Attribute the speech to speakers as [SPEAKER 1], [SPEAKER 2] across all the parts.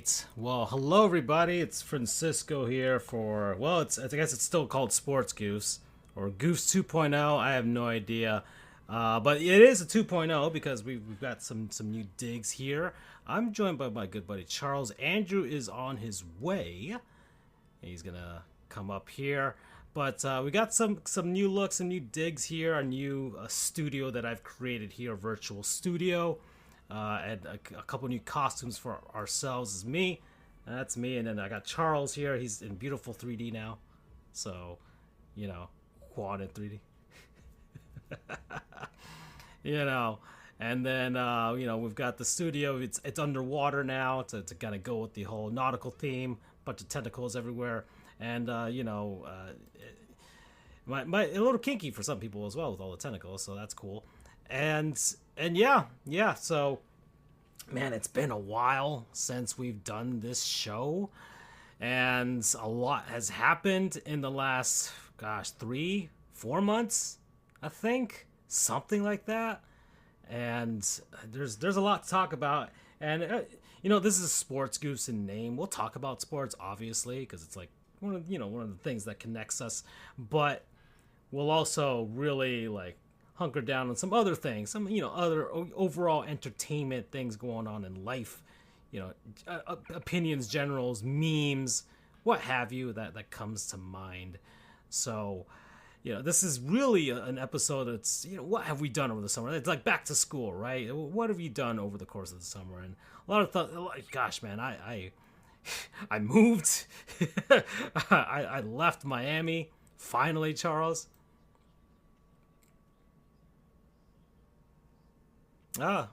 [SPEAKER 1] right. Well, hello everybody. It's Francisco here for I guess it's still called Sports Goofs or Goofs 2.0. I have no idea. But it is a 2.0 because we've got some new digs here. I'm joined by my good buddy Charles. Andrew is on his way. He's gonna come up here. But we got some new looks and new digs here. A new studio that I've created here, a virtual studio. And a couple new costumes for ourselves is me. That's me. And then I got Charles here. He's in beautiful 3D now. So, quad in 3D. you know. And then, we've got the studio. It's underwater now to kind of go with the whole nautical theme. Bunch of tentacles everywhere. And, my a little kinky for some people as well with all the tentacles. So that's cool. And yeah, so man, it's been a while since we've done this show, and a lot has happened in the last 3-4 months, I think, something like that. And there's a lot to talk about. And this is Sports Goofs in name. We'll talk about sports, obviously, because it's like one of the things that connects us, but we'll also really hunker down on some other things, some other overall entertainment things going on in life, opinions, generals, memes, what have you that comes to mind. So, this is really an episode that's what have we done over the summer? It's like back to school, right? What have you done over the course of the summer? And a lot of gosh, man, I moved, I left Miami finally, Charles. Ah,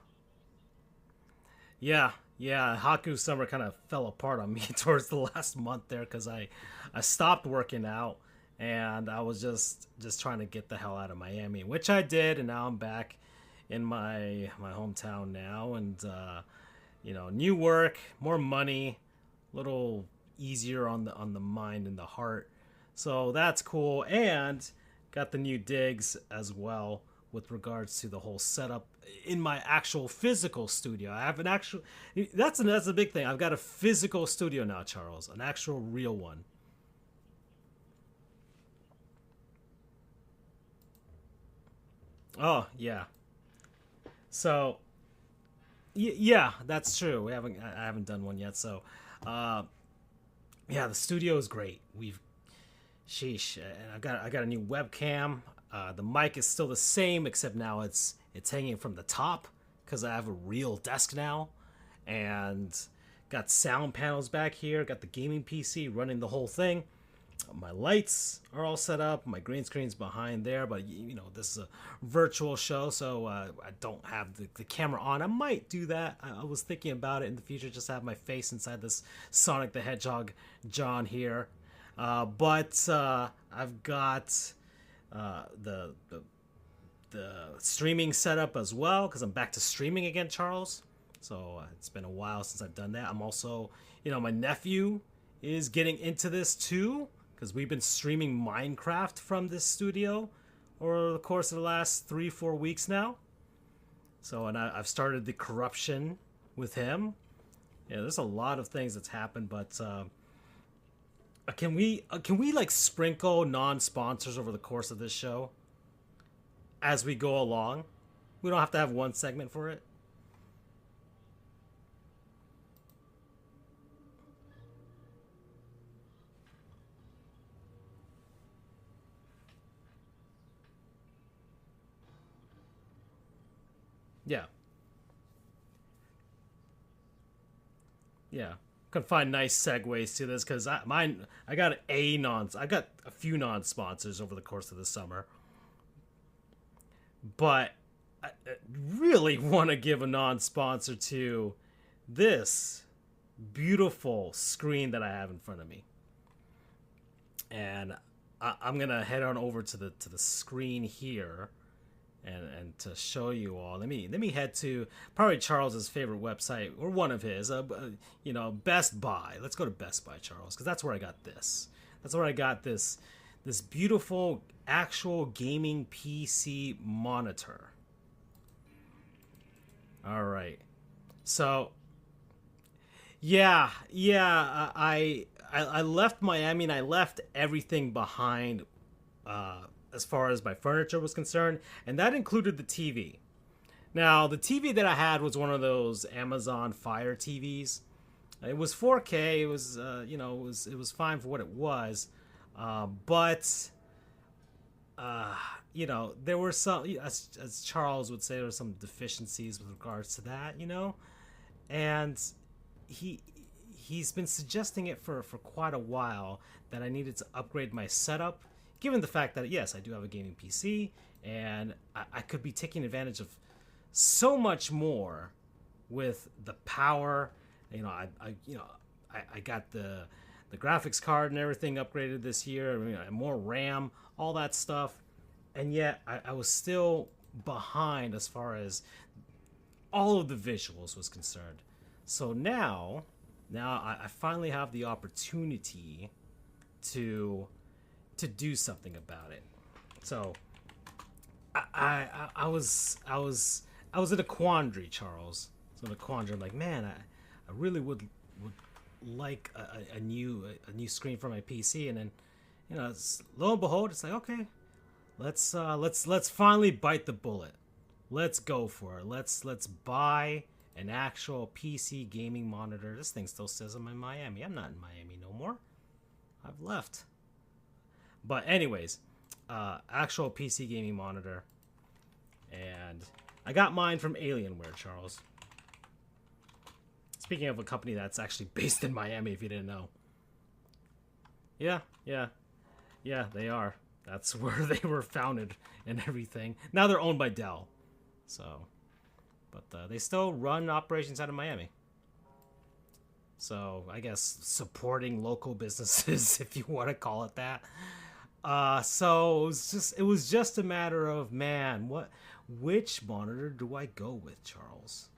[SPEAKER 1] yeah. Haku summer kind of fell apart on me towards the last month there because I stopped working out and I was just trying to get the hell out of Miami, which I did, and now I'm back in my hometown now, and new work, more money, a little easier on the mind and the heart, so that's cool, and got the new digs as well with regards to the whole setup in my actual physical studio. I have an actual that's a big thing. I've got a physical studio now, Charles, an actual real one. Oh, yeah. So, yeah, that's true. I haven't done one yet. So, uh yeah, the studio is great. Sheesh, and I got a new webcam. The mic is still the same, except now it's hanging from the top because I have a real desk now, and got sound panels back here. Got the gaming PC running the whole thing. My lights are all set up. My green screen's behind there, but this is a virtual show, so I don't have the camera on. I might do that. I was thinking about it in the future, just have my face inside this Sonic the Hedgehog John here. But I've got the streaming setup as well because I'm back to streaming again, Charles. So it's been a while since I've done that. I'm also, my nephew is getting into this too because we've been streaming Minecraft from this studio over the course of the last 3-4 weeks now. So, and I've started the corruption with him. Yeah, there's a lot of things that's happened, but can we sprinkle non-sponsors over the course of this show as we go along? We don't have to have one segment for it. Yeah, yeah. Can find nice segues to this because I got a few non-sponsors over the course of the summer, but I really want to give a non-sponsor to this beautiful screen that I have in front of me, and I'm gonna head on over to the screen here, and to show you all. Let me head to probably Charles's favorite website, or one of his. Best Buy. Let's go to Best Buy, Charles, because that's where I got this. That's where I got this beautiful actual gaming PC monitor. All right. So I left Miami and I left everything behind as far as my furniture was concerned, and that included the TV. Now, the TV that I had was one of those Amazon Fire TVs. It was 4K. It was it was fine for what it was, but there were some, as Charles would say, there were some deficiencies with regards to that, and he he's been suggesting it for quite a while that I needed to upgrade my setup, given the fact that yes, I do have a gaming PC and I could be taking advantage of so much more with the power. I got the graphics card and everything upgraded this year. More RAM, all that stuff, and yet I was still behind as far as all of the visuals was concerned. So now I finally have the opportunity to do something about it. So I was in a quandary, Charles. So in a quandary, I'm like, man, I really would like a new screen for my PC, and then lo and behold, it's like, okay, let's finally bite the bullet. Let's go for it. Let's buy an actual PC gaming monitor. This thing still says I'm in Miami. I'm not in Miami no more. I've left. But anyways, actual PC gaming monitor, and I got mine from Alienware, Charles. Speaking of a company that's actually based in Miami, if you didn't know. Yeah, they are. That's where they were founded and everything. Now they're owned by Dell. So, but they still run operations out of Miami. So I guess supporting local businesses, if you want to call it that. So it was just a matter of, man, which monitor do I go with, Charles?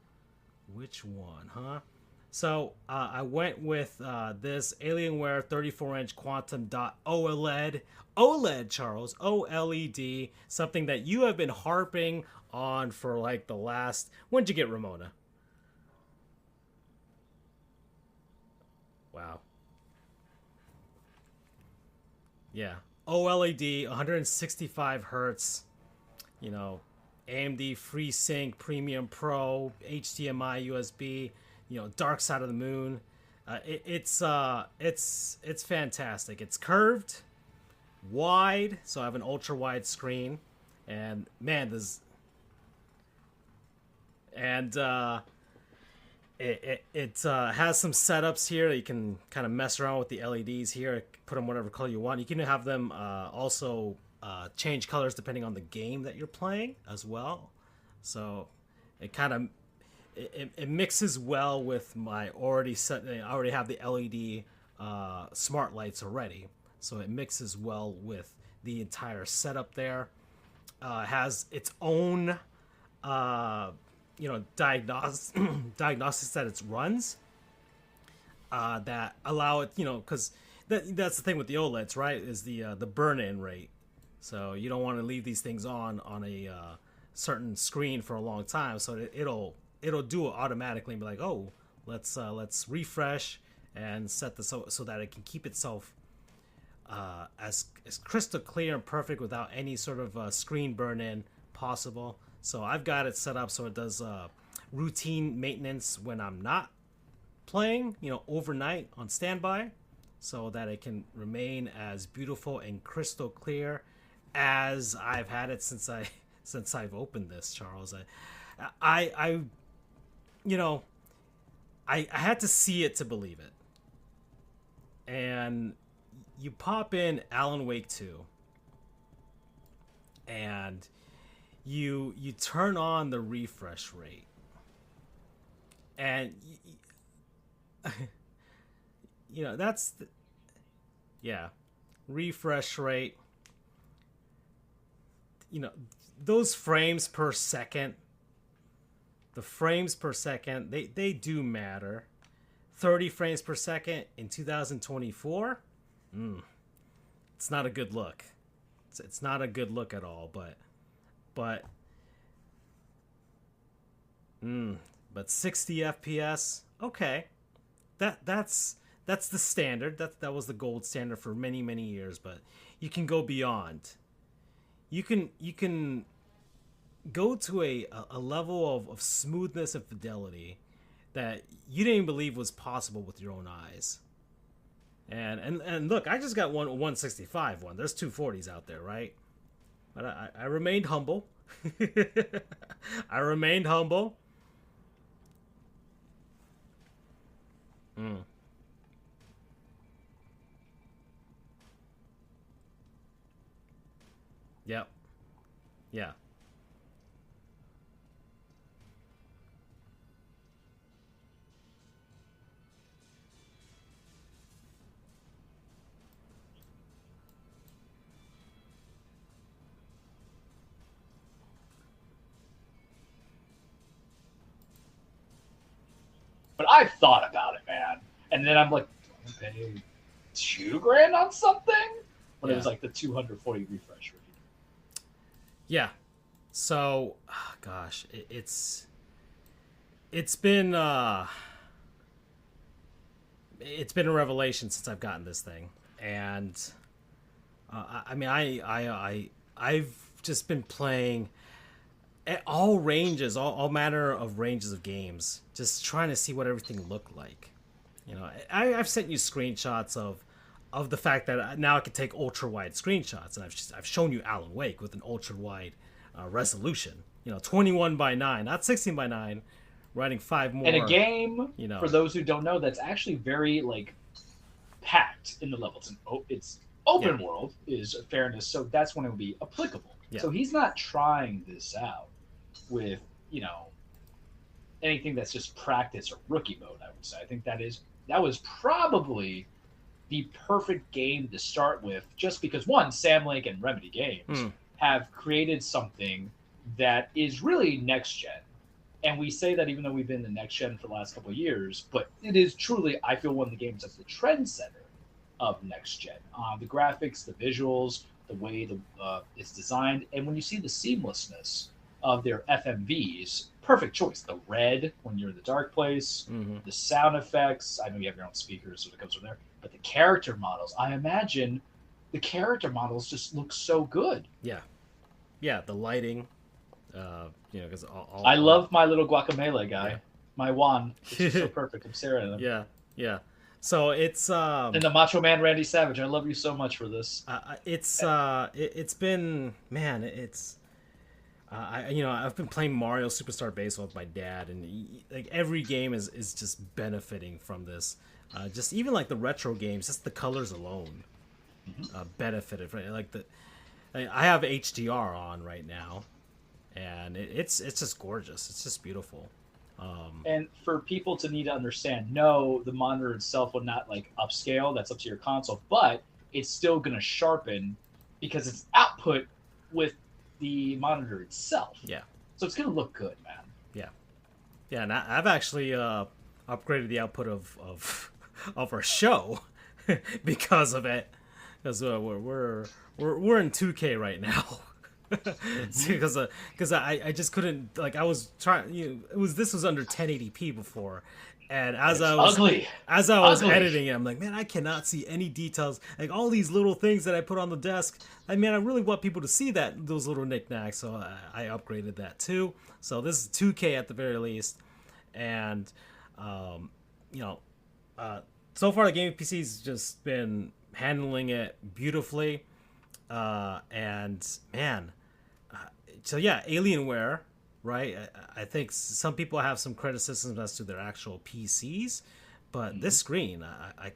[SPEAKER 1] Which one, huh? So I went with this Alienware 34-inch Quantum Dot OLED. OLED, Charles. OLED. Something that you have been harping on for like the last... When'd you get Ramona? Wow. Yeah. OLED, 165 hertz. AMD FreeSync Premium Pro, HDMI, USB. Dark Side of the Moon. It's fantastic. It's curved, wide, so I have an ultra wide screen, and man, it has some setups here that you can kind of mess around with the LEDs here, put them whatever color you want. You can have them also change colors depending on the game that you're playing as well. So it mixes well with my already set. I already have the LED smart lights already, so it mixes well with the entire setup there. It has its own diagnostics that it runs that allow it, because that's the thing with the OLEDs, right? Is the burn-in rate. So you don't want to leave these things on a certain screen for a long time, so it'll do it automatically and be like, oh, let's refresh and set this so that it can keep itself as crystal clear and perfect without any sort of screen burn-in possible. So I've got it set up so it does routine maintenance when I'm not playing, overnight on standby, so that it can remain as beautiful and crystal clear as I've had it since I've opened this, Charles. I had to see it to believe it. And you pop in Alan Wake 2 and you turn on the refresh rate, and that's refresh rate, those frames per second, the frames per second, they do matter. 30 frames per second in 2024, it's not a good look. It's not a good look at all, but 60 FPS, okay, that's the standard. That was the gold standard for many years. But you can go beyond. You can go to a level of smoothness and fidelity that you didn't even believe was possible with your own eyes. And look, I just got 165 one. There's 240s out there, right? But I remained humble. I remained humble. Mm. Yep. Yeah.
[SPEAKER 2] But I've thought about it, man. And then I'm like, do I pay $2,000 on something? But it
[SPEAKER 1] Yeah.
[SPEAKER 2] was like the 240 refresh rate.
[SPEAKER 1] Yeah. So, gosh, it's been it's been a revelation since I've gotten this thing, and I mean, I've just been playing at all ranges, all manner of ranges of games, just trying to see what everything looked like. You know, I've sent you screenshots of the fact that now I can take ultra wide screenshots, and I've shown you Alan Wake with an ultra wide resolution. You know, 21 by 9, not 16 by 9. Writing 5 more.
[SPEAKER 2] And a game,
[SPEAKER 1] you know,
[SPEAKER 2] for those who don't know, that's actually very like packed in the levels. And it's open world is fairness, so that's when it would be applicable.
[SPEAKER 1] Yeah.
[SPEAKER 2] So he's not trying this out with anything that's just practice or rookie mode. I would say I think that was probably the perfect game to start with, just because one, Sam Lake and Remedy Games have created something that is really next gen. And we say that even though we've been in the next gen for the last couple of years, but it is truly, I feel, one of the games that's the trendsetter of next gen. The graphics, the visuals, the way it's designed, and when you see the seamlessness of their FMVs, perfect choice. The red when you're in the dark place, the sound effects. I know you have your own speakers, so it comes from there. But the character models, I imagine the character models just look so good.
[SPEAKER 1] Yeah, yeah. The lighting. You know, because
[SPEAKER 2] I love my little guacamole guy, my Juan. It's so perfect. I'm staring at him.
[SPEAKER 1] Yeah, yeah. So it's
[SPEAKER 2] and the Macho Man Randy Savage. I love you so much for this.
[SPEAKER 1] It's been, man. It's I've been playing Mario Superstar Baseball with my dad, and like every game is just benefiting from this. Just even like the retro games, just the colors alone benefited from it. Like I have HDR on right now. And it's just gorgeous. It's just beautiful.
[SPEAKER 2] And for people to need to understand, no, the monitor itself will not like upscale. That's up to your console, but it's still going to sharpen because it's output with the monitor itself.
[SPEAKER 1] Yeah.
[SPEAKER 2] So it's going to look good, man.
[SPEAKER 1] Yeah. Yeah, and I've actually upgraded the output of our show because of it. Because we're in 2K right now. Because I just couldn't, like, I was trying, this was under 1080p before, and as I was editing it, I'm like, man, I cannot see any details, like all these little things that I put on the desk. I mean, I really want people to see those little knickknacks, so I upgraded that too. So this is 2K at the very least, and so far the gaming PC's just been handling it beautifully. And man, so yeah, Alienware, right? I think some people have some criticisms as to their actual PCs, but this screen, I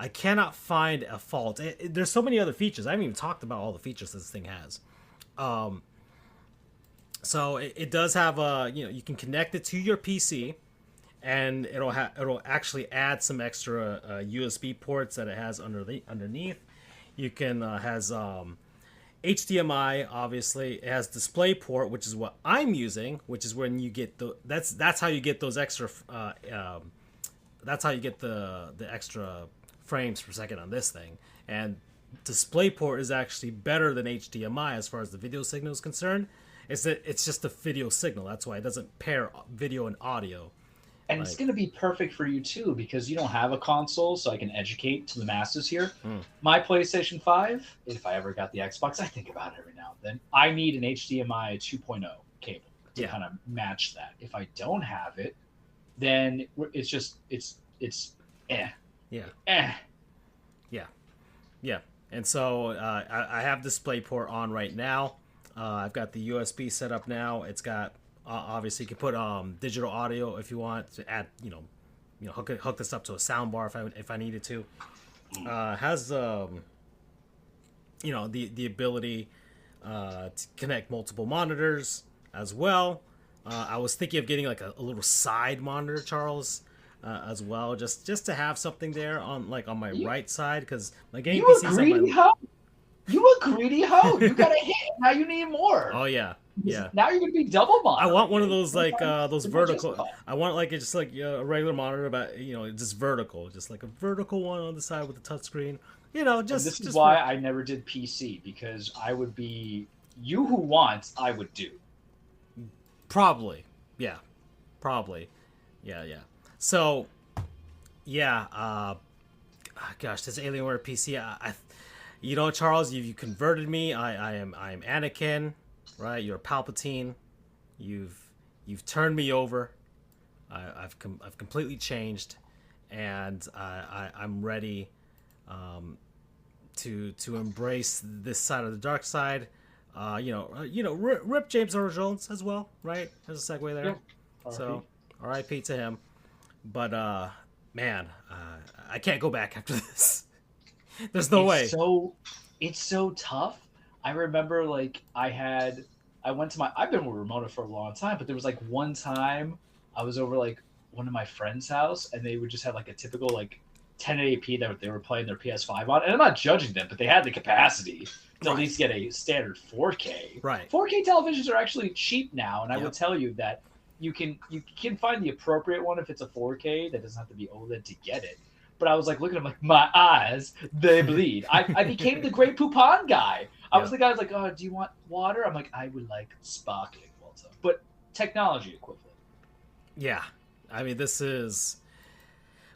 [SPEAKER 1] cannot find a fault. There's so many other features. I haven't even talked about all the features this thing has. So it does have you can connect it to your PC, and it'll actually add some extra USB ports that it has underneath. You can has HDMI, obviously. It has DisplayPort, which is what I'm using, which is when you get that's how you get those extra that's how you get the extra frames per second on this thing. And DisplayPort is actually better than HDMI as far as the video signal is concerned. It's just a video signal. That's why it doesn't pair video and audio.
[SPEAKER 2] And it's going to be perfect for you too because you don't have a console, so I can educate to the masses here. My PlayStation 5, if I ever got the Xbox, I think about it every now and then. I need an HDMI 2.0 cable to kind of match that. If I don't have it, then it's just it's eh.
[SPEAKER 1] Yeah.
[SPEAKER 2] Eh.
[SPEAKER 1] Yeah. Yeah. And so I have DisplayPort on right now. I've got the USB set up now. It's got obviously you can put digital audio if you want to add, hook this up to a soundbar if I needed to. Has the ability to connect multiple monitors as well. I was thinking of getting like a little side monitor, Charles, as well, just to have something there on my right side because my game PC's on my.
[SPEAKER 2] You a greedy hoe. You got a hit. Now you need more.
[SPEAKER 1] Oh yeah. Yeah.
[SPEAKER 2] Now you're gonna be double monitor.
[SPEAKER 1] I want one of those those vertical. I want just like a regular monitor, but just vertical, just like a vertical one on the side with a touchscreen.
[SPEAKER 2] This is why I never did PC because I would be you who wants. I would do.
[SPEAKER 1] Probably, yeah, probably, yeah. So, yeah. Gosh, this Alienware PC. Charles, you converted me. I am Anakin. Right, you're Palpatine. You've turned me over. I've completely changed, and I'm ready to embrace this side of the dark side. Rip James Earl Jones as well. Right, there's a segue there. Yep. So R.I.P. to him. But man, I can't go back after this. There's no way.
[SPEAKER 2] It's so tough. I remember I've been with Ramona for a long time, but there was one time I was over one of my friends' house and they would just have a typical 1080p that they were playing their PS5 on. And I'm not judging them, but they had the capacity to at least get a standard 4K.
[SPEAKER 1] Right.
[SPEAKER 2] 4K televisions are actually cheap now, and I will tell you that you can find the appropriate one if it's a 4K that doesn't have to be OLED to get it. But I was looking at them my eyes, they bleed. I became the Grey Poupon guy. I was the guy who's oh, do you want water? I'm I would like sparkling water. But technology equivalent.
[SPEAKER 1] Yeah. I mean, this is...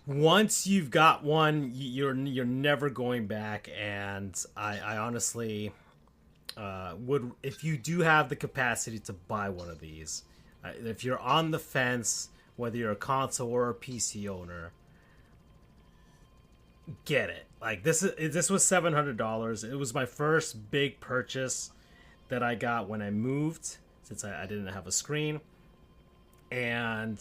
[SPEAKER 1] Once you've got one, you're never going back. And I honestly would... If you do have the capacity to buy one of these, if you're on the fence, whether you're a console or a PC owner... Get it. This was $700. It was my first big purchase that I got when I moved, since I didn't have a screen, and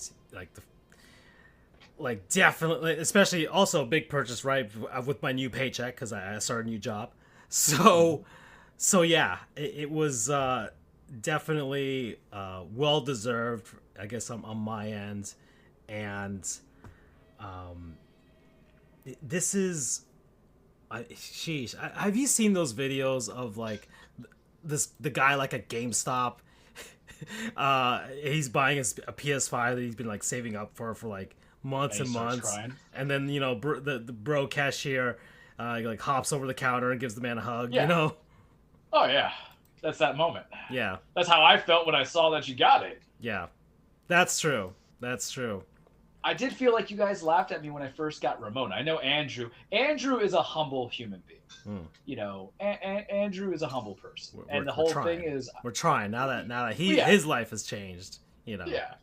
[SPEAKER 1] definitely, especially also a big purchase right with my new paycheck because I started a new job. So yeah, it was definitely well deserved, I guess, on my end, and this is, sheesh. Have you seen those videos of the guy at GameStop? He's buying a PS5 that he's been saving up for months and months, crying. And then the bro cashier hops over the counter and gives the man a hug.
[SPEAKER 2] Yeah. Oh yeah, that's that moment.
[SPEAKER 1] Yeah,
[SPEAKER 2] that's how I felt when I saw that you got it.
[SPEAKER 1] Yeah, that's true. I
[SPEAKER 2] did feel like you guys laughed at me when I first got Ramona. I know Andrew. Andrew is a humble human being. Andrew is a humble person. And the whole thing is...
[SPEAKER 1] We're trying now that his life has changed,
[SPEAKER 2] Yeah.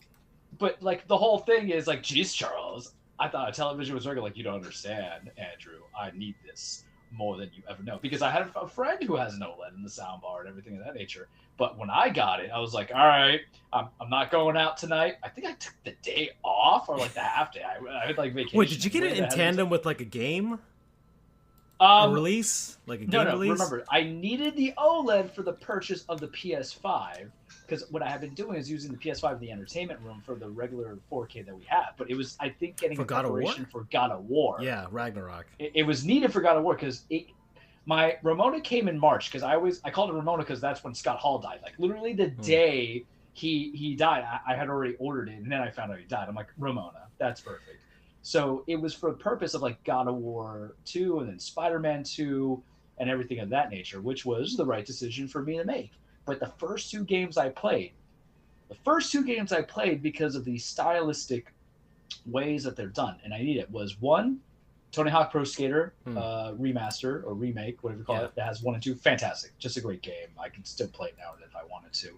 [SPEAKER 2] But, the whole thing is, geez, Charles, I thought television was regular. You don't understand, Andrew. I need this more than you ever know. Because I had a friend who has an OLED in the soundbar and everything of that nature. But when I got it, I was all right, I'm not going out tonight. I think I took the day off or the half day. I had vacation.
[SPEAKER 1] Wait, did you get it in tandem with a game? A release? A game release?
[SPEAKER 2] No, remember, I needed the OLED for the purchase of the PS5 because what I have been doing is using the PS5 in the entertainment room for the regular 4K that we have. But it was, I think, getting a preparation for God of War.
[SPEAKER 1] Yeah, Ragnarok.
[SPEAKER 2] It was needed for God of War because my Ramona came in March because I called it Ramona because that's when Scott Hall died. Literally the day he died, I had already ordered it, and then I found out he died. I'm Ramona, that's perfect. So it was for the purpose of God of War 2 and then Spider-Man 2 and everything of that nature, which was the right decision for me to make. But the first two games I played because of the stylistic ways that they're done, and I need it, was one, Tony Hawk Pro Skater remaster or remake, whatever you call it, that has 1 and 2. Fantastic. Just a great game. I can still play it now if I wanted to.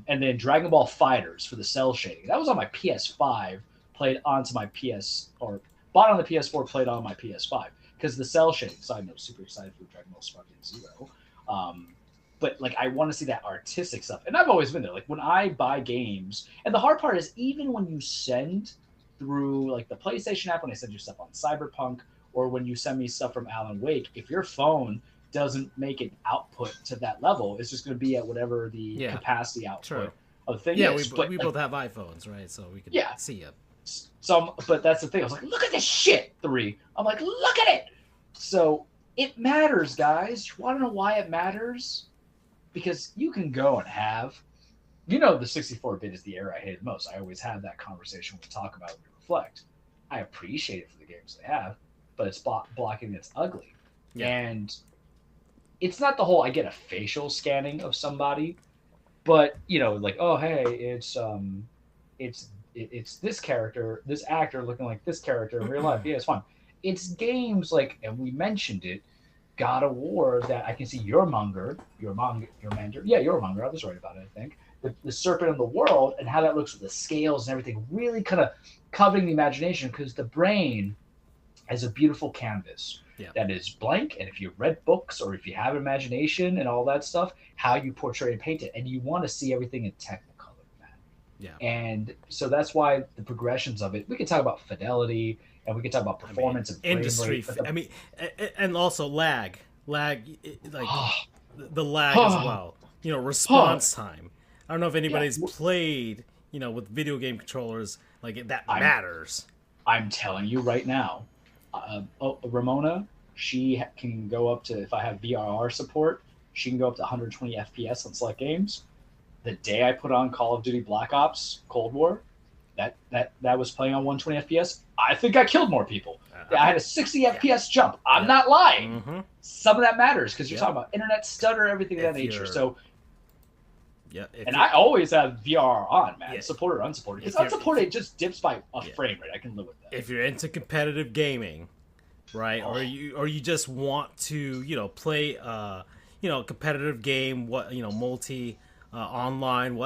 [SPEAKER 2] And then Dragon Ball Fighters for the cell shading. That was on my PS5, played onto my or bought on the PS4, played on my PS5. Because the cell shading, side note, super excited for Dragon Ball Sparking Zero. But like, I want to see that artistic stuff. And I've always been there. Like, when I buy games, and the hard part is, even when you send through like the PlayStation app, when I send you stuff on Cyberpunk, or when you send me stuff from Alan Wake, if your phone doesn't make an output to that level, it's just going to be at whatever the capacity output of the thing is.
[SPEAKER 1] We both have iPhones, right? So we can see it.
[SPEAKER 2] But that's the thing. I was like, look at this shit, 3. I'm like, look at it. So it matters, guys. You want to know why it matters? Because you can go and have, the 64-bit is the era I hated most. I always have that conversation we talk about, we reflect. I appreciate it for the games they have, but it's blocking that's ugly. Yeah. And it's not the whole, I get a facial scanning of somebody, but, like, oh, hey, it's this character, this actor looking like this character in real life. Yeah, it's fun. It's games like, and we mentioned it, God of War, that I can see Jormungandr. Yeah, Jormungandr. I was right about it, I think. The serpent in the world, and how that looks with the scales and everything, really kind of covering the imagination, because the brain is a beautiful canvas that is blank. And if you've read books, or if you have imagination and all that stuff, how you portray and paint it, and you want to see everything in Technicolor, man. Yeah. And so that's why the progressions of it. We can talk about fidelity, and we can talk about performance and
[SPEAKER 1] industry. And also lag, like the lag as well. Response time. I don't know if anybody's played, with video game controllers, like that matters.
[SPEAKER 2] I'm telling you right now, Ramona, she can go up to, if I have VRR support, she can go up to 120 FPS on select games. The day I put on Call of Duty Black Ops Cold War, that was playing on 120 FPS, I think I killed more people. I had a 60 FPS jump. I'm not lying. Mm-hmm. Some of that matters, because you're talking about internet stutter, everything of that nature. So. Yeah, and I always have VR on, man. Supported or unsupported. Because unsupported just dips by a frame rate. I can live with that.
[SPEAKER 1] If you're into competitive gaming, right, or you just want to, play, competitive game, multi, online,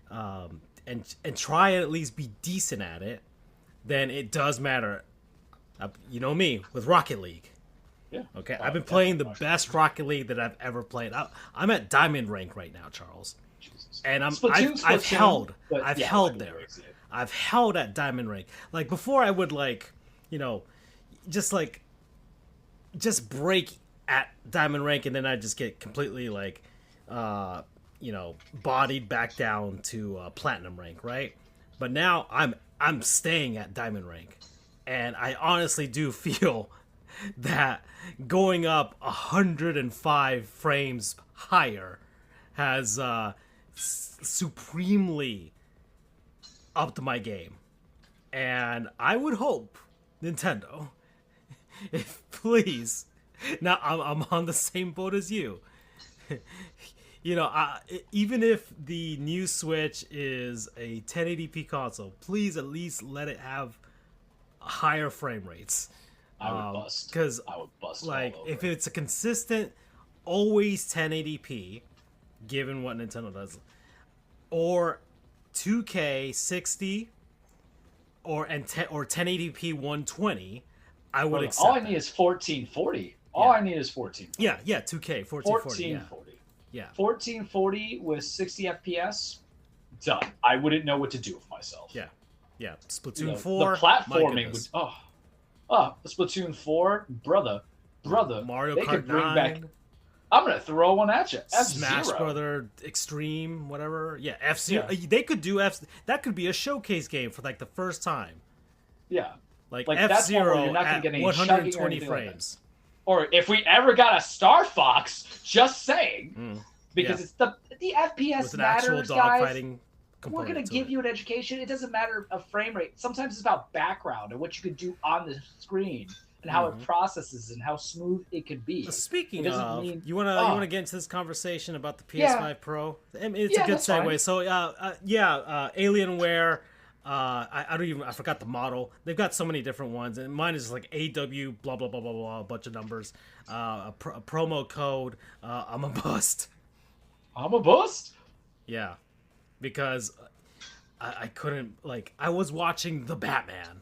[SPEAKER 1] and try and at least be decent at it, then it does matter. Me with Rocket League. Yeah. Okay. I've been playing the best Rocket League that I've ever played. I'm at Diamond Rank right now, Charles. Jesus. And I've held there. I've held at Diamond Rank. Like, before I would just break at Diamond Rank, and then I just get completely bodied back down to Platinum Rank, right? But now I'm staying at Diamond Rank, and I honestly do feel that going up 105 frames higher has supremely upped my game. And I would hope, Nintendo, if please, now I'm on the same boat as you. Even if the new Switch is a 1080p console, please at least let it have higher frame rates.
[SPEAKER 2] I would bust.
[SPEAKER 1] Because, if it's a consistent, always 1080p, given what Nintendo does, or 2K 60, or 1080p 120, I would accept.
[SPEAKER 2] All I need is 1440. All I need is 1440.
[SPEAKER 1] Yeah, 2K 1440.
[SPEAKER 2] 1440. Yeah. 1440 with 60 FPS, done. I wouldn't know what to do with myself.
[SPEAKER 1] Yeah. Splatoon 4.
[SPEAKER 2] The platforming would. Splatoon 4, brother,
[SPEAKER 1] Mario
[SPEAKER 2] they
[SPEAKER 1] Kart
[SPEAKER 2] could bring
[SPEAKER 1] 9.
[SPEAKER 2] back. I'm gonna throw one at you.
[SPEAKER 1] Smash Brother Extreme, whatever. Yeah, F-Zero. Yeah. They could do that could be a showcase game for the first time.
[SPEAKER 2] Yeah,
[SPEAKER 1] like F-Zero you're not gonna get any 120 frames.
[SPEAKER 2] Or if we ever got a Star Fox, just saying, because it's the FPS
[SPEAKER 1] with an
[SPEAKER 2] matters,
[SPEAKER 1] actual
[SPEAKER 2] dogfighting. We're going to give you an education. It doesn't matter a frame rate. Sometimes it's about background and what you could do on the screen and how it processes and how smooth it could be.
[SPEAKER 1] Speaking of, you want to get into this conversation about the PS5 Pro? It's a good segue. Fine. So, Alienware I don't even, I forgot the model. They've got so many different ones, and mine is like AW blah blah blah blah blah, a bunch of numbers. A promo code. I'm a bust.
[SPEAKER 2] I'm a bust.
[SPEAKER 1] Yeah, because I couldn't, like, I was watching the Batman,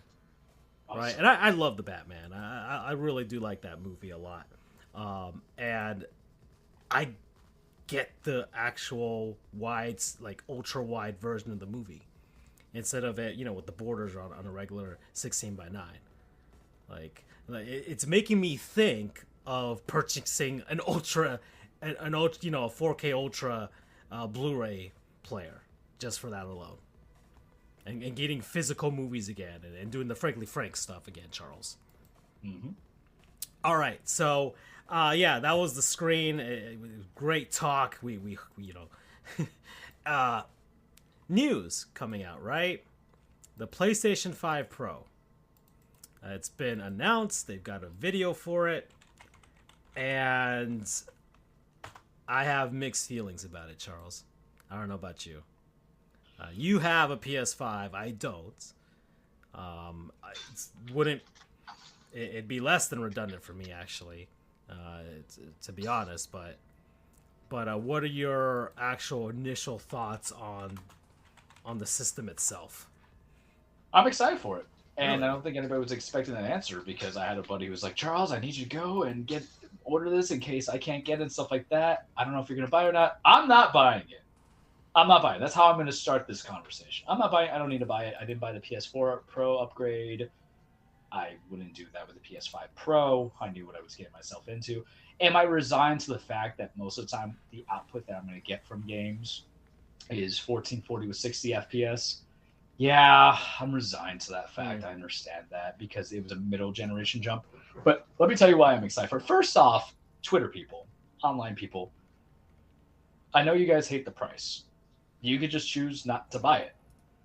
[SPEAKER 2] Awesome.
[SPEAKER 1] right, and I love the Batman. I really do like that movie a lot, and I get the actual wide, like ultra wide version of the movie instead of it, with the borders on a regular 16 by 9. It's making me think of purchasing an ultra, an ultra, a 4K ultra Blu-ray player just for that alone, and getting physical movies again, and doing the Frankly Frank stuff again, Charles.
[SPEAKER 2] Mm-hmm.
[SPEAKER 1] All right, so yeah, that was the screen. Great talk. We news coming out, right? The PlayStation 5 Pro. It's been announced. They've got a video for it, and I have mixed feelings about it, Charles. I don't know about you. You have a PS5. I don't. It'd be less than redundant for me, actually, to be honest. But what are your actual initial thoughts on the system itself?
[SPEAKER 2] I'm excited for it. And
[SPEAKER 1] Really?
[SPEAKER 2] I don't think anybody was expecting that answer, because I had a buddy who was like, Charles, I need you to go and order this in case I can't get it and stuff like that. I don't know if you're going to buy it or not. I'm not buying it. I'm not buying it. That's how I'm going to start this conversation. I'm not buying it. I don't need to buy it. I didn't buy the PS4 Pro upgrade. I wouldn't do that with the PS5 Pro. I knew what I was getting myself into. Am I resigned to the fact that most of the time the output that I'm going to get from games is 1440 with 60 FPS? Yeah, I'm resigned to that fact. I understand that, because it was a middle generation jump. But let me tell you why I'm excited for it. First off, Twitter people, online people, I know you guys hate the price. You could just choose not to buy it.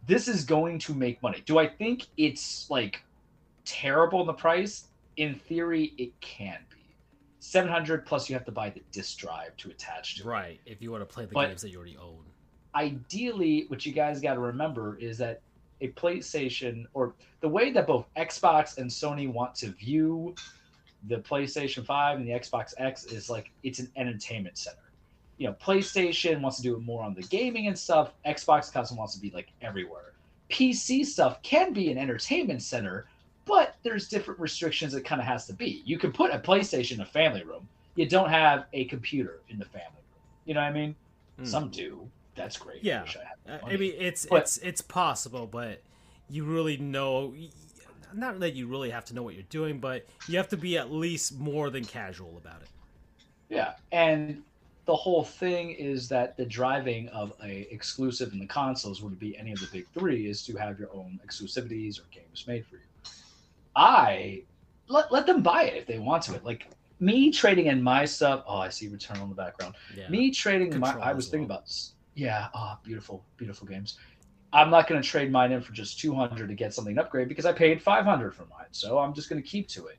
[SPEAKER 2] This is going to make money. Do I think it's like terrible in the price? In theory, it can be. 700 plus you have to buy the disc drive to attach to it.
[SPEAKER 1] Right, if you want to play the
[SPEAKER 2] But
[SPEAKER 1] games that you already own.
[SPEAKER 2] Ideally, what you guys got to remember is that a PlayStation, or the way that both Xbox and Sony want to view the PlayStation 5 and the Xbox X, is like it's an entertainment center. PlayStation wants to do it more on the gaming and stuff. Xbox console wants to be like everywhere. PC stuff can be an entertainment center, but there's different restrictions it kind of has to be. You can put a PlayStation in a family room. You don't have a computer in the family room. You know what I mean? Some do. That's great.
[SPEAKER 1] Yeah,
[SPEAKER 2] I wish I had
[SPEAKER 1] I mean, it's possible, but you really know, not that you really have to know what you're doing, but you have to be at least more than casual about it.
[SPEAKER 2] Yeah, and the whole thing is that the driving of a exclusive in the consoles, would be any of the big three, is to have your own exclusivities or games made for you. I let them buy it if they want to. Like me trading in my stuff. Oh, I see Returnal in the background.
[SPEAKER 1] Yeah.
[SPEAKER 2] Me trading
[SPEAKER 1] Control
[SPEAKER 2] I was
[SPEAKER 1] as
[SPEAKER 2] thinking
[SPEAKER 1] well.
[SPEAKER 2] about. Yeah. Oh, beautiful, beautiful games. I'm not going to trade mine in for just 200 to get something upgrade, because I paid 500 for mine. So I'm just going to keep to it.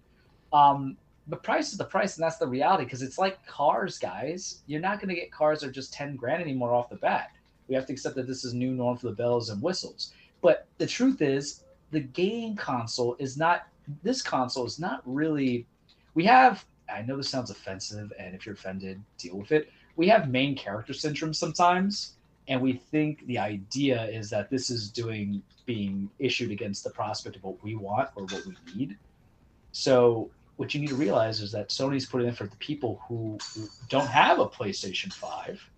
[SPEAKER 2] The price is the price, and that's the reality, because it's like cars, guys. You're not going to get cars that are just 10 grand anymore off the bat. We have to accept that this is new norm for the bells and whistles. But the truth is, the game console is not, this console is not really, we have, I know this sounds offensive, and if you're offended, deal with it. We have main character syndrome sometimes, and we think the idea is that this is being issued against the prospect of what we want or what we need. So what you need to realize is that Sony's put it in for the people who don't have a PlayStation 5.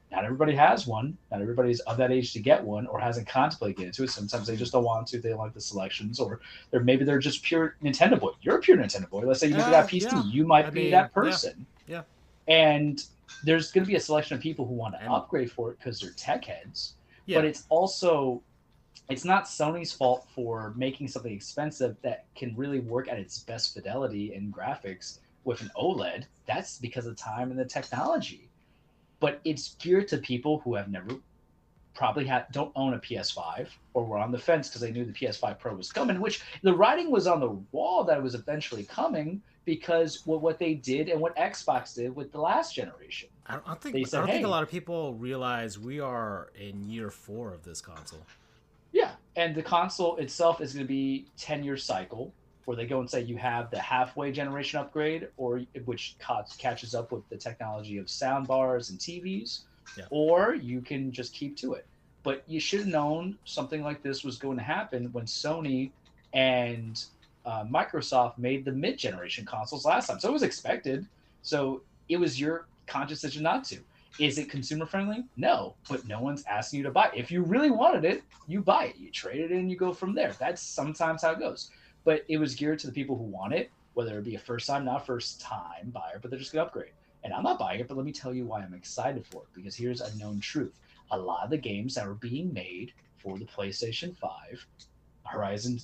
[SPEAKER 2] Not everybody has one. Not everybody's of that age to get one, or hasn't contemplated getting into it. Sometimes they just don't want to. They don't like the selections, or they're just pure Nintendo boy. You're a pure Nintendo boy. Let's say you never got PC.
[SPEAKER 1] Yeah.
[SPEAKER 2] You might be that person.
[SPEAKER 1] Yeah.
[SPEAKER 2] And there's going to be a selection of people who want to upgrade for it because they're tech heads.
[SPEAKER 1] Yeah.
[SPEAKER 2] But it's also, it's not Sony's fault for making something expensive that can really work at its best fidelity and graphics with an OLED. That's because of time and the technology. But it's geared to people who have never don't own a PS5, or were on the fence because they knew the PS5 Pro was coming, which the writing was on the wall that it was eventually coming, because what they did and what Xbox did with the last generation.
[SPEAKER 1] I don't think a lot of people realize we are in year 4 of this console.
[SPEAKER 2] Yeah, And the console itself is going to be 10-year cycle where they go and say you have the halfway generation upgrade, or which catches up with the technology of sound bars and TVs,
[SPEAKER 1] Yeah.
[SPEAKER 2] or you can just keep to it. But you should have known something like this was going to happen when Sony and Microsoft made the mid-generation consoles last time. So it was expected. So it was your conscious decision not to. Is it consumer friendly? No, but no one's asking you to buy it. If you really wanted it, you buy it. You trade it in, you go from there. That's sometimes how it goes. But it was geared to the people who want it, whether it be a first time, not first time buyer, but they're just going to upgrade. And I'm not buying it, but let me tell you why I'm excited for it. Because here's a known truth. A lot of the games that are being made for the PlayStation 5, Horizon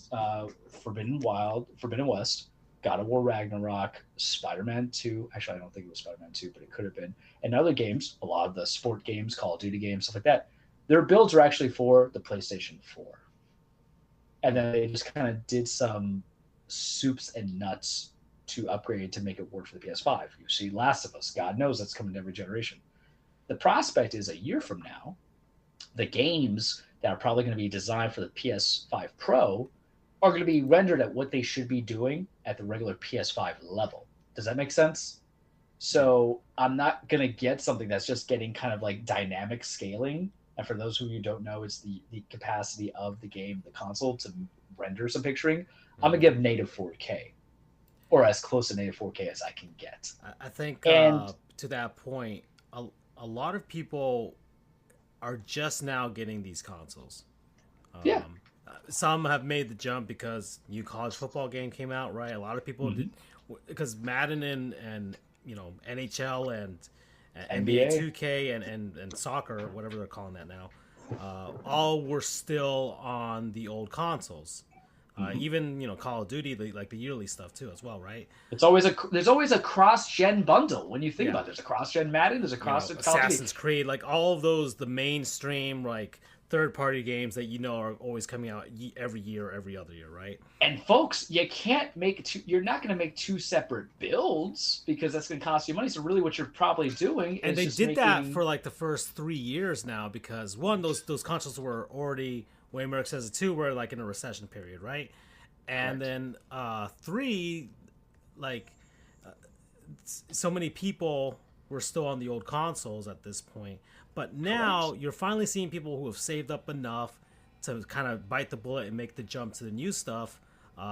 [SPEAKER 2] Forbidden West, God of War Ragnarok, Spider-Man 2. Actually, I don't think it was Spider-Man 2, but it could have been. And other games, a lot of the sport games, Call of Duty games, stuff like that, their builds are actually for the PlayStation 4. And then they just kind of did some soups and nuts to upgrade to make it work for the PS5. You see Last of Us. God knows that's coming to every generation. The prospect is a year from now, the games that are probably going to be designed for the PS5 Pro are going to be rendered at what they should be doing at the regular PS5 level. Does that make sense? So I'm not going to get something that's just getting kind of like dynamic scaling. And for those who you don't know, it's the capacity of the game, the console, to render some picturing. I'm going to give native 4K, or as close to native 4K as I can get.
[SPEAKER 1] I think to that point, a lot of people are just now getting these consoles.
[SPEAKER 2] Yeah.
[SPEAKER 1] Some have made the jump because new college football game came out, right? A lot of people did, because Madden and you know, NHL and NBA 2K and soccer, whatever they're calling that now, all were still on the old consoles. Even, you know, Call of Duty, like the yearly stuff too, as well, right?
[SPEAKER 2] There's always a cross-gen bundle when you think about it. There's a cross-gen Madden, there's a cross-gen
[SPEAKER 1] Assassin's Creed, like all of those, the mainstream like third-party games that you know are always coming out every year or every other year, right?
[SPEAKER 2] And folks, you can't make you're not going to make two separate builds because that's going to cost you money. So really, what you're probably doing is
[SPEAKER 1] they did that for like the first 3 years now, because one, those consoles were already, way Merck says it too, we're like in a recession period, right? And then three, like so many people were still on the old consoles at this point. But now you're finally seeing people who have saved up enough to kind of bite the bullet and make the jump to the new stuff.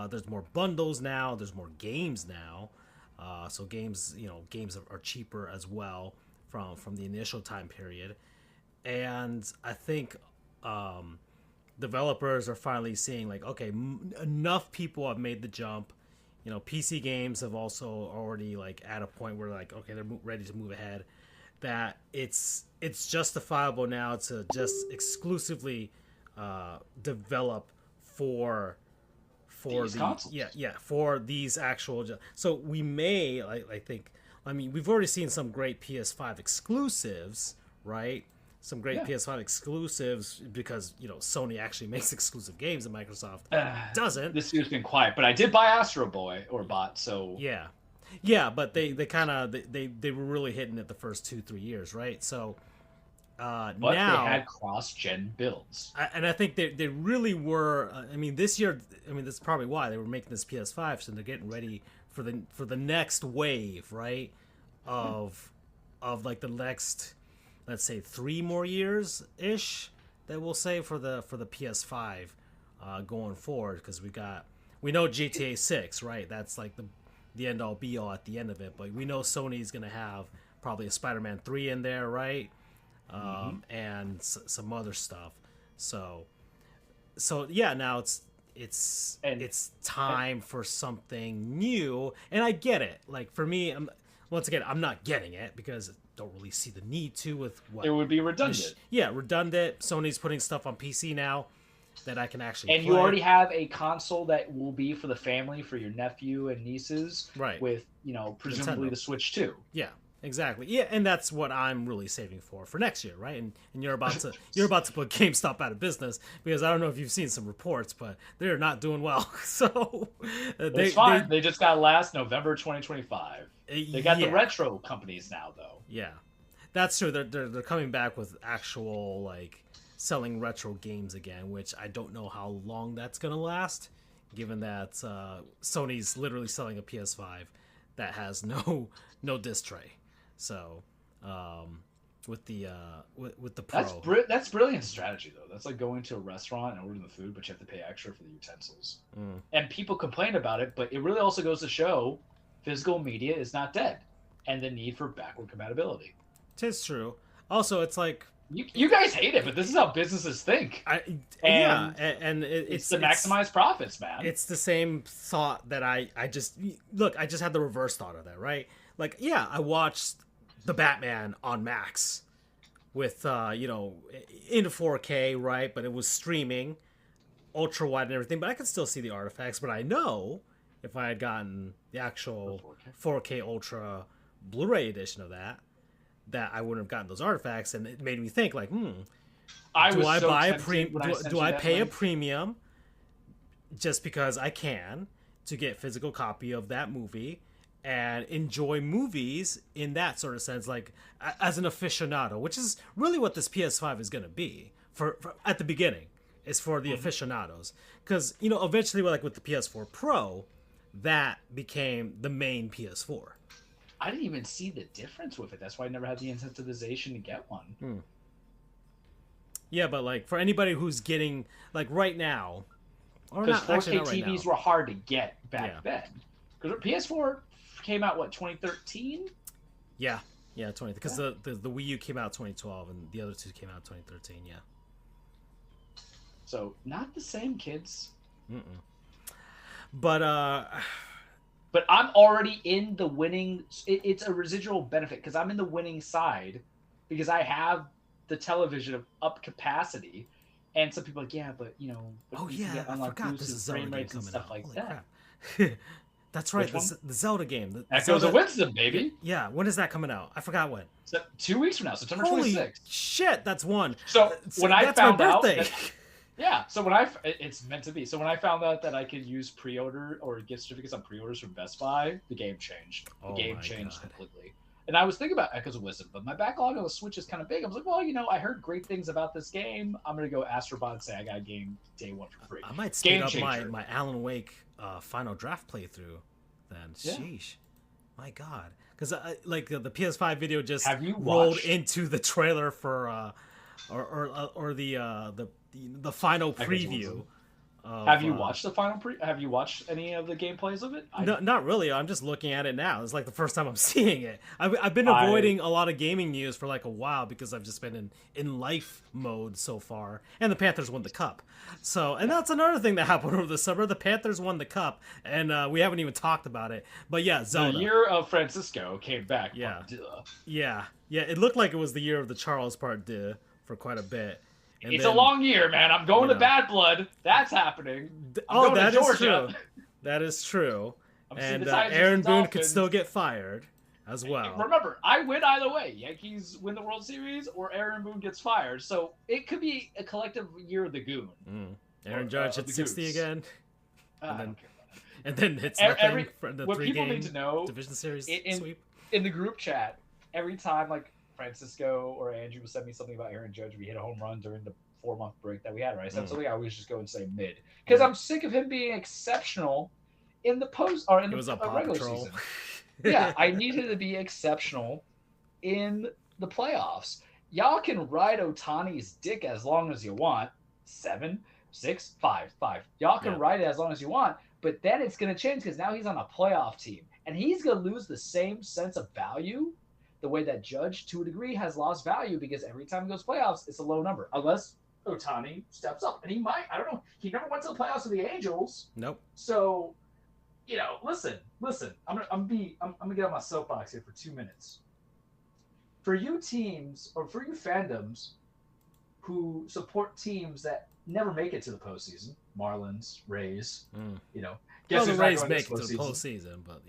[SPEAKER 1] There's more bundles now. There's more games now. So games are cheaper as well from the initial time period. And I think developers are finally seeing like, okay, enough people have made the jump. You know, PC games have also already like at a point where like, okay, they're ready to move ahead. That it's justifiable now to just exclusively develop for
[SPEAKER 2] these consoles.
[SPEAKER 1] For these actual. So we may, I think, I mean, we've already seen some great PS5 exclusives, right? Some great PS5 exclusives because, you know, Sony actually makes exclusive games and Microsoft doesn't.
[SPEAKER 2] This year's been quiet, but I did buy Astro Boy or bot, so
[SPEAKER 1] yeah, but they kind of they were really hitting it the first 2-3 years, right? So
[SPEAKER 2] but
[SPEAKER 1] now
[SPEAKER 2] they had cross-gen builds,
[SPEAKER 1] and I think they really were. I mean, this year, I mean, that's probably why they were making this PS5, so they're getting ready for the next wave, right? Of like the next, let's say 3 more years ish that we'll say for the PS5 going forward, because we know GTA 6, right? That's like the end all be all at the end of it, but we know Sony's gonna have probably a Spider-Man 3 in there, right? And some other stuff. So yeah, now it's time for something new, and I get it. Like for me, I'm not getting it because I don't really see the need to with what
[SPEAKER 2] it would be redundant.
[SPEAKER 1] Redundant. Sony's putting stuff on PC now that I can actually
[SPEAKER 2] and
[SPEAKER 1] play.
[SPEAKER 2] You already have a console that will be for the family, for your nephew and nieces,
[SPEAKER 1] right?
[SPEAKER 2] With, you know, presumably Nintendo. The Switch 2.
[SPEAKER 1] Yeah, exactly. Yeah, and that's what I'm really saving for next year, right? And you're about to put GameStop out of business, because I don't know if you've seen some reports, but they're not doing well. So
[SPEAKER 2] it's fine. They just got last November 2025. They got the retro companies now, though.
[SPEAKER 1] Yeah, that's true. They're coming back with actual like selling retro games again, which I don't know how long that's gonna last, given that Sony's literally selling a PS5 that has no disc tray. So with the Pro,
[SPEAKER 2] That's brilliant strategy though. That's like going to a restaurant and ordering the food, but you have to pay extra for the utensils. And people complain about it, but it really also goes to show physical media is not dead, and the need for backward compatibility.
[SPEAKER 1] Tis true. Also, it's like
[SPEAKER 2] you guys hate it, but this is how businesses think. It's to maximize profits, man.
[SPEAKER 1] It's the same thought that I just had the reverse thought of that, right? Like, yeah, I watched the Batman on Max with in 4K, right? But it was streaming, ultra wide and everything. But I could still see the artifacts. But I know if I had gotten the actual 4K ultra Blu-ray edition of that I wouldn't have gotten those artifacts, and it made me think like, do I pay a premium just because I can to get a physical copy of that movie and enjoy movies in that sort of sense, like as an aficionado, which is really what this PS5 is going to be for at the beginning, is for the aficionados, because eventually, like with the PS4 Pro, that became the main PS4.
[SPEAKER 2] I didn't even see the difference with it. That's why I never had the incentivization to get one.
[SPEAKER 1] Yeah, but like for anybody who's getting like right now,
[SPEAKER 2] because 4K TVs were hard to get back then. Because PS4 came out 2013.
[SPEAKER 1] Yeah, 20. Because the Wii U came out 2012, and the other two came out 2013. Yeah.
[SPEAKER 2] So not the same, kids. But I'm already in the winning. It's a residual benefit because I'm in the winning side because I have the television of up capacity. And some people are like, yeah, but
[SPEAKER 1] I forgot this is Zelda game coming out.
[SPEAKER 2] Like
[SPEAKER 1] Holy
[SPEAKER 2] that.
[SPEAKER 1] Crap. That's right, the Zelda game.
[SPEAKER 2] Echoes of Wisdom, baby.
[SPEAKER 1] Yeah, when is that coming out? I forgot when.
[SPEAKER 2] So 2 weeks from now, September 26th.
[SPEAKER 1] Holy shit, that's one.
[SPEAKER 2] So when I found out that,
[SPEAKER 1] yeah,
[SPEAKER 2] so it's meant to be. So when I found out that I could use pre-order or get certificates on pre-orders from Best Buy, the game changed. The game changed completely. And I was thinking about Echoes of Wisdom, but my backlog on the Switch is kind of big. I was like, well, I heard great things about this game. I'm going to go Astrobot and say I got a game day one for free.
[SPEAKER 1] I might speed up my Alan Wake final draft playthrough then. Yeah. Sheesh. My God. Because like the PS5 video just rolled into the trailer for or the final preview.
[SPEAKER 2] Have you watched the final Have you watched any of the gameplays of it?
[SPEAKER 1] No, not really. I'm just looking at it now. It's like the first time I'm seeing it. I've been avoiding a lot of gaming news for like a while because I've just been in life mode so far. And the Panthers won the cup. So, and that's another thing that happened over the summer. The Panthers won the cup, and we haven't even talked about it. But yeah, Zelda.
[SPEAKER 2] The year of Francisco came back.
[SPEAKER 1] Yeah. It looked like it was the year of the Charles Part 2 for quite a bit.
[SPEAKER 2] And it's a long year, man. I'm going to Bad Blood. That's happening. I'm going to Georgia.
[SPEAKER 1] Is true. That is true. And Aaron Boone could still get fired as well.
[SPEAKER 2] Remember, I win either way. Yankees win the World Series or Aaron Boone gets fired. So it could be a collective year of the Goon.
[SPEAKER 1] Aaron Judge hits 60 Goofs again. And then hits nothing for the
[SPEAKER 2] what people need to know
[SPEAKER 1] division series sweep.
[SPEAKER 2] In the group chat, every time like Francisco or Andrew would send me something about Aaron Judge, we hit a home run during the 4-month break that we had, right? So something I always just go and say mid. Because I'm sick of him being exceptional in the post or in the regular season. Yeah, I needed to be exceptional in the playoffs. Y'all can ride Ohtani's dick as long as you want. 7, 6, 5. Y'all can ride it as long as you want, but then it's going to change because now he's on a playoff team. And he's going to lose the same sense of value the way that Judge, to a degree, has lost value because every time he goes playoffs, it's a low number. Unless Ohtani steps up. And he might. I don't know. He never went to the playoffs with the Angels.
[SPEAKER 1] Nope.
[SPEAKER 2] So, listen. I'm gonna get on my soapbox here for 2 minutes. For you teams, or for you fandoms who support teams that never make it to the postseason, Marlins, Rays,
[SPEAKER 1] guess the Rays make it to the postseason, but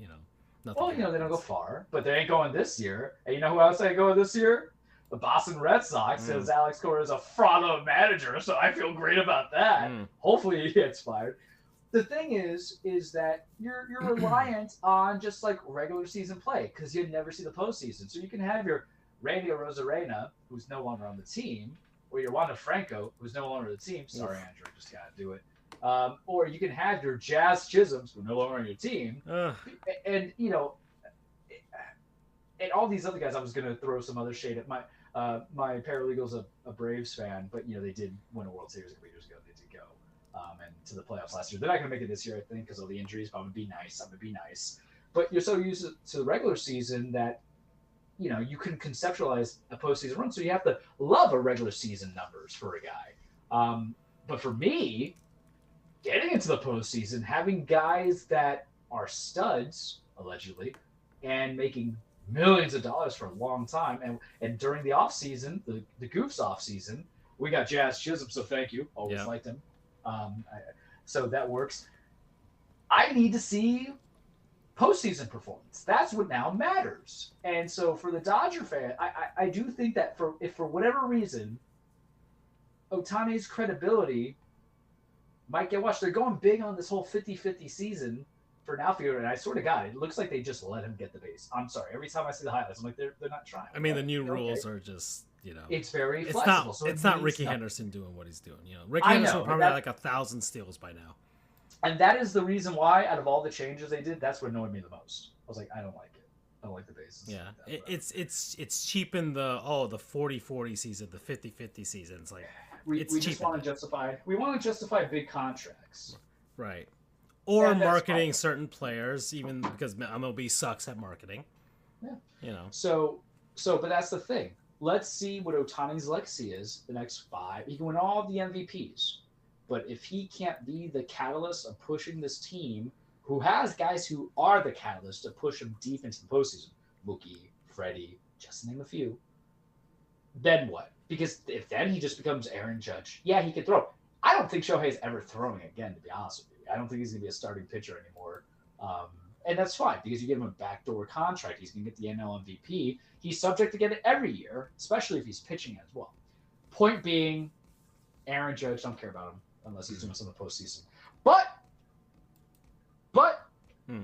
[SPEAKER 2] nothing they don't go far, but they ain't going this year. And you know who else ain't going this year? The Boston Red Sox, says Alex Cora is a fraud of a manager, so I feel great about that. Hopefully he gets fired. The thing is that you're reliant on just like regular season play because you never see the postseason. So you can have your Randy Arozarena, who's no longer on the team, or your Wander Franco, who's no longer on the team. Sorry, Andrew, just gotta do it. Or you can have your Jazz Chisholms, who are no longer on your team, and and all these other guys. I was gonna throw some other shade at my paralegal's a Braves fan, but they did win a World Series a couple years ago. They did go and to the playoffs last year. They're not gonna make it this year, I think, because of the injuries. But I'm gonna be nice. But you're so used to the regular season that you can conceptualize a postseason run, so you have to love a regular season numbers for a guy. But for me, getting into the postseason, having guys that are studs allegedly, and making millions of dollars for a long time, and during the off season, the Goofs off season, we got Jazz Chisholm, so thank you, always liked him. So that works. I need to see postseason performance. That's what now matters. And so for the Dodger fan, I do think that if for whatever reason Ohtani's credibility might get watched, they're going big on this whole 50-50 season for an outfielder, and I sort of got it. It looks like they just let him get the base. I'm sorry. Every time I see the highlights, I'm like, they're not trying.
[SPEAKER 1] I mean, the new rules are just,
[SPEAKER 2] it's very flexible.
[SPEAKER 1] It's not Ricky Henderson doing what he's doing. Ricky Henderson probably had like 1,000 steals by now.
[SPEAKER 2] And that is the reason why, out of all the changes they did, that's what annoyed me the most. I was like, I don't like it. I don't like the bases.
[SPEAKER 1] Yeah, it's cheapened the 40-40 season, the 50-50 season. It's like
[SPEAKER 2] we just want to justify. We want to justify big contracts,
[SPEAKER 1] right? Or marketing certain players, even because MLB sucks at marketing.
[SPEAKER 2] Yeah, So, but that's the thing. Let's see what Ohtani's legacy is the next 5. He can win all the MVPs. But if he can't be the catalyst of pushing this team, who has guys who are the catalyst to push him deep into the postseason, Mookie, Freddie, just to name a few, then what? Because if then he just becomes Aaron Judge, yeah, he can throw. I don't think Shohei's ever throwing again, to be honest with you. I don't think he's going to be a starting pitcher anymore. And that's fine, because you give him a backdoor contract. He's going to get the NL MVP. He's subject to get it every year, especially if he's pitching as well. Point being, Aaron Judge, don't care about him unless he's doing something postseason. But I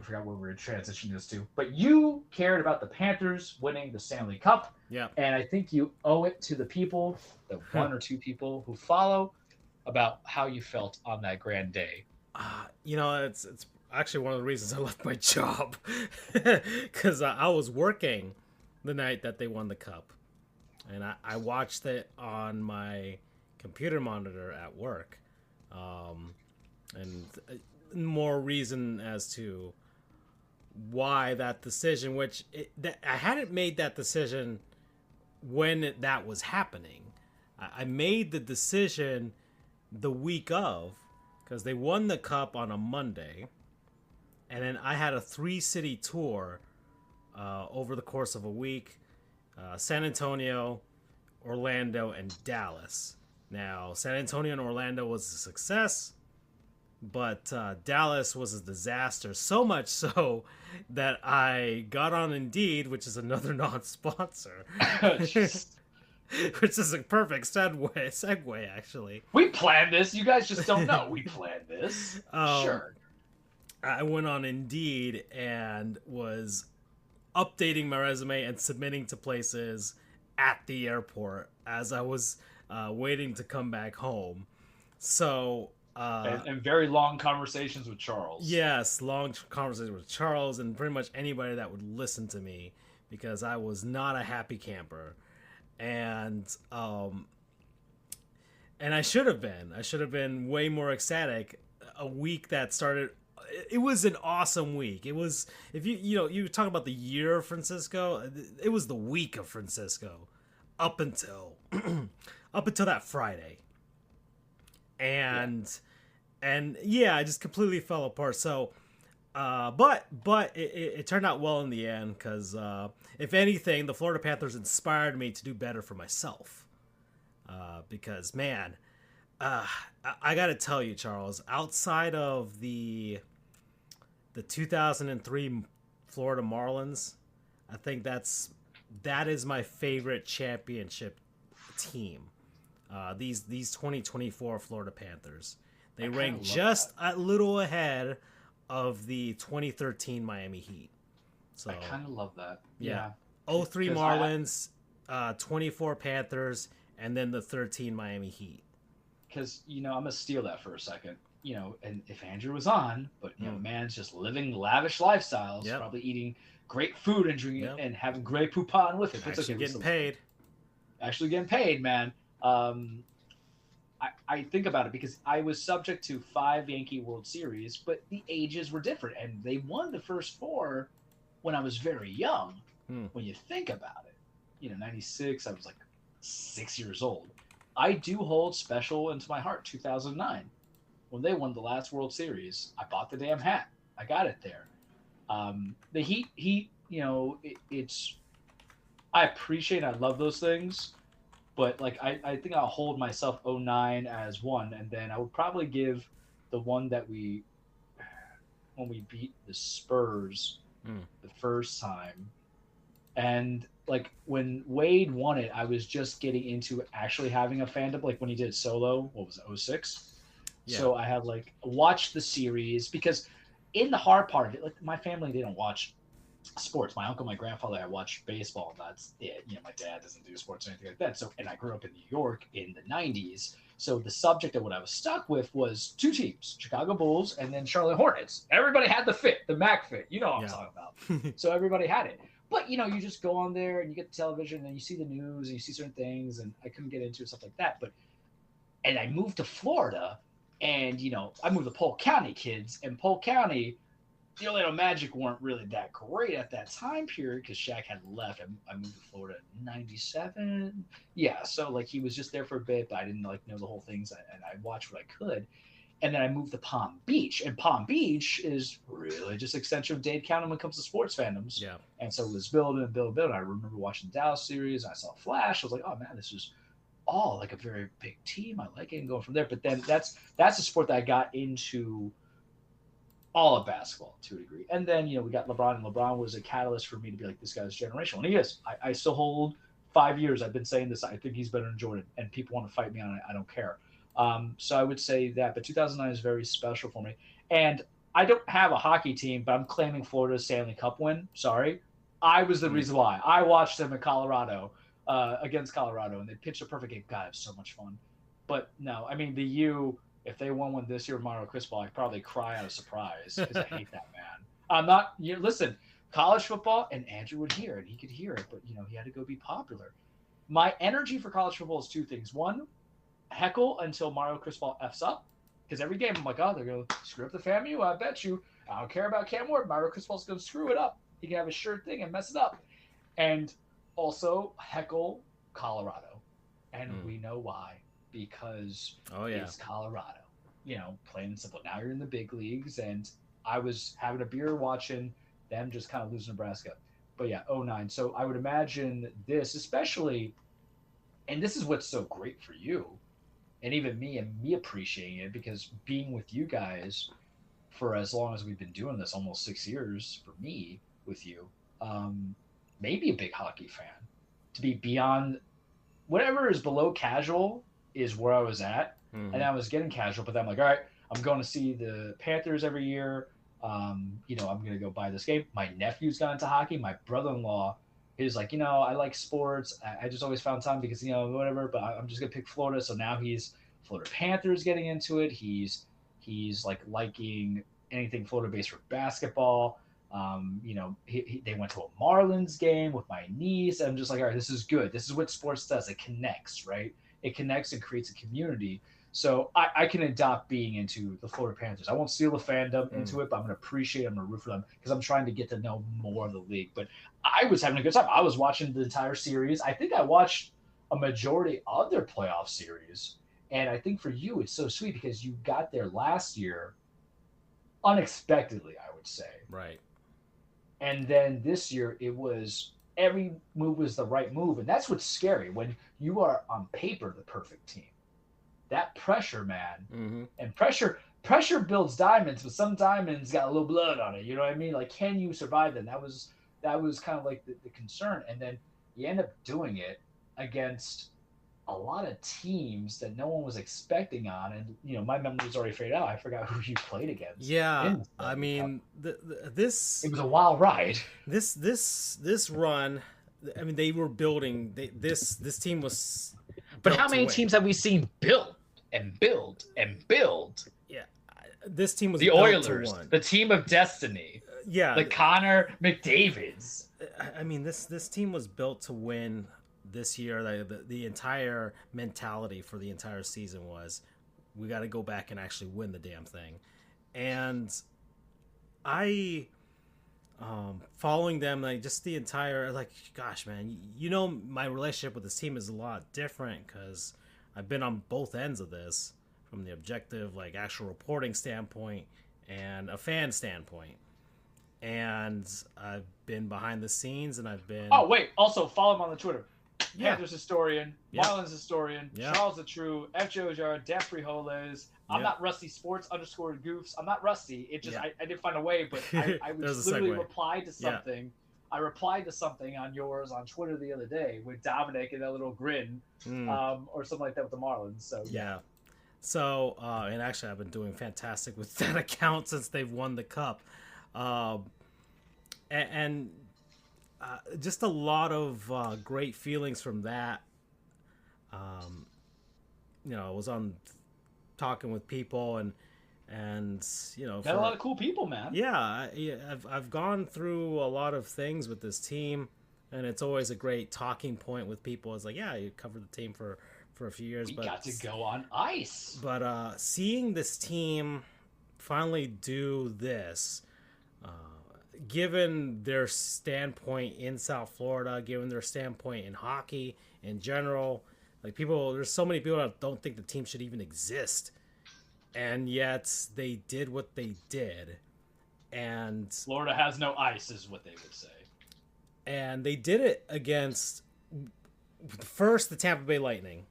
[SPEAKER 2] forgot where we were transitioning this to. But you cared about the Panthers winning the Stanley Cup.
[SPEAKER 1] Yeah.
[SPEAKER 2] And I think you owe it to the people, the one or two people who follow, about how you felt on that grand day.
[SPEAKER 1] It's actually one of the reasons I left my job, because I was working the night that they won the cup, and I watched it on my computer monitor at work, and more reason as to why that decision, I hadn't made that decision when that was happening. I made the decision the week of, because they won the cup on a Monday, and then I had a 3-city tour over the course of a week: San Antonio, Orlando, and Dallas. Now, San Antonio and Orlando was a success, but Dallas was a disaster. So much so that I got on Indeed, which is another non-sponsor, which is a perfect segue, actually.
[SPEAKER 2] We planned this. You guys just don't know. We planned this. Sure.
[SPEAKER 1] I went on Indeed and was updating my resume and submitting to places at the airport as I was waiting to come back home. So
[SPEAKER 2] and very long conversations with Charles.
[SPEAKER 1] Yes, long conversations with Charles and pretty much anybody that would listen to me, because I was not a happy camper. And I should have been. I should have been way more ecstatic. A week that started, it was an awesome week. It was, if you talk about the year of Francisco, it was the week of Francisco up until that Friday. And I just completely fell apart. So but it turned out well in the end, because if anything, the Florida Panthers inspired me to do better for myself. Because man, I got to tell you, Charles, outside of the 2003 Florida Marlins, I think that is my favorite championship team. These 2024 Florida Panthers, they rank just a little ahead of the 2013 Miami Heat. So
[SPEAKER 2] I kind of love that.
[SPEAKER 1] Yeah. 03 Marlins, 24 Panthers, and then the 13 Miami Heat.
[SPEAKER 2] Because I'm gonna steal that for a second. And if Andrew was on, but the man's just living lavish lifestyles, probably eating great food and drinking and having great poupon with it. But
[SPEAKER 1] Actually getting paid.
[SPEAKER 2] Actually getting paid, man. I think about it because I was subject to 5 Yankee World Series, but the ages were different, and they won the first 4 when I was very young. When you think about it, 96, I was like 6 years old. I do hold special into my heart 2009 when they won the last World Series. I bought the damn hat. I got it there. The Heat, it's I appreciate, I love those things, but like I think I'll hold myself 09 as one, and then I would probably give the one that when we beat the Spurs the first time, and like when Wade won it, I was just getting into actually having a fandom. Like when he did solo, what was it, 06? Yeah. So I have like watched the series because in the hard part of it, like my family didn't watch sports. My uncle, my grandfather had watched baseball, and that's it. My dad doesn't do sports or anything like that. So, and I grew up in New York in the 90s. So the subject of what I was stuck with was 2 teams, Chicago Bulls and then Charlotte Hornets. Everybody had the fit, the Mac fit. You know what I'm talking about. So everybody had it. But, you just go on there and you get the television and you see the news and you see certain things, and I couldn't get into it, stuff like that. And I moved to Florida, and, I moved to Polk County, kids, and Polk County, the Orlando Magic weren't really that great at that time period because Shaq had left. I moved to Florida in 97. Yeah, so like he was just there for a bit, but I didn't like know the whole things, and I watched what I could. And then I moved to Palm Beach, and Palm Beach is really just extension of Dade County when it comes to sports fandoms.
[SPEAKER 1] Yeah. And
[SPEAKER 2] so it was building and building and building. I remember watching the Dallas series, and I saw Flash. I was like, oh man, this is all like a very big team. I like it, and going from there. But then that's a sport that I got into all of basketball to a degree. And then, we got LeBron, and LeBron was a catalyst for me to be like, this guy's generational. And he is. I still hold 5 years. I've been saying this. I think he's better than Jordan, and people want to fight me on it. I don't care. So I would say that, but 2009 is very special for me. And I don't have a hockey team, but I'm claiming Florida's Stanley Cup win. Sorry. I was the reason why. I watched them in Colorado, against Colorado, and they pitched a perfect game. God, it was so much fun. But no, I mean, the U, if they won one this year, Mario Cristobal, I'd probably cry out of surprise because I hate that man. I'm not, listen, college football, and Andrew would hear it. He could hear it, but, he had to go be popular. My energy for college football is 2 things. One, heckle until Mario Cristobal F's up, because every game I'm like, oh, they're going to screw up the FAMU. I bet you. I don't care about Cam Ward. Mario Cristobal's going to screw it up. He can have a sure thing and mess it up. And also heckle Colorado. And we know why. Because it's Colorado. Plain and simple. Now you're in the big leagues, and I was having a beer watching them just kind of lose Nebraska. But yeah, 09. So I would imagine this, especially, and this is what's so great for you, and even me, and me appreciating it, because being with you guys for as long as we've been doing this, almost 6 years for me with you, maybe a big hockey fan, to be beyond whatever is below casual is where I was at. And I was getting casual, but then I'm like, all right, I'm going to see the Panthers every year. I'm going to go buy this game. My nephew's got into hockey. My brother-in-law is like, I like sports. I just always found time because, whatever, but I'm just going to pick Florida. So now he's Florida Panthers getting into it. He's like liking anything Florida-based for basketball. They went to a Marlins game with my niece. I'm just like, all right, this is good. This is what sports does. It connects, right? It connects and creates a community. So I can adopt being into the Florida Panthers. I won't steal the fandom into it, but I'm going to appreciate it. I'm going to root for them because I'm trying to get to know more of the league. But I was having a good time. I was watching the entire series. I think I watched a majority of their playoff series. And I think for you, it's so sweet because you got there last year unexpectedly, I would say.
[SPEAKER 1] Right.
[SPEAKER 2] And then this year, it was every move was the right move. And that's what's scary when you are on paper the perfect team. That pressure, man, and pressure builds diamonds, but some diamonds got a little blood on it. You know what I mean? Like, can you survive them? That was kind of like the concern. And then you end up doing it against a lot of teams that no one was expecting on. And, my memory's already faded out. I forgot who you played against.
[SPEAKER 1] Yeah. I mean, this,
[SPEAKER 2] it was a wild ride.
[SPEAKER 1] This run, I mean, they were building, this team was
[SPEAKER 2] But
[SPEAKER 1] built
[SPEAKER 2] how
[SPEAKER 1] to
[SPEAKER 2] many
[SPEAKER 1] win.
[SPEAKER 2] teams have we seen build and build and build?
[SPEAKER 1] Yeah, this team was
[SPEAKER 2] The
[SPEAKER 1] built
[SPEAKER 2] Oilers,
[SPEAKER 1] to win.
[SPEAKER 2] the team of destiny,
[SPEAKER 1] Yeah,
[SPEAKER 2] the Connor McDavids.
[SPEAKER 1] I mean, this team was built to win this year. The entire mentality for the entire season was, we got to go back and actually win the damn thing. And I, following them, like, just the entire, like, gosh, man, you know, my relationship with this team is a lot different because I've been on both ends of this, from the objective, like, actual reporting standpoint and a fan standpoint. And I've been behind the scenes, and I've been...
[SPEAKER 2] Oh, wait. Also, follow him on the Twitter.
[SPEAKER 1] Yeah.
[SPEAKER 2] Panthers historian, Marlins historian,
[SPEAKER 1] Yeah.
[SPEAKER 2] Charles the True, F. Jojar, Dan Frijoles. I'm not Rusty Sports _ Goofs. I'm not Rusty. It just, I did find a way, but I was literally replied to something. Yeah. I replied to something on yours on Twitter the other day with Dominic and that little grin, or something like that with the Marlins. So,
[SPEAKER 1] yeah. So, and actually, I've been doing fantastic with that account since they've won the Cup. And just a lot of great feelings from that. You know, I was on talking with people and you know,
[SPEAKER 2] got a lot of cool people, man.
[SPEAKER 1] Yeah, I've gone through a lot of things with this team, and it's always a great talking point with people. It's like, yeah, you covered the team for a few years,
[SPEAKER 2] but got to go on ice.
[SPEAKER 1] But seeing this team finally do this, given their standpoint in South Florida, given their standpoint in hockey in general, like, there's so many people that don't think the team should even exist, and yet they did what they did. And
[SPEAKER 2] Florida has no ice, is what they would say.
[SPEAKER 1] And they did it against, first, the Tampa Bay Lightning,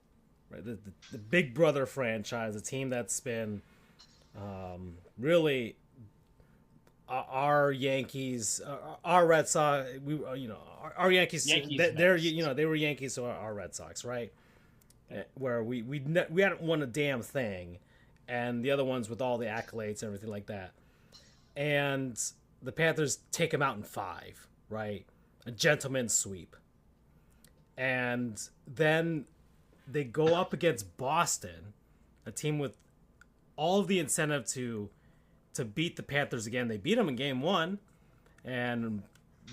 [SPEAKER 1] right? The Big Brother franchise, a team that's been really our Yankees, our Red Sox. Our Yankees. They were Yankees, so our Red Sox, right? Where we hadn't won a damn thing, and the other ones with all the accolades and everything like that. And the Panthers take them out in 5, right? A gentleman's sweep. And then they go up against Boston, a team with all of the incentive to beat the Panthers again. They beat them in game 1, and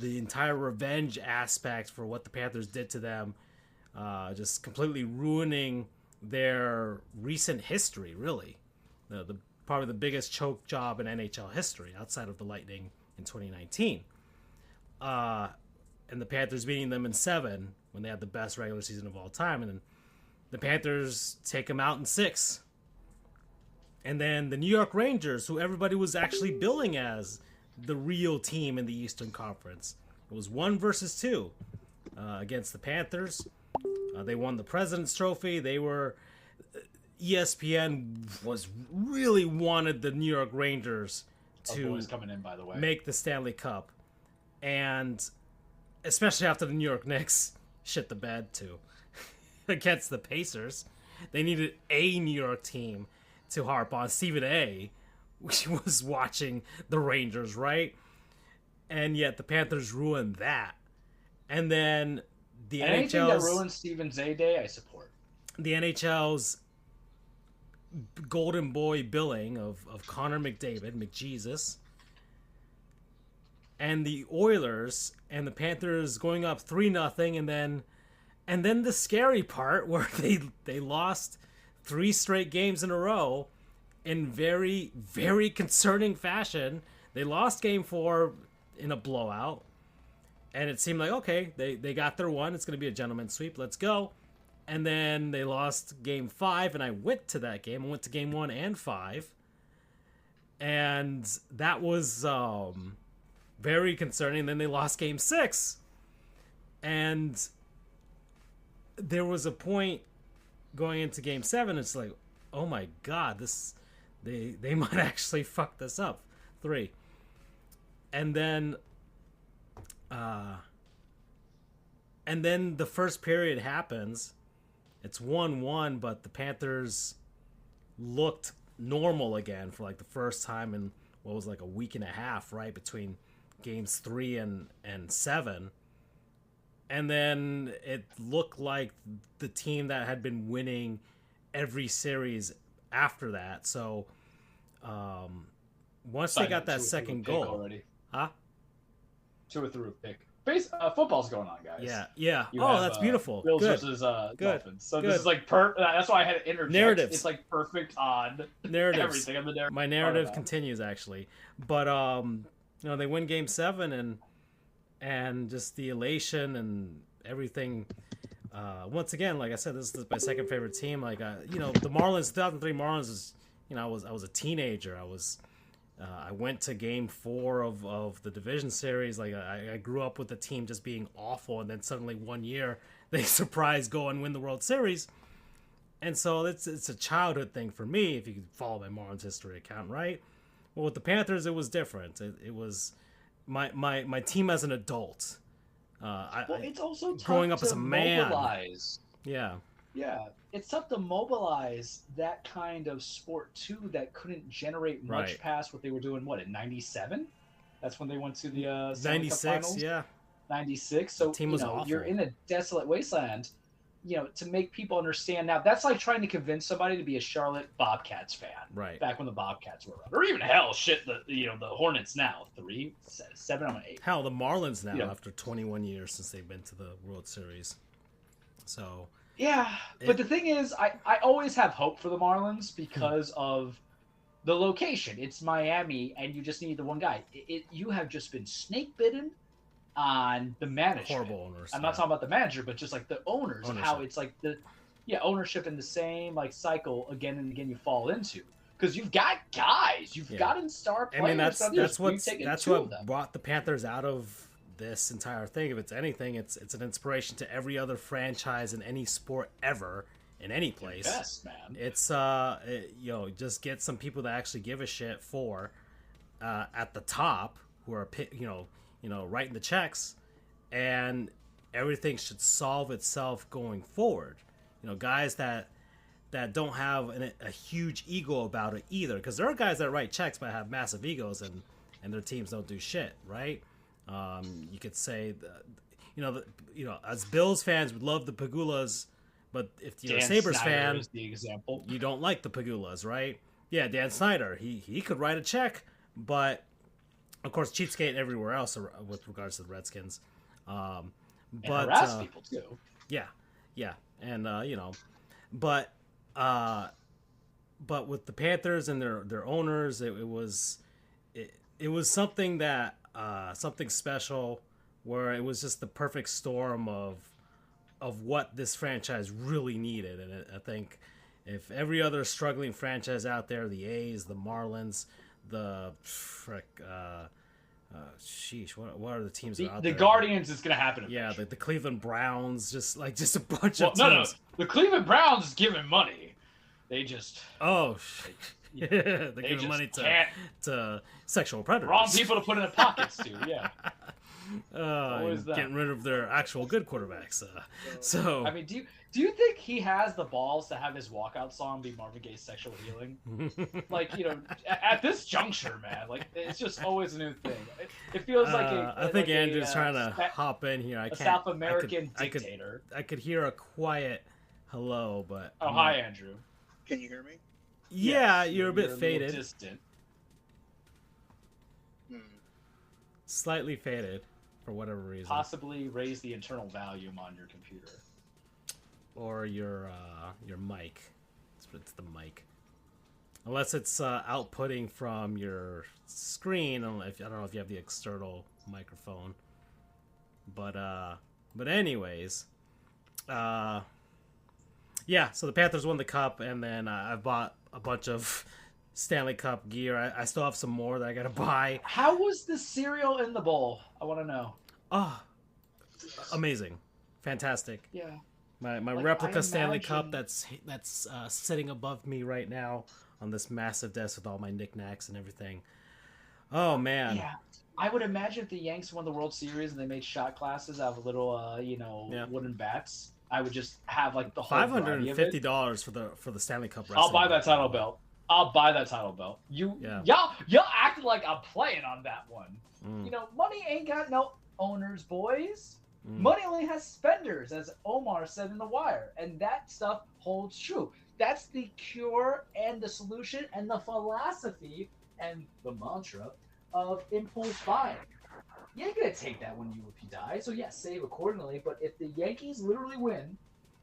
[SPEAKER 1] the entire revenge aspect for what the Panthers did to them, just completely ruining their recent history, really. Probably the biggest choke job in NHL history outside of the Lightning in 2019. And the Panthers beating them in 7 when they had the best regular season of all time. And then the Panthers take them out in 6. And then the New York Rangers, who everybody was actually billing as the real team in the Eastern Conference. It was 1 versus 2 against the Panthers. They won the President's Trophy. They were... ESPN really wanted the New York Rangers to
[SPEAKER 2] coming in, by the way,
[SPEAKER 1] make the Stanley Cup. And especially after the New York Knicks shit the bed too against the Pacers. They needed a New York team to harp on. Stephen A. was watching the Rangers, right? And yet the Panthers ruined that. And then the
[SPEAKER 2] anything that ruins Stephen's A Day, I support.
[SPEAKER 1] The NHL's golden boy billing of Connor McDavid, McJesus, and the Oilers and the Panthers going up 3-0, and then the scary part where they lost 3 straight games in a row in very, very concerning fashion. They lost game 4 in a blowout, and it seemed like, okay, they got their one. It's going to be a gentleman's sweep. Let's go. And then they lost game 5, and I went to that game. I went to game 1 and 5. And that was very concerning. Then they lost game 6. And there was a point going into game 7. It's like, oh my God, they might actually fuck this up. 3. And then the first period happens. It's 1-1, but the Panthers looked normal again for like the first time in what was like a week and a half, right, between games 3 and 7. and then it looked like the team that had been winning every series after that. So once they got that second goal
[SPEAKER 2] already.
[SPEAKER 1] Huh?
[SPEAKER 2] Two or through pick. Football's going on, guys.
[SPEAKER 1] Yeah.
[SPEAKER 2] You
[SPEAKER 1] Oh,
[SPEAKER 2] have,
[SPEAKER 1] that's beautiful.
[SPEAKER 2] Bills
[SPEAKER 1] Good.
[SPEAKER 2] versus
[SPEAKER 1] Good.
[SPEAKER 2] Dolphins. So
[SPEAKER 1] Good.
[SPEAKER 2] this is like that's why I had to interject.
[SPEAKER 1] Narratives.
[SPEAKER 2] It's like perfect on
[SPEAKER 1] Narratives.
[SPEAKER 2] everything. I'm the narrative.
[SPEAKER 1] My narrative continues actually, but they win Game 7 and just the elation and everything. Once again, like I said, this is my second favorite team. Like the Marlins, 2003 Marlins is, I was a teenager. I went to Game 4 of the division series. Like I grew up with the team just being awful, and then suddenly one year they surprise go and win the World Series. And so it's a childhood thing for me. If you could follow my Marlins history account, right? Well, with the Panthers, it was different. It was my team as an adult.
[SPEAKER 2] It's also tough
[SPEAKER 1] growing up
[SPEAKER 2] to
[SPEAKER 1] as a man.
[SPEAKER 2] mobilize.
[SPEAKER 1] Yeah.
[SPEAKER 2] Yeah, it's tough to mobilize that kind of sport too that couldn't generate much past what they were doing. What, in '97? That's when they went to the Stanley Cup Finals.
[SPEAKER 1] Yeah.
[SPEAKER 2] 96. So
[SPEAKER 1] the team was awful.
[SPEAKER 2] You're in a desolate wasteland. To make people understand now, that's like trying to convince somebody to be a Charlotte Bobcats fan.
[SPEAKER 1] Right.
[SPEAKER 2] Back when the Bobcats were around, or even hell, the Hornets now 7 on 8.
[SPEAKER 1] Hell, the Marlins now after 21 years since they've been to the World Series. So.
[SPEAKER 2] Yeah, but the thing is, I always have hope for the Marlins because of the location. It's Miami, and you just need the one guy. You have just been snake bitten on the management.
[SPEAKER 1] Horrible owners.
[SPEAKER 2] I'm not talking about the manager, but just like the owners, and how it's like ownership in the same like cycle again and again you fall into. Because you've got guys, you've gotten star players.
[SPEAKER 1] I mean, that's what brought the Panthers out of this entire thing. If it's anything, it's an inspiration to every other franchise in any sport ever in any place.
[SPEAKER 2] Yes, man.
[SPEAKER 1] It's just get some people that actually give a shit for at the top who are writing the checks, and everything should solve itself going forward. Guys that don't have a huge ego about it either, because there are guys that write checks but have massive egos and their teams don't do shit, right? You could say, as Bills fans, we love the Pagulas, but if you're a Sabres fan,
[SPEAKER 2] is the example.
[SPEAKER 1] You don't like the Pagulas, right? Yeah, Dan Snyder, he could write a check, but of course, cheapskate everywhere else with regards to the Redskins.
[SPEAKER 2] But harass people too.
[SPEAKER 1] Yeah, and but with the Panthers and their owners, it was something that. Something special, where it was just the perfect storm of what this franchise really needed. And I think if every other struggling franchise out there, the A's, the Marlins, the what are the teams that are out there?
[SPEAKER 2] The Guardians is going to happen
[SPEAKER 1] eventually. Yeah, the Cleveland Browns, just a bunch
[SPEAKER 2] of teams. No,
[SPEAKER 1] the
[SPEAKER 2] Cleveland Browns is giving money. They just
[SPEAKER 1] they're giving money to sexual predators.
[SPEAKER 2] Wrong people to put in the pockets to, yeah.
[SPEAKER 1] Getting rid of their actual good quarterbacks. So
[SPEAKER 2] I mean, do you think he has the balls to have his walkout song be Marvin Gaye's "Sexual Healing"? Like, at this juncture, man, like it's just always a new thing. It feels like
[SPEAKER 1] I think Andrew's trying to hop in here.
[SPEAKER 2] South American dictator.
[SPEAKER 1] I could hear a quiet hello, but
[SPEAKER 2] hi, Andrew.
[SPEAKER 3] Can you hear me?
[SPEAKER 1] Yeah, you're a bit faded.
[SPEAKER 2] Distant.
[SPEAKER 1] Slightly faded, for whatever reason.
[SPEAKER 2] Possibly raise the internal volume on your computer.
[SPEAKER 1] Or your mic. It's the mic. Unless it's outputting from your screen. I don't know if you have the external microphone. But anyways, yeah, so the Panthers won the Cup, and then I bought a bunch of Stanley Cup gear. I still have some more that I gotta buy.
[SPEAKER 2] How was the cereal in the bowl? I want to know.
[SPEAKER 1] Oh, amazing. Fantastic.
[SPEAKER 2] Yeah.
[SPEAKER 1] My replica Stanley Cup that's sitting above me right now on this massive desk with all my knickknacks and everything. Oh, man.
[SPEAKER 2] Yeah. I would imagine if the Yanks won the World Series and they made shot glasses out of little, wooden bats, I would just have like the whole
[SPEAKER 1] $550 for the Stanley Cup.
[SPEAKER 2] I'll buy that title belt. Y'all acted like I'm playing on that one. Money ain't got no owners, boys. Money only has spenders, as Omar said in The Wire, and that stuff holds true. That's the cure and the solution and the philosophy and the mantra of impulse buying. You ain't gonna take that when if you die, so yes, save accordingly. But if the Yankees literally win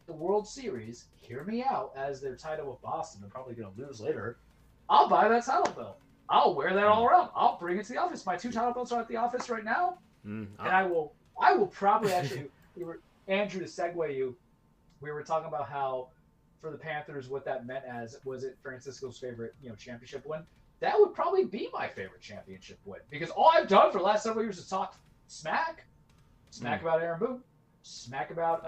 [SPEAKER 2] the World Series, hear me out, as they're tied up with Boston, they're probably gonna lose later. I'll buy that title belt. I'll wear that all around. I'll bring it to the office. My 2 title belts are at the office right now, and I will probably actually. Andrew, to segue you, we were talking about how for the Panthers, what that meant as was it Francisco's favorite, championship win. That would probably be my favorite championship win because all I've done for the last several years is talk smack about Aaron Boone, smack about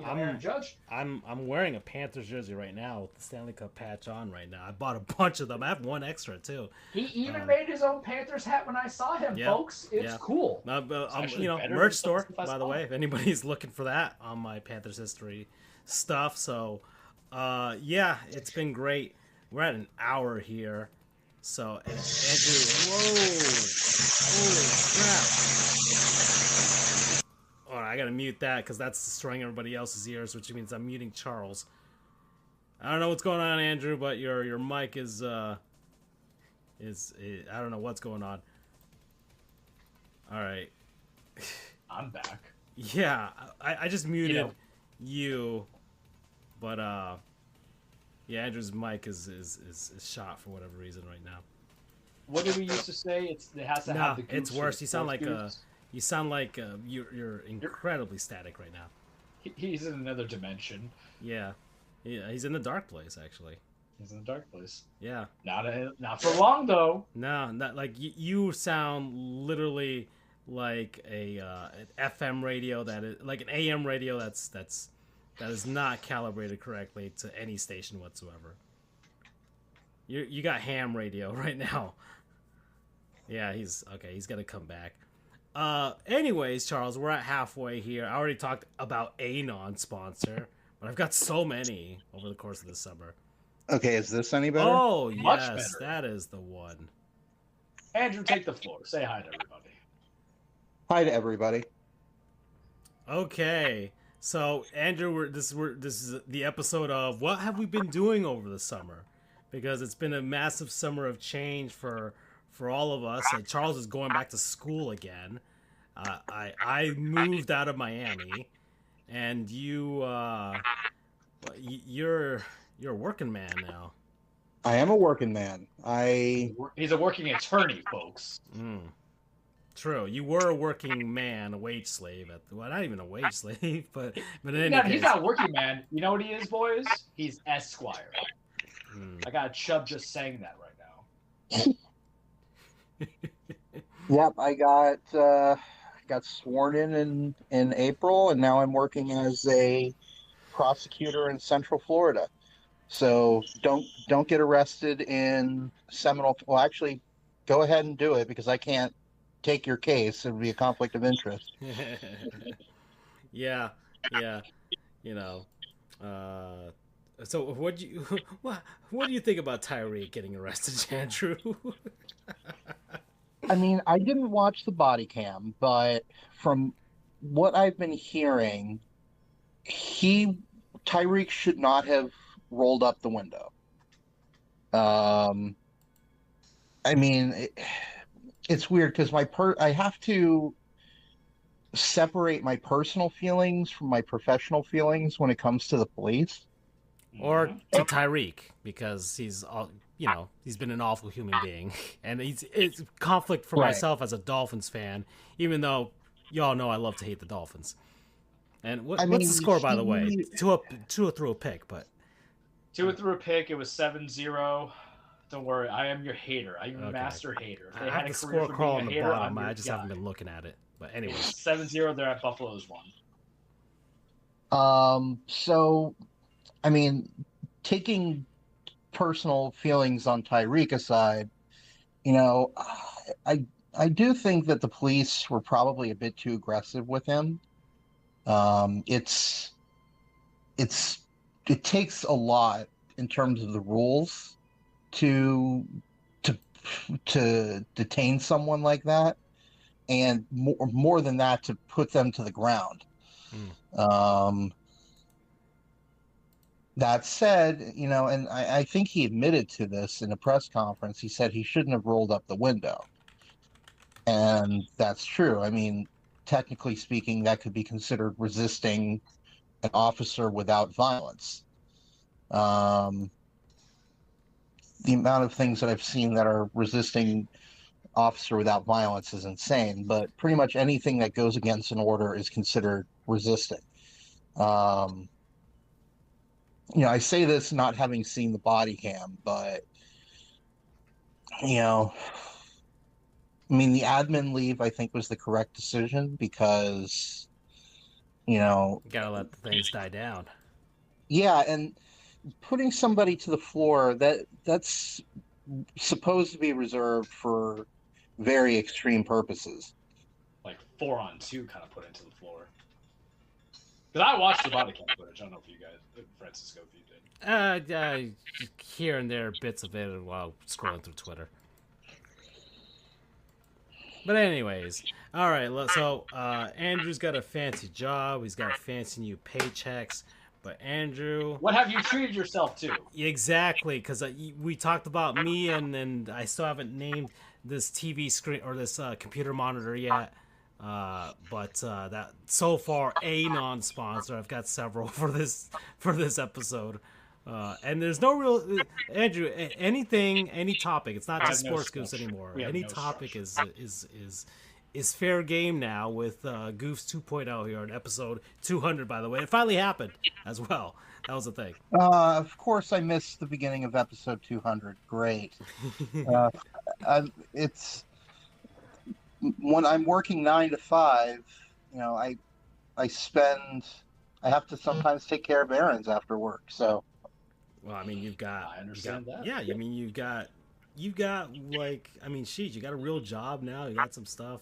[SPEAKER 2] Aaron Judge.
[SPEAKER 1] I'm wearing a Panthers jersey right now with the Stanley Cup patch on right now. I bought a bunch of them. I have one extra too.
[SPEAKER 2] He even made his own Panthers hat when I saw him, folks. It's cool.
[SPEAKER 1] Merch store, by the way, if anybody's looking for that on my Panthers history stuff. So, it's been great. We're at an hour here. So, Andrew, holy crap. Oh, I gotta mute that because that's destroying everybody else's ears, which means I'm muting Charles. I don't know what's going on, Andrew, but your mic is I don't know what's going on. All right.
[SPEAKER 2] I'm back.
[SPEAKER 1] Yeah, I just muted you, but Andrew's mic is shot for whatever reason right now.
[SPEAKER 2] What did we used to say? It has to have the goofs.
[SPEAKER 1] It's worse. You sound like you're incredibly static right now.
[SPEAKER 2] He's in another dimension.
[SPEAKER 1] Yeah, he's in the dark place actually.
[SPEAKER 2] He's in the dark place.
[SPEAKER 1] Yeah.
[SPEAKER 2] Not for long though.
[SPEAKER 1] No, not like you sound literally like an FM radio that is like an AM radio that is not calibrated correctly to any station whatsoever. You got ham radio right now. Yeah, he's gonna come back. Anyways, Charles, we're at halfway here. I already talked about a non-sponsor, but I've got so many over the course of the summer.
[SPEAKER 3] Okay, is this any better?
[SPEAKER 1] Oh,
[SPEAKER 2] Much
[SPEAKER 1] yes,
[SPEAKER 2] better.
[SPEAKER 1] that is the one.
[SPEAKER 2] Andrew, take the floor. Say hi to everybody.
[SPEAKER 3] Hi to everybody.
[SPEAKER 1] Okay, so Andrew, this is the episode of what have we been doing over the summer, because it's been a massive summer of change for all of us. Charles is going back to school again. I moved out of Miami, and you're a working man now.
[SPEAKER 3] I am a working man.
[SPEAKER 2] He's a working attorney, folks.
[SPEAKER 1] True. You were a working man, a wage slave. Not even a wage slave, but in any case.
[SPEAKER 2] He's not a working man. You know what he is, boys? He's Esquire. I got a chub just saying that right now.
[SPEAKER 3] Yep, I got sworn in April, and now I'm working as a prosecutor in Central Florida. So don't get arrested in Seminole. Well, actually, go ahead and do it because I can't take your case. It would be a conflict of interest.
[SPEAKER 1] Yeah. So what do you think about Tyreek getting arrested, Andrew?
[SPEAKER 3] I mean, I didn't watch the body cam, but from what I've been hearing, Tyreek should not have rolled up the window. I mean, it's weird because I have to separate my personal feelings from my professional feelings when it comes to the police.
[SPEAKER 1] Or to Tyreek, because he's been an awful human being, and it's conflict for myself as a Dolphins fan, even though y'all know I love to hate the Dolphins. And what's the score, by the way? Two through a pick, but
[SPEAKER 2] 2 through a pick. It was 7-0. Don't worry, I am your hater. I'm your master hater.
[SPEAKER 1] I have the score crawl on the bottom. I just haven't been looking at it. But anyway,
[SPEAKER 2] 7-0. They're at Buffalo's one.
[SPEAKER 3] So, I mean, taking personal feelings on Tyreek aside, I do think that the police were probably a bit too aggressive with him. It takes a lot in terms of the rules to detain someone like that, and more than that, to put them to the ground. That said, and I think he admitted to this in a press conference. He said he shouldn't have rolled up the window. And that's true. I mean, technically speaking, that could be considered resisting an officer without violence. The amount of things that I've seen that are resisting officer without violence is insane, but pretty much anything that goes against an order is considered resisting. I say this not having seen the body cam, but I mean, the admin leave, I think, was the correct decision because,
[SPEAKER 1] You gotta let the things die down.
[SPEAKER 3] Yeah, and putting somebody to the floor, that's supposed to be reserved for very extreme purposes.
[SPEAKER 2] Like 4-on-2 kind of put into the floor. Because I watched the body cam footage. I don't know if you guys, Francisco, if you did.
[SPEAKER 1] Here and there, bits of it while scrolling through Twitter. But anyways, all right. So Andrew's got a fancy job. He's got fancy new paychecks. But Andrew,
[SPEAKER 2] what have you treated yourself to?
[SPEAKER 1] Exactly, because we talked about me, and I still haven't named this TV screen or this computer monitor yet. But that so far a non-sponsor. I've got several for this episode. And there's no real Andrew. Anything, any topic. It's not just sports goofs anymore. Any topic is fair game now with Goofs 2.0 here on episode 200. By the way, it finally happened as well. That was the thing.
[SPEAKER 3] Of course, I missed the beginning of episode 200. Great. It's when I'm working 9 to 5. I have to sometimes take care of errands after work. So.
[SPEAKER 1] Well, I mean, I
[SPEAKER 2] understand that.
[SPEAKER 1] Yeah, I mean, you've got like, I mean, sheesh, you got a real job now. You got some stuff.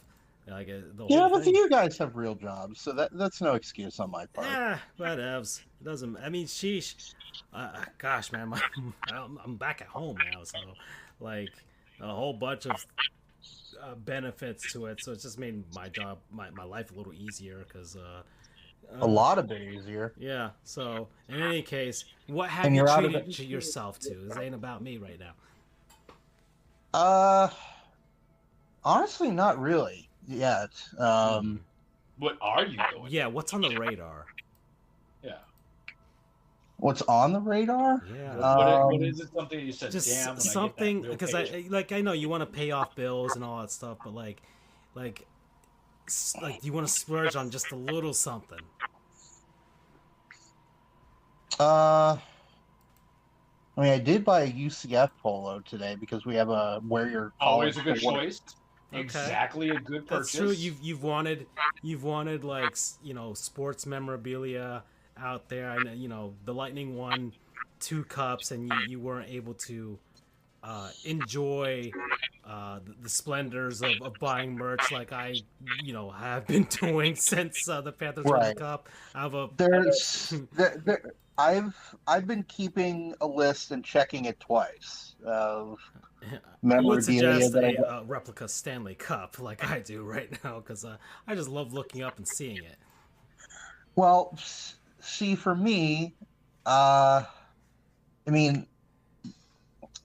[SPEAKER 1] Like the whole
[SPEAKER 3] but
[SPEAKER 1] thing.
[SPEAKER 3] you guys have real jobs, so that's no excuse on my part.
[SPEAKER 1] Yeah, whatevs. It doesn't. I mean, sheesh. Gosh, man, I'm back at home now, so like a whole bunch of benefits to it. So it's just made my job, my life a little easier because.
[SPEAKER 3] A lot of it easier.
[SPEAKER 1] Yeah. So in any case, what have you treated yourself to? This ain't about me right
[SPEAKER 3] now. Honestly, not really yet.
[SPEAKER 2] What are you going?
[SPEAKER 1] Yeah. What's on the radar?
[SPEAKER 2] Yeah.
[SPEAKER 3] What's on the radar?
[SPEAKER 1] Yeah.
[SPEAKER 2] What is it? Something you said?
[SPEAKER 1] Just
[SPEAKER 2] damn,
[SPEAKER 1] something because I know you want to pay off bills and all that stuff, but like you want to splurge on just a little something.
[SPEAKER 3] I mean, I did buy a UCF polo today because we have a wear your
[SPEAKER 2] always a good choice.
[SPEAKER 1] Okay.
[SPEAKER 2] Exactly a good purchase.
[SPEAKER 1] That's true. You've wanted like sports memorabilia out there, and the Lightning won 2 cups, and you weren't able to enjoy the splendors of buying merch like I have been doing since the Panthers won the cup.
[SPEAKER 3] I've been keeping a list and checking it twice of
[SPEAKER 1] memorabilia. I would suggest a replica Stanley Cup like I do right now because I just love looking up and seeing it.
[SPEAKER 3] Well, see, for me, I mean,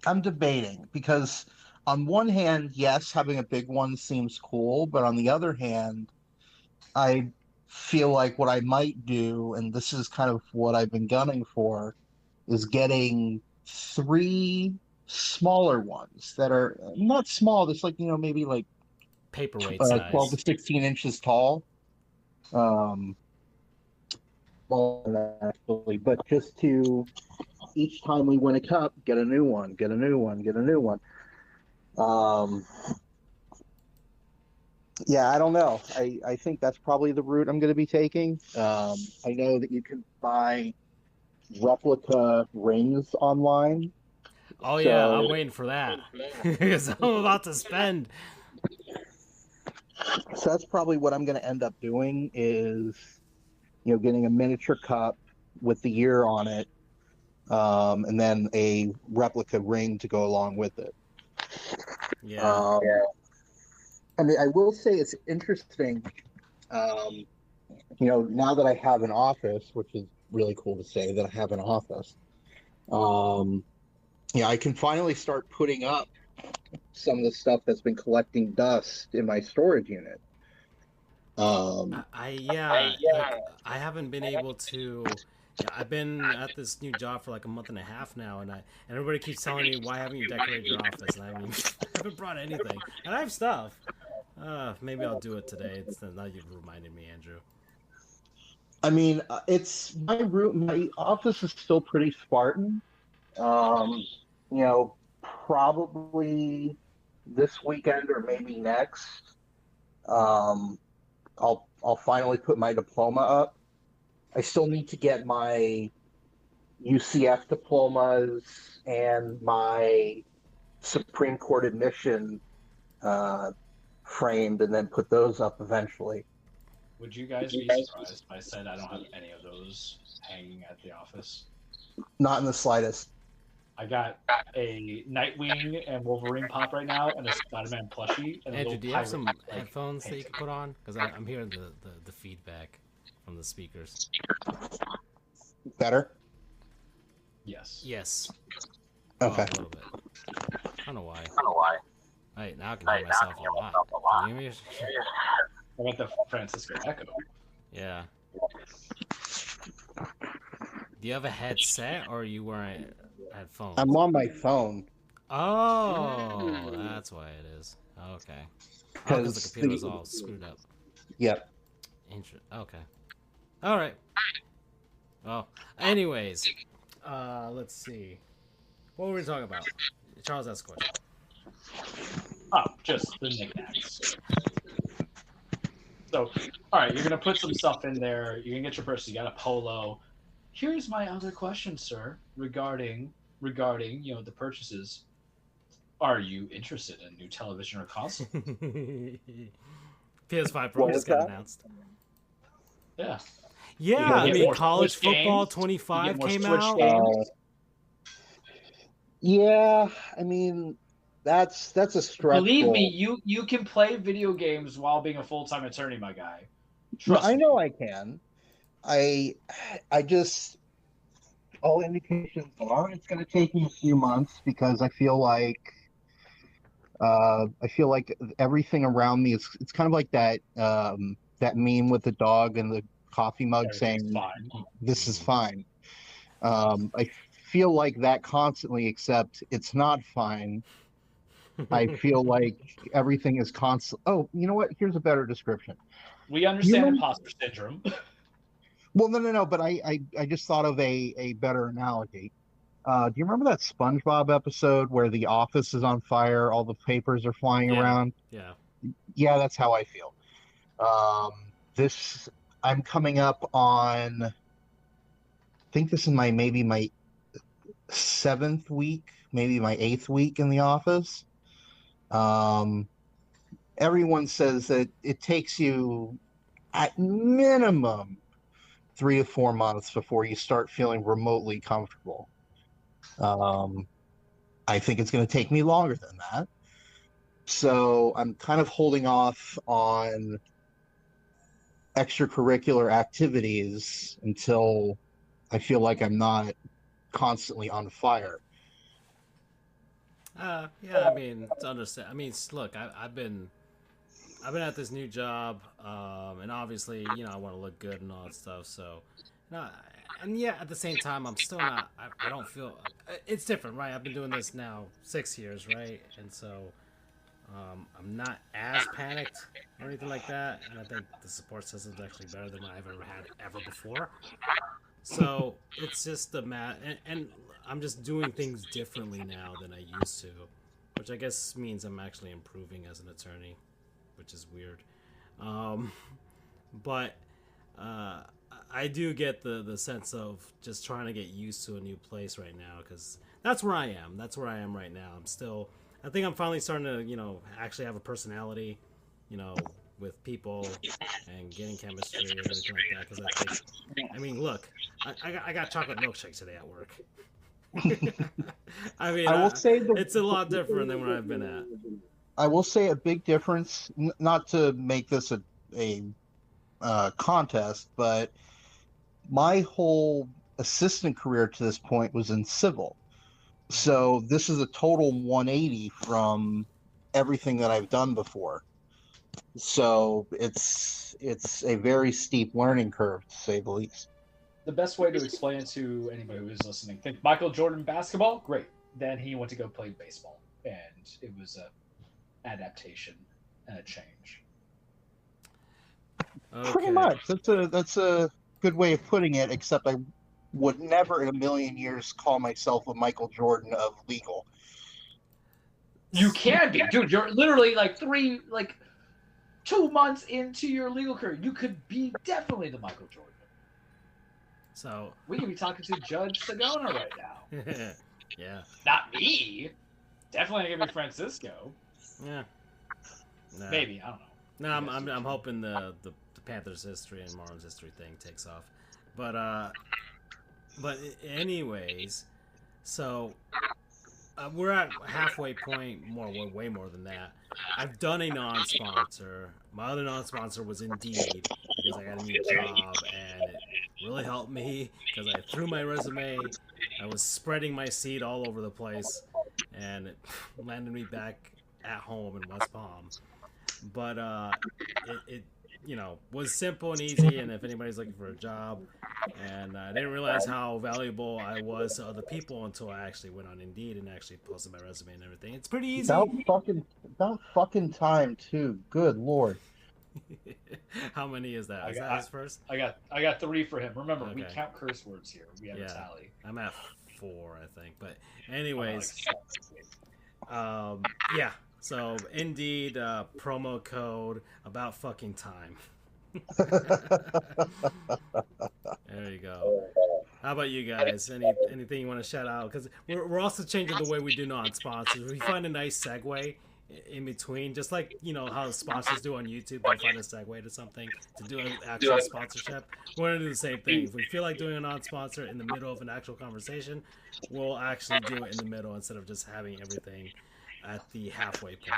[SPEAKER 3] I'm debating because on one hand, yes, having a big one seems cool, but on the other hand, I feel like what I might do, and this is kind of what I've been gunning for, is getting 3 smaller ones that are not small, just like, maybe like
[SPEAKER 1] paperweight size,
[SPEAKER 3] 12 to 16 inches tall. Actually, but just to each time we win a cup, get a new one. Yeah, I don't know. I think that's probably the route I'm going to be taking. I know that you can buy replica rings online.
[SPEAKER 1] Oh, yeah, I'm waiting for that because I'm about to spend.
[SPEAKER 3] So that's probably what I'm going to end up doing is, getting a miniature cup with the year on it, and then a replica ring to go along with it.
[SPEAKER 1] Yeah.
[SPEAKER 3] I mean, I will say it's interesting. now that I have an office, which is really cool to say that I have an office, um, I can finally start putting up some of the stuff that's been collecting dust in my storage unit. Um,
[SPEAKER 1] Yeah, look, I haven't been able to. Yeah, I've been at this new job for like a month and a half now, and everybody keeps telling me, why haven't you decorated your office? And I haven't, I haven't brought anything, and I have stuff. Maybe I'll do it today. Now you've reminded me, Andrew.
[SPEAKER 3] I mean, it's my room. My office is still pretty Spartan. Um, probably this weekend or maybe next. Um, I'll finally put my diploma up. I still need to get my UCF diplomas and my Supreme Court admission uh, framed, and then put those up eventually.
[SPEAKER 2] Would you guys be surprised if I said I don't have any of those hanging at the office?
[SPEAKER 3] Not in the slightest.
[SPEAKER 2] I got a Nightwing and Wolverine pop right now, and a Spider-Man plushie. And
[SPEAKER 1] Andrew, do you have some headphones that you can put on? Because I'm hearing the feedback from the speakers.
[SPEAKER 3] Better?
[SPEAKER 2] Yes.
[SPEAKER 1] Yes.
[SPEAKER 3] Okay.
[SPEAKER 1] Oh, a little bit. I don't know why. Right, now I can hear myself a lot. Can you hear me?
[SPEAKER 2] I got the Francisco Echo.
[SPEAKER 1] Yeah. Do you have a headset, or are you wearing headphones?
[SPEAKER 3] I'm on my phone.
[SPEAKER 1] Oh, that's why it is. Okay. Because the computer's all screwed up.
[SPEAKER 3] Yep.
[SPEAKER 1] Okay. All right. Well, anyways, let's see. What were we talking about? Charles asked a question.
[SPEAKER 2] Oh, just the knickknacks. So, all right, you're gonna put some stuff in there. You're gonna get your purse. You got a polo. Here's my other question, sir, regarding the purchases. Are you interested in a new television or console?
[SPEAKER 1] PS5 Pro just got announced.
[SPEAKER 2] Yeah.
[SPEAKER 1] Yeah, I mean, College Football 25 came out.
[SPEAKER 3] Yeah, I mean, that's a stretch.
[SPEAKER 2] Believe me, you can play video games while being a full-time attorney, my guy.
[SPEAKER 3] Trust me. I know I can. I just, all indications are it's going to take me a few months, because I feel like everything around me is, it's kind of like that that meme with the dog and the coffee mug saying this is fine. I feel like that constantly, except it's not fine. I feel like everything is constant. Oh, you know what? Here's a better description.
[SPEAKER 2] We understand imposter syndrome.
[SPEAKER 3] Well, no. But I just thought of a better analogy. Do you remember that SpongeBob episode where the office is on fire, all the papers are flying around? Yeah, that's how I feel. I'm coming up on, I think this is maybe my 7th week, maybe my 8th week in the office. Everyone says that it takes you at minimum 3 to 4 months before you start feeling remotely comfortable. I think it's going to take me longer than that. So I'm kind of holding off on extracurricular activities until I feel like I'm not constantly on fire.
[SPEAKER 1] Yeah, I mean, it's understand. I mean, look, I've been at this new job, and obviously, I want to look good and all that stuff. So, and yeah, at the same time, I'm still not. I don't feel it's different, right? I've been doing this now 6 years, right? And so, I'm not as panicked or anything like that. And I think the support system is actually better than I've ever had ever before. So it's just and I'm just doing things differently now than I used to, which I guess means I'm actually improving as an attorney, which is weird. But I do get the sense of just trying to get used to a new place right now, because that's where I am. That's where I am right now. I think I'm finally starting to, actually have a personality, with people and getting chemistry and everything like that. Because I mean, look, I got chocolate milkshake today at work. I mean, it's a lot different than where I've been at.
[SPEAKER 3] I will say a big difference, not to make this a contest, but my whole assistant career to this point was in civil. So this is a total 180 from everything that I've done before. So it's a very steep learning curve, to say the least.
[SPEAKER 2] The best way to explain it to anybody who is listening: think Michael Jordan basketball, great. Then he went to go play baseball, and it was a adaptation and a change.
[SPEAKER 1] Okay.
[SPEAKER 3] Pretty much. That's a good way of putting it. Except I would never in a million years call myself a Michael Jordan of legal.
[SPEAKER 2] You can be, dude. You're literally like 2 months into your legal career. You could be definitely the Michael Jordan.
[SPEAKER 1] So
[SPEAKER 2] We could be talking to Judge Sagona right now.
[SPEAKER 1] yeah.
[SPEAKER 2] Not me. Definitely gonna be Francisco.
[SPEAKER 1] Yeah. Nah.
[SPEAKER 2] Maybe, I don't know.
[SPEAKER 1] No, I'm hoping the Panthers history and Marlins history thing takes off. But anyways, so we're at halfway point, way more than that. I've done a non-sponsor. My other non-sponsor was Indeed, because I got a new job, and it really helped me because I threw my resume. I was spreading my seed all over the place, and it landed me back at home in West Palm. But it was simple and easy, and if anybody's looking for a job, and I didn't realize how valuable I was to other people until I actually went on Indeed and actually posted my resume and everything. It's pretty easy.
[SPEAKER 3] About fucking time too. Good Lord.
[SPEAKER 1] How many is that? Is that his first?
[SPEAKER 2] I got 3 for him. Remember, we
[SPEAKER 1] Okay.
[SPEAKER 2] count curse words here. We have a tally.
[SPEAKER 1] I'm at 4, I think. But anyways, yeah. So Indeed, promo code about fucking time. There you go. How about you guys? Anything you want to shout out? Because we're also changing the way we do non-sponsors. We find a nice segue in between, just like how the sponsors do on YouTube. They find a segue to something to do an actual sponsorship. We're gonna do the same thing. If we feel like doing a non-sponsor in the middle of an actual conversation, we'll actually do it in the middle instead of just having everything at the halfway point.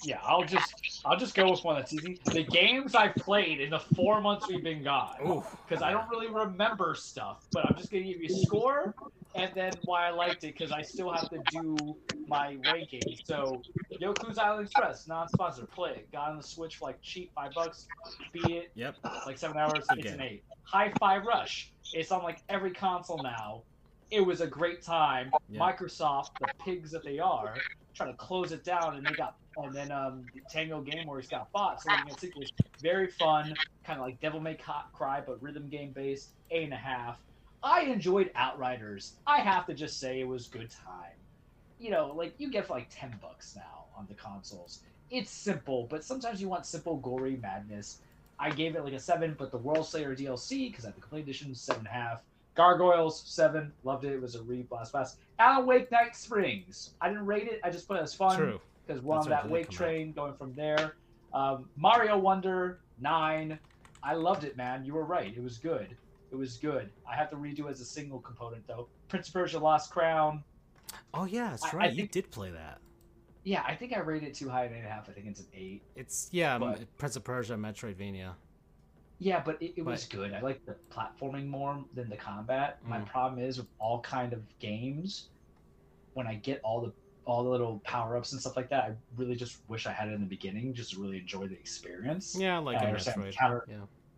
[SPEAKER 2] Yeah, I'll just go with one that's easy. The games I've played in the 4 months we've been gone, because I don't really remember stuff, but I'm just gonna give you a score and then why I liked it, because I still have to do my ranking. So, Yoku's Island Express, non-sponsor, play it. Got on the Switch for like cheap, $5. Beat it.
[SPEAKER 1] Yep.
[SPEAKER 2] Like 7 hours. It's an 8. Hi-Fi Rush. It's on like every console now. It was a great time.
[SPEAKER 1] Yeah.
[SPEAKER 2] Microsoft, the pigs that they are, trying to close it down, and then Tango Game Works got bought, so it was very fun, kind of like Devil May Cry, but rhythm game based. 8.5. I enjoyed Outriders. I have to just say it was good time. Like you get for like $10 now on the consoles. It's simple, but sometimes you want simple, gory madness. I gave it like a 7, but the World Slayer DLC, because I had the complete edition, 7.5. Gargoyles, 7. Loved it. It was a blast. Alan Wake Night Springs. I didn't rate it. I just put it as fun.
[SPEAKER 1] True.
[SPEAKER 2] Because we're on that Wake train going from there. Mario Wonder, 9. I loved it, man. You were right. It was good. I have to redo as a single component, though. Prince of Persia Lost Crown.
[SPEAKER 1] Oh, yeah, that's right. You did play that.
[SPEAKER 2] Yeah, I think I rated it too high at 8.5. I think it's an 8.
[SPEAKER 1] It's, Prince of Persia, Metroidvania.
[SPEAKER 2] Yeah, but it was good. I like the platforming more than the combat. My problem is with all kind of games, when I get all the little power-ups and stuff like that, I really just wish I had it in the beginning just to really enjoy the experience.
[SPEAKER 1] Yeah, like
[SPEAKER 2] I understand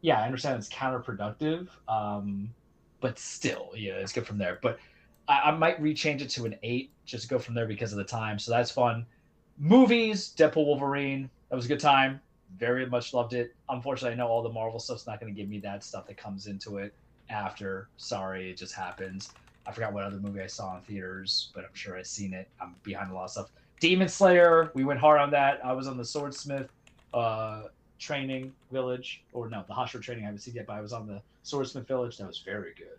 [SPEAKER 2] I understand it's counterproductive, but still, it's good from there. But I might rechange it to an 8 just to go from there because of the time. So that's fun. Movies, Deadpool, Wolverine. That was a good time. Very much loved it. Unfortunately, I know all the Marvel stuff's not going to give me that stuff that comes into it after. Sorry, it just happens. I forgot what other movie I saw in theaters, but I'm sure I've seen it. I'm behind a lot of stuff. Demon Slayer, we went hard on that. I was on the Swordsmith training village, or no, the Hashira training. I haven't seen it yet, but I was on the Swordsmith village. That was very good.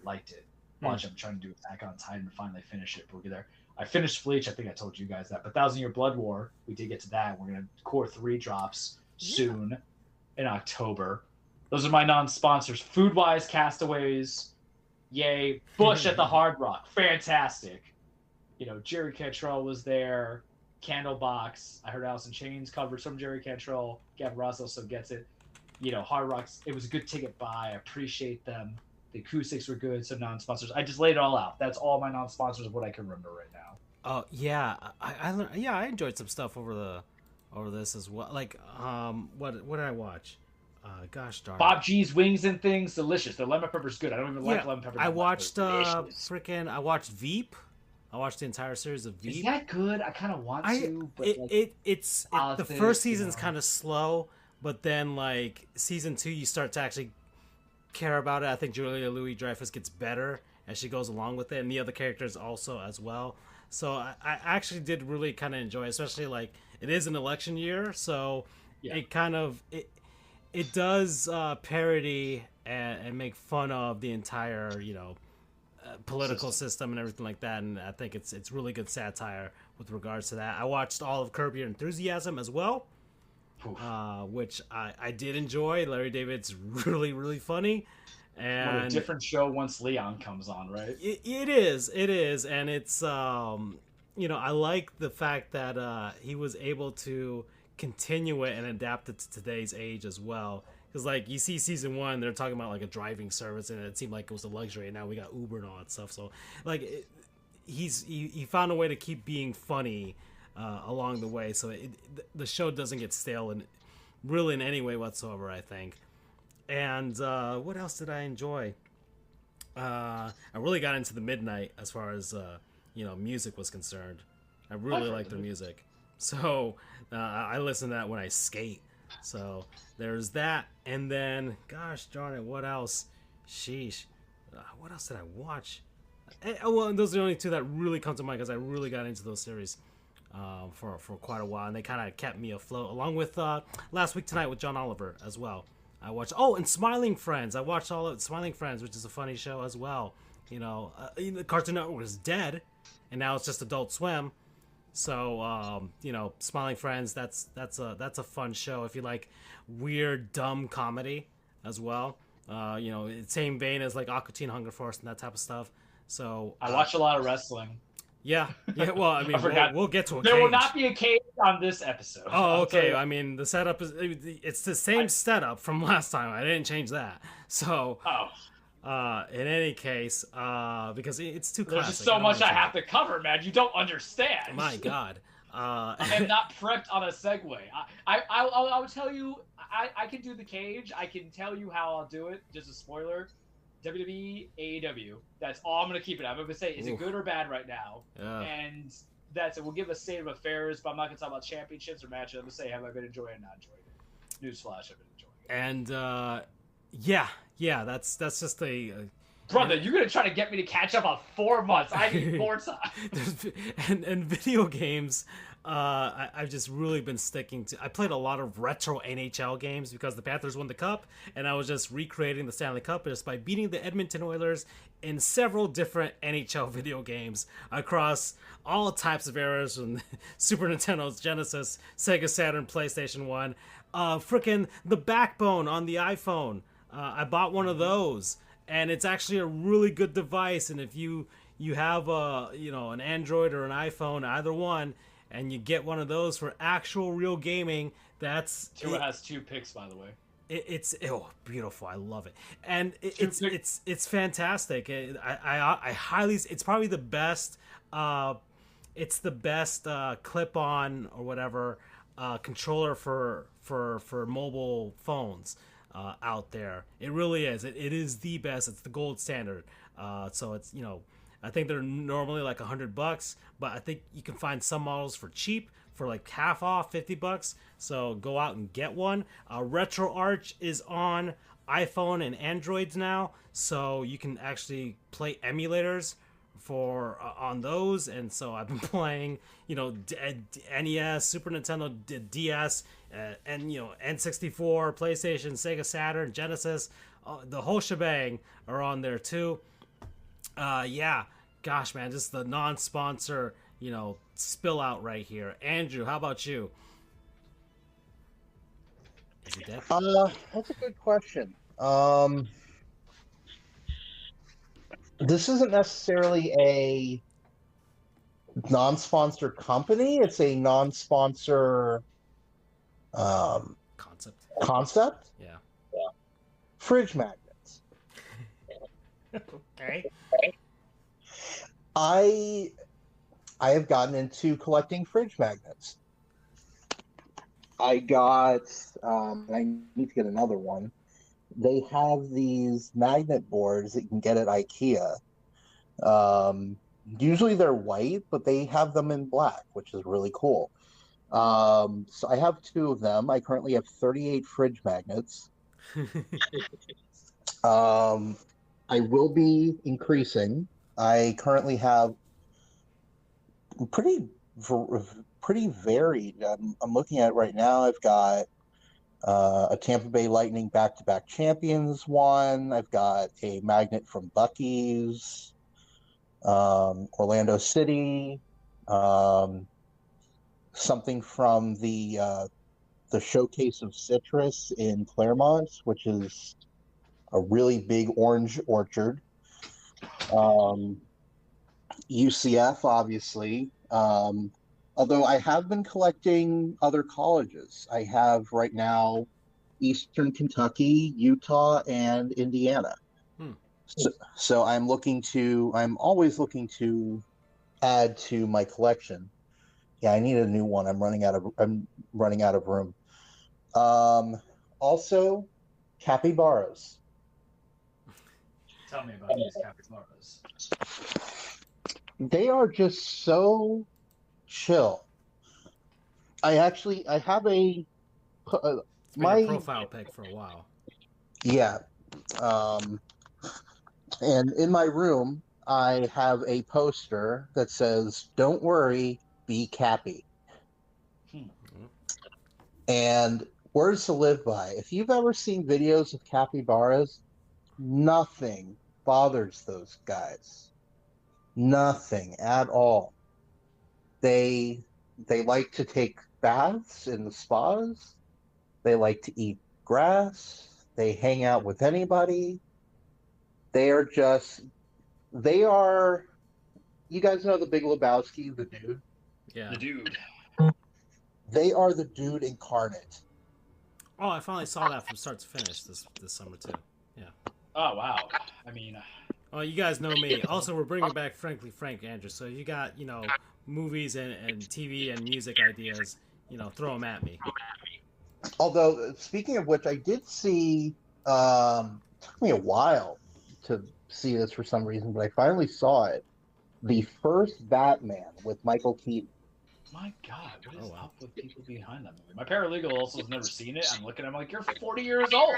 [SPEAKER 2] Liked it. Watch, I'm trying to do Attack on Titan to finally finish it. But we'll get there. I finished Bleach. I think I told you guys that. But 1,000 Year Blood War, we did get to that. We're gonna Core 3 drops soon in October. Those are my non-sponsors. Food-wise, Castaways. Yay. Bush at the Hard Rock. Fantastic. Jerry Cantrell was there. Candlebox. I heard Alice in Chains covered some Jerry Cantrell. Gavin Ross also gets it. Hard Rocks. It was a good ticket buy. I appreciate them. The acoustics were good. Some non-sponsors. I just laid it all out. That's all my non-sponsors of what I can remember right now.
[SPEAKER 1] Oh yeah, I enjoyed some stuff over this as well. Like what did I watch? Gosh darn.
[SPEAKER 2] Bob G's Wings and Things, delicious. The lemon pepper's good. I don't even like lemon pepper.
[SPEAKER 1] I watched I watched Veep. I watched the entire series of Veep.
[SPEAKER 2] Is that good? I kind of want to. But
[SPEAKER 1] it's the first season's kind of slow, but then like season 2, you start to actually care about it. I think Julia Louis-Dreyfus gets better as she goes along with it, and the other characters also as well. So I actually did really kind of enjoy it, especially like it is an election year, so it kind of it does parody and make fun of the entire political system and everything like that, and I think it's really good satire with regards to that. I watched all of Curb Your Enthusiasm as well, which I did enjoy. Larry David's really, really funny. And
[SPEAKER 2] what a different show once Leon comes on, right?
[SPEAKER 1] It is, and it's I like the fact that he was able to continue it and adapt it to today's age as well. Because like you see season 1, they're talking about like a driving service, and it seemed like it was a luxury, and now we got Uber and all that stuff. So like he found a way to keep being funny along the way, so the show doesn't get stale in any way whatsoever, I think. And what else did I enjoy? I really got into the Midnight as far as music was concerned. I really like their music, so I listen to that when I skate. So there's that, and then gosh darn it, what else? Sheesh, what else did I watch? Well, those are the only two that really come to mind because I really got into those series for quite a while, and they kind of kept me afloat. Along with Last Week Tonight with John Oliver as well. I watched and Smiling Friends. I watched all of Smiling Friends, which is a funny show as well. The Cartoon Network was dead, and now it's just Adult Swim. So Smiling Friends, that's a fun show if you like weird, dumb comedy as well. Same vein as like Aqua Teen Hunger Force and that type of stuff. So
[SPEAKER 2] I watch a lot of wrestling.
[SPEAKER 1] Yeah. Well, I mean, we'll get to a
[SPEAKER 2] There
[SPEAKER 1] cage.
[SPEAKER 2] will not be a cage on this episode.
[SPEAKER 1] Oh, okay. I mean, the setup it's the same setup from last time. I didn't change that. So, in any case, because it's too classic.
[SPEAKER 2] There's so much I have to cover, man. You don't understand.
[SPEAKER 1] My God.
[SPEAKER 2] I am not prepped on a segue. I'll tell you, I can do the cage. I can tell you how I'll do it. Just a spoiler. WWE, AEW. That's all I'm going to keep it. I'm going to say, is it good or bad right now?
[SPEAKER 1] Yeah.
[SPEAKER 2] And that's it. We'll give a state of affairs, but I'm not going to talk about championships or matches. I'm going to say, have I been enjoying it or not enjoying it? Newsflash, I've been enjoying it.
[SPEAKER 1] And, that's just a...
[SPEAKER 2] Brother, you're going to try to get me to catch up on 4 months. I need more time.
[SPEAKER 1] and video games, I've just really been sticking to... I played a lot of retro NHL games because the Panthers won the Cup, and I was just recreating the Stanley Cup just by beating the Edmonton Oilers in several different NHL video games across all types of eras, from Super Nintendo, Genesis, Sega Saturn, PlayStation 1. Frickin' the Backbone on the iPhone. I bought one of those. And it's actually a really good device, and if you have an Android or an iPhone, either one, and you get one of those for actual real gaming,
[SPEAKER 2] Tua has 2 picks, by the way.
[SPEAKER 1] It's beautiful. I love it, and it's fantastic. I highly. It's probably the best. It's the best clip-on or whatever controller for mobile phones. Out there. It really is. It is the best. It's the gold standard. So it's, I think they're normally like $100, but I think you can find some models for cheap, for like half off, $50. So go out and get one. RetroArch is on iPhone and Androids now, so you can actually play emulators for on those, and so I've been playing NES, Super Nintendo, DS, and N64, PlayStation, Sega Saturn, Genesis, the whole shebang are on there too. Gosh man, just the non-sponsor spill out right here. Andrew, how about you? Is he dead?
[SPEAKER 3] That's a good question. This isn't necessarily a non-sponsor company. It's a non-sponsor
[SPEAKER 1] Concept.
[SPEAKER 3] concept.
[SPEAKER 1] Yeah.
[SPEAKER 3] Fridge magnets.
[SPEAKER 1] Okay.
[SPEAKER 3] I have gotten into collecting fridge magnets. I got. I need to get another one. They have these magnet boards that you can get at IKEA. Usually they're white, but they have them in black, which is really cool. So I have two of them. I currently have 38 fridge magnets. I will be increasing. I currently have pretty pretty varied. I'm looking at it right now. I've got a Tampa Bay Lightning back-to-back champions one. I've got a magnet from Buc-ee's, Orlando City, something from the Showcase of Citrus in Claremont, which is a really big orange orchard. UCF, obviously. Although I have been collecting other colleges. I have right now Eastern Kentucky, Utah, and Indiana. So I'm always looking to add to my collection. Yeah, I need a new one. I'm running out of room. Also, capybaras.
[SPEAKER 2] Tell me about these capybaras.
[SPEAKER 3] They are just so chill. I have
[SPEAKER 1] my profile pic for a while.
[SPEAKER 3] Yeah. And in my room, I have a poster that says, "Don't worry, be Cappy." And words to live by. If you've ever seen videos of capybaras, nothing bothers those guys. Nothing at all. They like to take baths in the spas. They like to eat grass. They hang out with anybody. You guys know the Big Lebowski, the dude?
[SPEAKER 2] Yeah. The dude.
[SPEAKER 3] They are the dude incarnate.
[SPEAKER 1] Oh, I finally saw that from start to finish this summer too. Yeah.
[SPEAKER 2] Oh, wow. I mean...
[SPEAKER 1] Oh, you guys know me. Also, we're bringing back Frankly Frank, Andrew. So you got, movies and TV and music ideas, throw them at me.
[SPEAKER 3] Although, speaking of which, I did see, it took me a while to see this for some reason, but I finally saw it. The first Batman with Michael Keaton.
[SPEAKER 2] My God, what is up with people behind that movie? My paralegal also has never seen it. I'm looking at him like, you're 40 years old.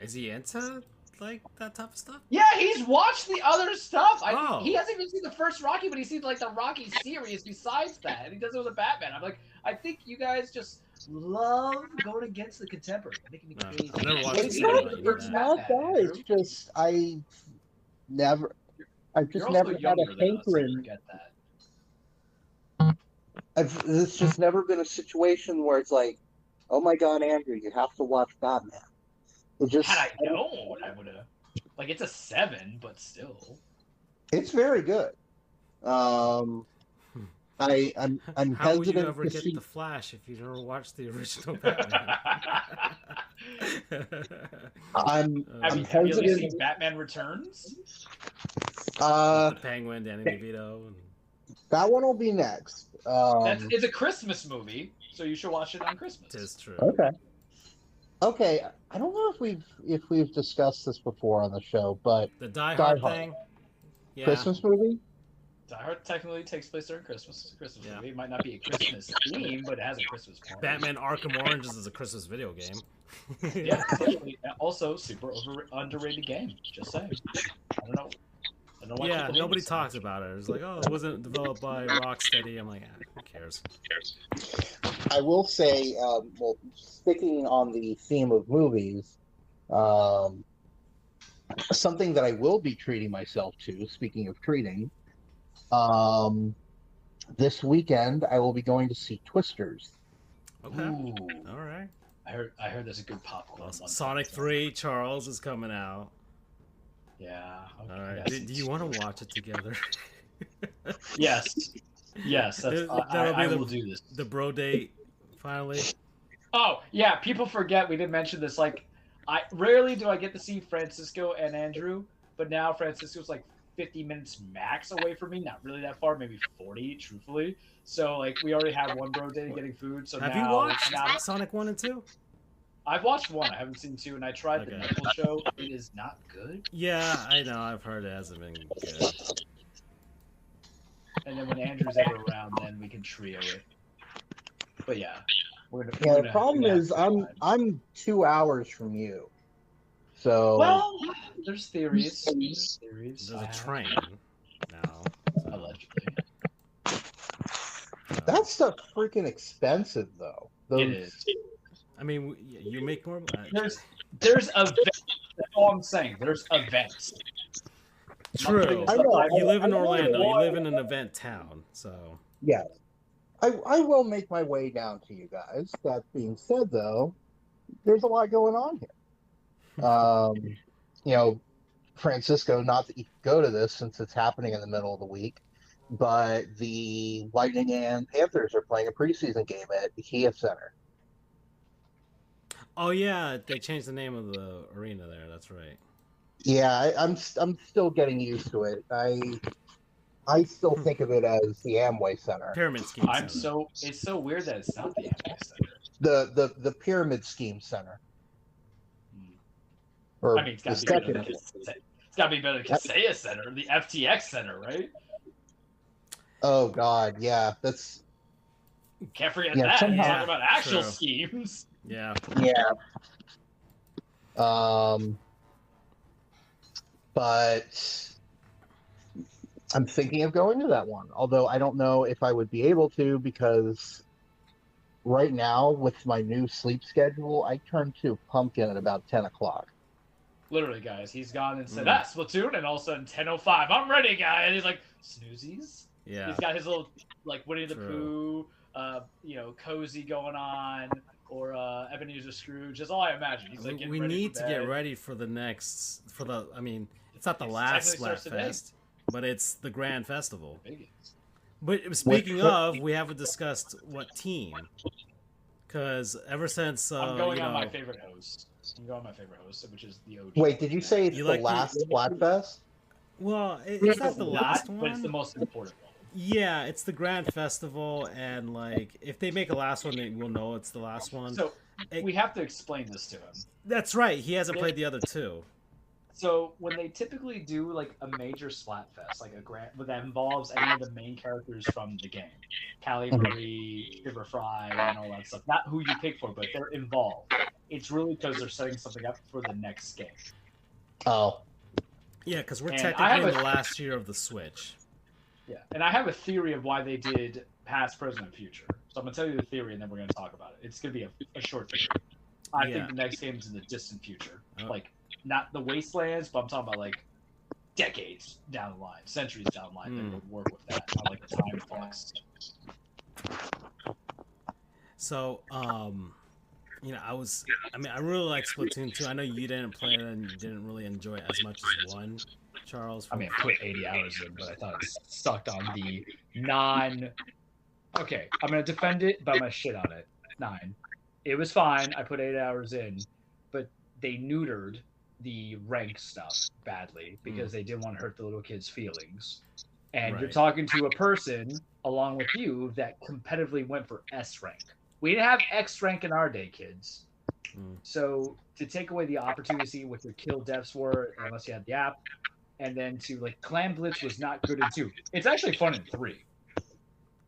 [SPEAKER 1] Is he into, that type of stuff?
[SPEAKER 2] Yeah, he's watched the other stuff. He hasn't even seen the first Rocky, but he's seen, the Rocky series besides that. And he does it with a Batman. I'm like, I think you guys just love going against the contemporary. Making me crazy.
[SPEAKER 1] I've never watched
[SPEAKER 3] It's not that. It's just, I've just never had a hankering. It's just never been a situation where it's like, oh my God, Andrew, you have to watch Batman.
[SPEAKER 2] Had I known, I would have. It's a 7, but still.
[SPEAKER 3] It's very good. I'm
[SPEAKER 1] How
[SPEAKER 3] hesitant
[SPEAKER 1] would you ever
[SPEAKER 3] to
[SPEAKER 1] get
[SPEAKER 3] see
[SPEAKER 1] the Flash if you never watched the original Batman?
[SPEAKER 3] I'm
[SPEAKER 2] have
[SPEAKER 3] hesitant.
[SPEAKER 2] you seen Batman Returns?
[SPEAKER 1] The Penguin, Danny DeVito.
[SPEAKER 3] That one will be next.
[SPEAKER 2] It's a Christmas movie, so you should watch it on Christmas.
[SPEAKER 1] It is true.
[SPEAKER 3] Okay. I don't know if we've discussed this before on the show, but
[SPEAKER 1] the Die Hard thing. Yeah.
[SPEAKER 3] Christmas movie.
[SPEAKER 2] Die Hard technically takes place during Christmas. It's a Christmas movie. It might not be a Christmas theme, but it has a Christmas part.
[SPEAKER 1] Batman Arkham Origins is a Christmas video game.
[SPEAKER 2] Yeah, also super underrated game. Just saying. I don't know why.
[SPEAKER 1] Yeah, nobody talks about it. It's like, oh, it wasn't developed by Rocksteady. I'm like, who cares?
[SPEAKER 3] I will say, sticking on the theme of movies, something that I will be treating myself to, speaking of treating, this weekend I will be going to see Twisters.
[SPEAKER 1] Okay. Ooh. All right.
[SPEAKER 2] I heard there's a good popcorn one.
[SPEAKER 1] Sonic 3, Charles is coming out.
[SPEAKER 2] Yeah.
[SPEAKER 1] Okay. All right. Do you want to watch it together?
[SPEAKER 2] Yes, yes, that's
[SPEAKER 1] That'll be
[SPEAKER 2] I will do this.
[SPEAKER 1] the bro date finally.
[SPEAKER 2] Oh yeah, people forget we didn't mention this. Like, I rarely do I get to see Francisco and Andrew, but now Francisco's like 50 minutes max away from me. Not really that far, maybe 40, truthfully. So like, we already have one bro day getting food. So
[SPEAKER 1] Have you
[SPEAKER 2] now,
[SPEAKER 1] watched Sonic 1 and 2?
[SPEAKER 2] I've watched one. I haven't seen two, and I tried the
[SPEAKER 1] Okay.
[SPEAKER 2] Nickel show. It is not good.
[SPEAKER 1] Yeah, I know. I've heard it hasn't been good.
[SPEAKER 2] And then when Andrew's ever around, then we can trio it. But yeah,
[SPEAKER 3] Yeah, the problem is I'm 2 hours from you, so
[SPEAKER 2] Well, there's theories. There's theories.
[SPEAKER 1] There's a train now. So.
[SPEAKER 2] Allegedly.
[SPEAKER 3] that stuff freaking expensive though.
[SPEAKER 2] It is.
[SPEAKER 1] I mean, you make more.
[SPEAKER 2] There's events. That's all I'm saying. There's events.
[SPEAKER 1] True.
[SPEAKER 3] I know.
[SPEAKER 1] You live in
[SPEAKER 3] I know
[SPEAKER 1] Orlando. You
[SPEAKER 3] why.
[SPEAKER 1] live in an event town, so.
[SPEAKER 3] Yes, I will make my way down to you guys. That being said, though, there's a lot going on here. You know, Francisco, not that you can go to this since it's happening in the middle of the week, but the Lightning and Panthers are playing a preseason game at the Kia Center.
[SPEAKER 1] Oh yeah, they changed the name of the arena there. That's right.
[SPEAKER 3] Yeah, I'm still getting used to it. I still think of it as the Amway Center.
[SPEAKER 1] Pyramid Scheme.
[SPEAKER 2] It's so weird that it's not the Amway Center.
[SPEAKER 3] The Pyramid Scheme Center. Or
[SPEAKER 2] I mean, it's got to be better than Kaseya Center, the FTX Center, right?
[SPEAKER 3] Oh God, yeah, that's
[SPEAKER 2] Can't forget
[SPEAKER 3] Yeah,
[SPEAKER 2] that.
[SPEAKER 3] somehow-
[SPEAKER 2] Talk about actual
[SPEAKER 1] True.
[SPEAKER 2] schemes.
[SPEAKER 1] Yeah.
[SPEAKER 3] yeah. But I'm thinking of going to that one, although I don't know if I would be able to because right now with my new sleep schedule, I turn to Pumpkin at about 10 o'clock.
[SPEAKER 2] Literally, guys, he's gone and said, Splatoon, and all of a sudden, 10:05, I'm ready, guy. And he's like, snoozies?
[SPEAKER 1] Yeah.
[SPEAKER 2] He's got his little, like, Winnie the
[SPEAKER 1] True.
[SPEAKER 2] Pooh, cozy going on, or Ebenezer Scrooge. That's all I imagine. He's like,
[SPEAKER 1] We need to get ready for the next, I mean, it's not the last Splatfest, but it's the Grand Festival. But speaking of, we haven't discussed what team. Because ever since...
[SPEAKER 2] I'm going on my favorite host. Which is the OG.
[SPEAKER 3] Wait, did you say it's the last Splatfest?
[SPEAKER 1] Well, it's not the last one.
[SPEAKER 2] But it's the most important one.
[SPEAKER 1] Yeah, it's the Grand Festival, and, like, if they make a last one, then we'll know it's the last one.
[SPEAKER 2] So, we have to explain this to him.
[SPEAKER 1] That's right, he hasn't played the other two.
[SPEAKER 2] So when they typically do like a major Splatfest, like a grand that involves any of the main characters from the game, Callie Marie, Shiver Fry, and all that stuff. Not who you pick for, but they're involved. It's really because they're setting something up for the next game.
[SPEAKER 3] Oh.
[SPEAKER 1] Yeah, because we're technically in the last year of the Switch.
[SPEAKER 2] Yeah, and I have a theory of why they did past, present, and future. So I'm gonna tell you the theory, and then we're gonna talk about it. It's gonna be a short theory. I think the next game is in the distant future, like. Not the wastelands, but I'm talking about like decades down the line, centuries down the line. They would work with that, not like a time flux.
[SPEAKER 1] So, I really like Splatoon 2. I know you didn't play it and you didn't really enjoy it as much as 1, Charles.
[SPEAKER 2] I put 80 hours in, but I thought it sucked on the non. Okay, I'm gonna defend it, but I'm gonna shit on it. 9. It was fine. I put 8 hours in, but they neutered the rank stuff badly because they didn't want to hurt the little kids' feelings. And you're talking to a person along with you that competitively went for S rank. We didn't have X rank in our day, kids. So to take away the opportunity to see what your kill deaths were, unless you had the app, and then to like Clan Blitz was not good in 2. It's actually fun in 3.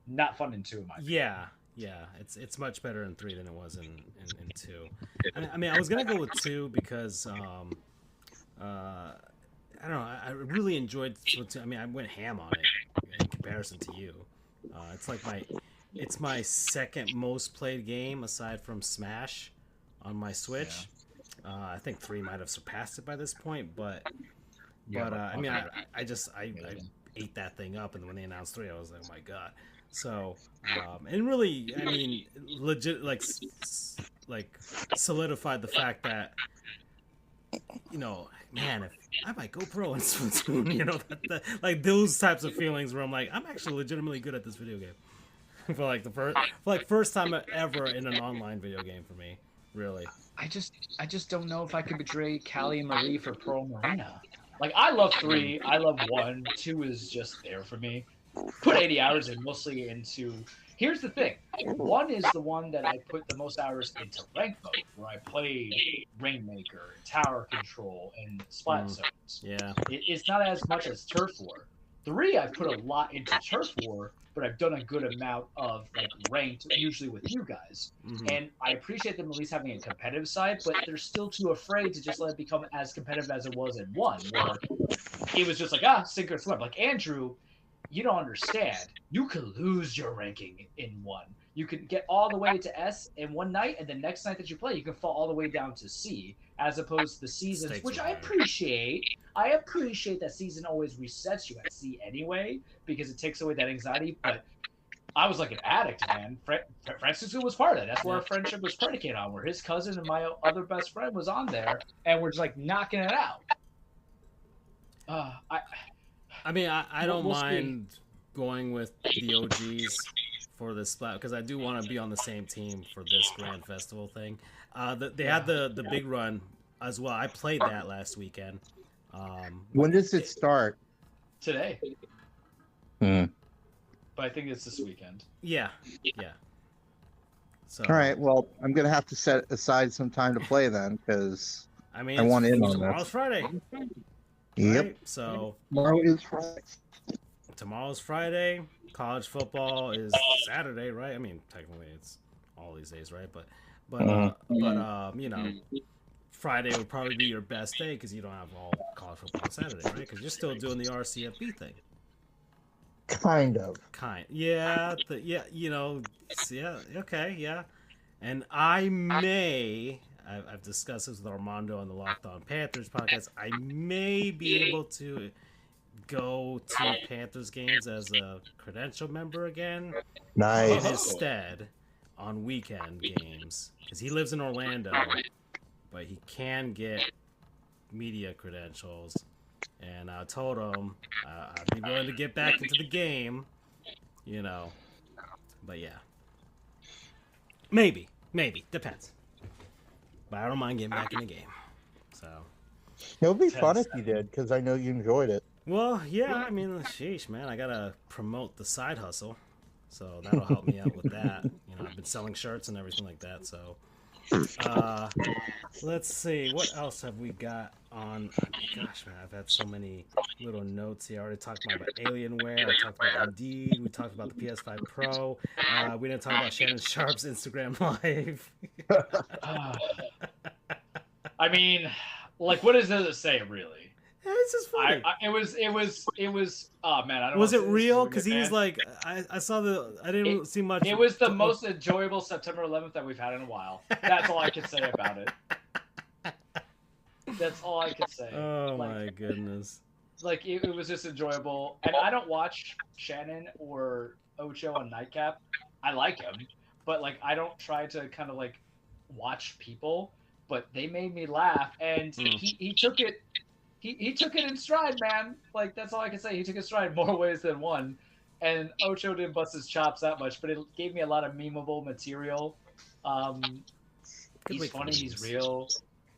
[SPEAKER 2] Not fun in 2 in my opinion.
[SPEAKER 1] Yeah, it's much better in 3 than it was in 2. I was gonna go with 2 because I don't know. I really enjoyed Splatoon. I went ham on it in comparison to you. It's my second most played game aside from Smash on my Switch. Yeah. I think 3 might have surpassed it by this point, but I ate that thing up, and when they announced 3, I was like, oh my god. So, and really, legit, like solidified the fact that Man, if I might go pro in Splatoon, like those types of feelings where I'm like, I'm actually legitimately good at this video game. First time ever in an online video game for me, really.
[SPEAKER 2] I just don't know if I could betray Callie and Marie for Pro Marina. Like I love 3, I love 1, 2 is just there for me. Put 80 hours in mostly into. Here's the thing: 1 is the one that I put the most hours into rank mode, where I played Rainmaker, Tower Control, and Splat Zones.
[SPEAKER 1] Yeah.
[SPEAKER 2] It's not as much as Turf War. 3, I've put a lot into Turf War, but I've done a good amount of like ranked, usually with you guys. And I appreciate them at least having a competitive side, but they're still too afraid to just let it become as competitive as it was in 1, where it was just like, sink or swim. Like Andrew, you don't understand. You could lose your ranking in 1. You could get all the way to S in one night, and the next night that you play, you can fall all the way down to C, as opposed to the seasons, which I appreciate. I appreciate that season always resets you at C anyway, because it takes away that anxiety. But I was like an addict, man. Francisco was part of that. That's where our friendship was predicated on, where his cousin and my other best friend was on there, and we're just like knocking it out.
[SPEAKER 1] I mean, I don't mind going with the OGs for this splat, because I do want to be on the same team for this Grand Festival thing. They had the big run as well. I played that last weekend.
[SPEAKER 3] When does it start?
[SPEAKER 2] Today.
[SPEAKER 3] Hmm.
[SPEAKER 2] But I think it's this weekend.
[SPEAKER 1] Yeah. So,
[SPEAKER 3] all right. Well, I'm gonna have to set aside some time to play then, because
[SPEAKER 1] I mean,
[SPEAKER 3] I want in on
[SPEAKER 1] tomorrow's
[SPEAKER 3] this.
[SPEAKER 1] Friday.
[SPEAKER 3] Yep.
[SPEAKER 1] Right? So
[SPEAKER 3] Tomorrow is Friday.
[SPEAKER 1] Tomorrow's Friday. College football is Saturday, right? I mean, technically it's all these days, right? But Friday would probably be your best day because you don't have all college football on Saturday, right? Because you're still doing the RCFB thing.
[SPEAKER 3] Kind of.
[SPEAKER 1] Yeah. Okay, yeah. And I've discussed this with Armando on the Locked On Panthers podcast. I may be able to go to Panthers games as a credential member again.
[SPEAKER 3] Nice.
[SPEAKER 1] In his stead on weekend games. Because he lives in Orlando, but he can get media credentials. And I told him I'd be willing to get back into the game, But yeah. Maybe. Depends. But I don't mind getting back in the game. So
[SPEAKER 3] It would be fun if you did, because I know you enjoyed it.
[SPEAKER 1] Well, yeah, I mean, sheesh, man, I gotta promote the side hustle, so that'll help me out with that. I've been selling shirts and everything like that, so. Let's see, what else have we got on? Gosh, man, I've had so many little notes here. I already talked about Alienware, I talked about Indeed, we talked about the PS5 Pro, we didn't talk about Shannon Sharp's Instagram Live.
[SPEAKER 2] I mean, like, what does it say, really?
[SPEAKER 1] It's just funny.
[SPEAKER 2] It was. Oh man, I don't.
[SPEAKER 1] Was it real? Because he was like, I saw I didn't see much.
[SPEAKER 2] It was the most enjoyable September 11th that we've had in a while. That's all I could say about it. That's all I could say.
[SPEAKER 1] Oh my goodness.
[SPEAKER 2] Like it was just enjoyable, and I don't watch Shannon or Ocho on Nightcap. I like him, but like I don't try to kind of like watch people. But they made me laugh, and he took it. He took it in stride, man. Like, that's all I can say. He took it in stride more ways than one. And Ocho didn't bust his chops that much, but it gave me a lot of memeable material. He's funny. He's real.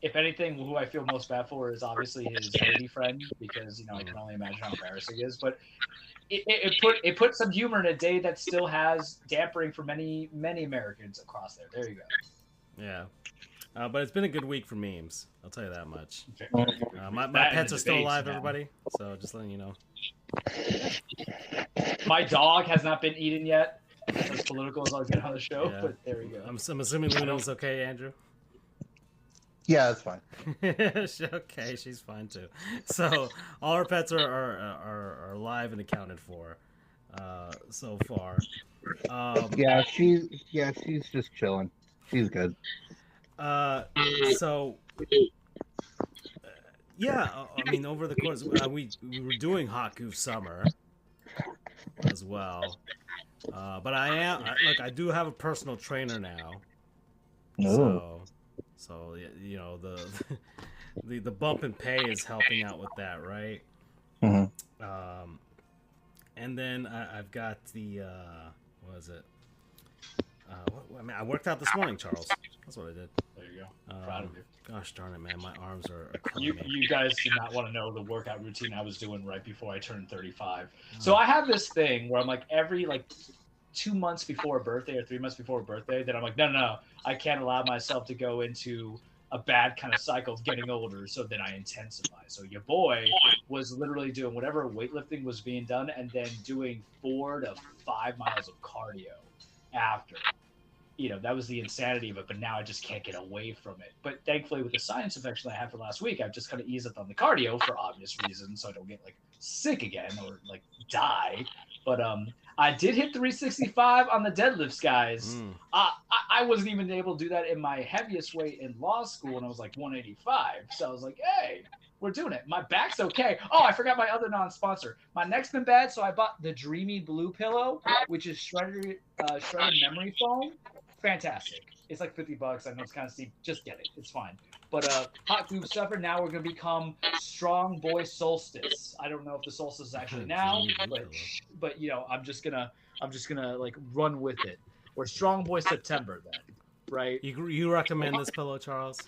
[SPEAKER 2] If anything, who I feel most bad for is obviously his lady friend, because, I can only imagine how embarrassing it is. But it put some humor in a day that still has dampering for many, many Americans across there. There you go.
[SPEAKER 1] Yeah. But it's been a good week for memes. I'll tell you that much. My
[SPEAKER 2] That
[SPEAKER 1] pets are still alive,
[SPEAKER 2] man.
[SPEAKER 1] everybody. So just letting you know.
[SPEAKER 2] My dog has not been eaten yet. As political as I'll get on the show,
[SPEAKER 1] Yeah.
[SPEAKER 2] but there we go.
[SPEAKER 1] I'm assuming Luna's okay, Andrew.
[SPEAKER 3] Yeah, that's fine.
[SPEAKER 1] Okay, she's fine too. So all our pets are alive and accounted for so far.
[SPEAKER 3] She's just chilling. She's good.
[SPEAKER 1] I mean, over the course, we were doing Hot Goof Summer as well. But I do have a personal trainer now.
[SPEAKER 3] Oh.
[SPEAKER 1] So the bump in pay is helping out with that, right?
[SPEAKER 3] Mm-hmm.
[SPEAKER 1] And then I've got the what is it? I mean, I worked out this morning, Charles. That's what I did.
[SPEAKER 2] There you go. Proud of you.
[SPEAKER 1] Gosh darn it, man! My arms are killing
[SPEAKER 2] You,
[SPEAKER 1] me.
[SPEAKER 2] you guys do not want to know the workout routine I was doing right before I turned 35. So I have this thing where I'm like every 2 months before a birthday or 3 months before a birthday, that I'm like, no, I can't allow myself to go into a bad kind of cycle of getting older. So then I intensify. So your boy was literally doing whatever weightlifting was being done and then doing 4 to 5 miles of cardio after. That was the insanity of it, but now I just can't get away from it. But thankfully, with the sinus infection I had for last week, I've just kind of eased up on the cardio for obvious reasons, so I don't get sick again or die. But I did hit 365 on the deadlifts, guys. I wasn't even able to do that in my heaviest weight in law school, and I was 185. So I was like, hey, we're doing it. My back's okay. Oh, I forgot my other non-sponsor. My neck's been bad, so I bought the Dreamy Blue pillow, which is shredded memory foam. Fantastic. It's $50. I know it's kind of steep. Just get it. It's fine. But hot Goofs stuffer. Now we're gonna become Strong Boy Solstice. I don't know if the solstice is actually now, but I'm just gonna run with it. Or Strong Boy September then, right?
[SPEAKER 1] You recommend this pillow, Charles?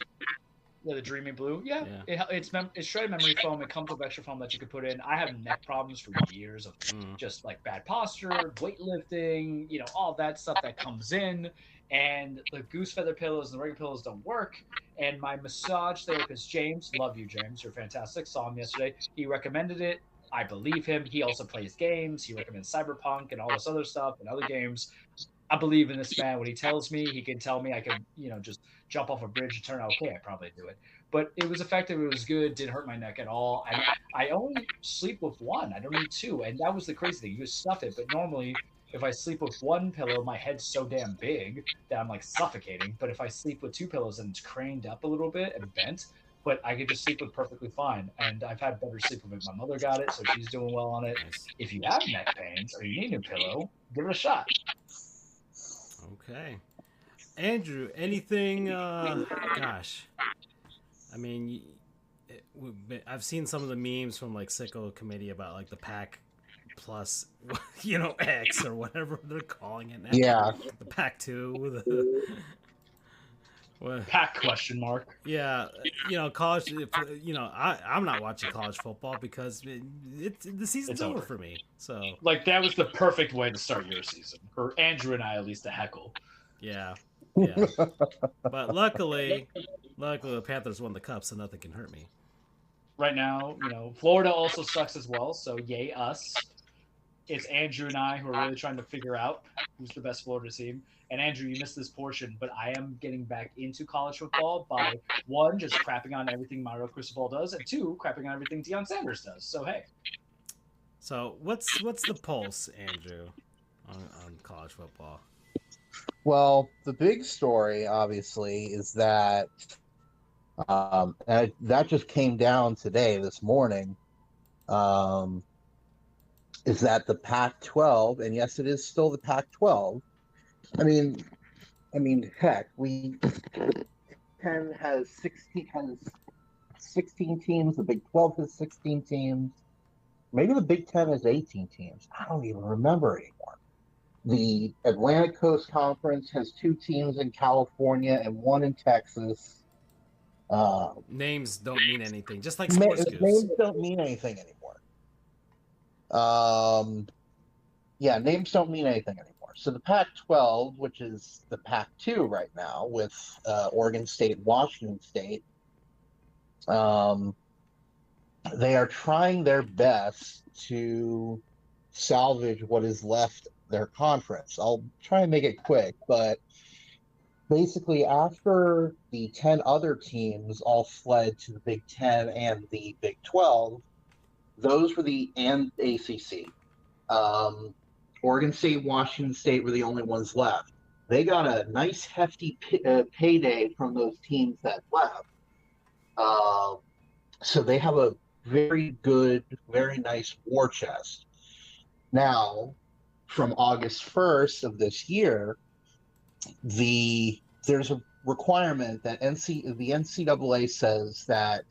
[SPEAKER 2] Yeah, the Dreamy Blue. Yeah. It's shredded memory foam. It comes with extra foam that you can put in. I have neck problems for years of just bad posture, weightlifting, all that stuff that comes in. And the goose feather pillows and the regular pillows don't work. And my massage therapist, James, love you, James, you're fantastic. Saw him yesterday. He recommended it. I believe him. He also plays games. He recommends Cyberpunk and all this other stuff and other games. I believe in this man. When he tells me, he can tell me I can, just jump off a bridge and turn out okay. I probably do it. But it was effective. It was good. Didn't hurt my neck at all. I only sleep with one. I don't need two. And that was the crazy thing. You just stuff it. But normally, if I sleep with one pillow, my head's so damn big that I'm suffocating. But if I sleep with two pillows and it's craned up a little bit and bent, but I could just sleep with perfectly fine. And I've had better sleep with it. My mother got it, so she's doing well on it. If you have neck pains or you need a new pillow, give it a shot.
[SPEAKER 1] Okay. Andrew, anything, gosh, I mean, I've seen some of the memes from Sicko Committee about the Pack Plus, X or whatever they're calling it now.
[SPEAKER 3] Yeah.
[SPEAKER 1] The Pack 2.
[SPEAKER 2] Pack ?
[SPEAKER 1] Yeah, college. I'm not watching college football because the season's over for me. So
[SPEAKER 2] that was the perfect way to start your season, for Andrew and I at least, to heckle.
[SPEAKER 1] Yeah. But luckily the Panthers won the cup, so nothing can hurt me.
[SPEAKER 2] Right now, Florida also sucks as well. So yay us. It's Andrew and I who are really trying to figure out who's the best Florida team. And Andrew, you missed this portion, but I am getting back into college football by, one, just crapping on everything Mario Cristobal does, and two, crapping on everything Deion Sanders does. So hey.
[SPEAKER 1] So what's the pulse, Andrew, on college football?
[SPEAKER 3] Well, the big story, obviously, is that that just came down this morning. Is that the Pac-12, and yes, it is still the Pac-12. I mean, heck, the 10 has 16 teams. The Big 12 has 16 teams. Maybe the Big 10 has 18 teams. I don't even remember anymore. The Atlantic Coast Conference has 2 teams in California and 1 in Texas.
[SPEAKER 1] Names don't mean anything, just like sports
[SPEAKER 3] names don't mean anything anymore. Names don't mean anything anymore. So the Pac-12, which is the Pac-2 right now, with Oregon State, Washington State, they are trying their best to salvage what is left their conference. I'll try and make it quick, but basically after the 10 other teams all fled to the Big 10 and the Big 12, those were and ACC. Oregon State, Washington State were the only ones left. They got a nice hefty payday from those teams that left. So they have a very good, very nice war chest. Now, from August 1st of this year, there's a requirement that the NCAA says that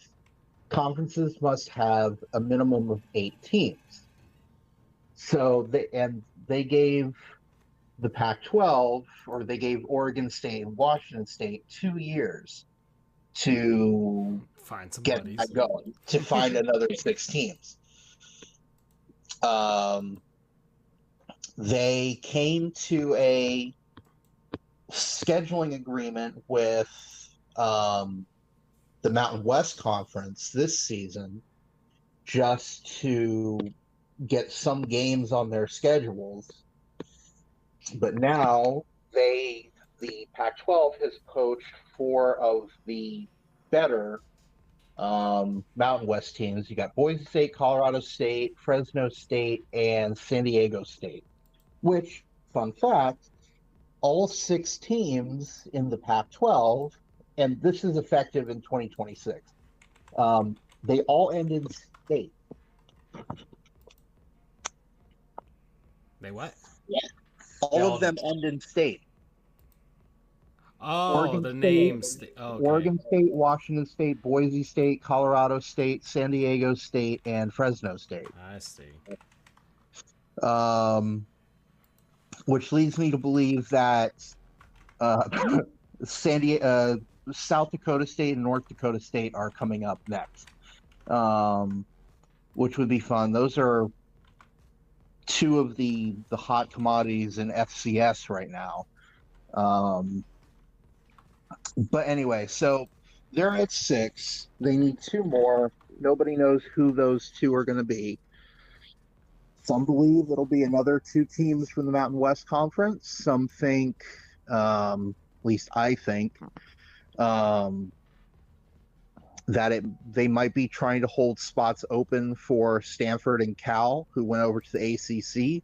[SPEAKER 3] conferences must have a minimum of 8 teams. So they gave the Pac-12, or they gave Oregon State and Washington State 2 years to
[SPEAKER 1] Find some
[SPEAKER 3] get
[SPEAKER 1] buddies.
[SPEAKER 3] that going, to find another 6 teams. They came to a scheduling agreement with the Mountain West Conference this season just to get some games on their schedules. But now the Pac-12 has poached 4 of the better Mountain West teams. You got Boise State, Colorado State, Fresno State, and San Diego State. Which, fun fact, all 6 teams in the Pac-12, and this is effective in 2026, they all end in state.
[SPEAKER 1] They what?
[SPEAKER 3] All of them end in state.
[SPEAKER 1] Oh,
[SPEAKER 3] Oregon
[SPEAKER 1] the
[SPEAKER 3] State,
[SPEAKER 1] names. Okay.
[SPEAKER 3] Oregon State, Washington State, Boise State, Colorado State, San Diego State, and Fresno State.
[SPEAKER 1] I see.
[SPEAKER 3] Which leads me to believe that South Dakota State and North Dakota State are coming up next, which would be fun. Those are 2 of the hot commodities in FCS right now. But anyway, so they're at 6. They need 2 more. Nobody knows who those 2 are going to be. Some believe it'll be another 2 teams from the Mountain West Conference. Some think, at least I think, that they might be trying to hold spots open for Stanford and Cal, who went over to the ACC.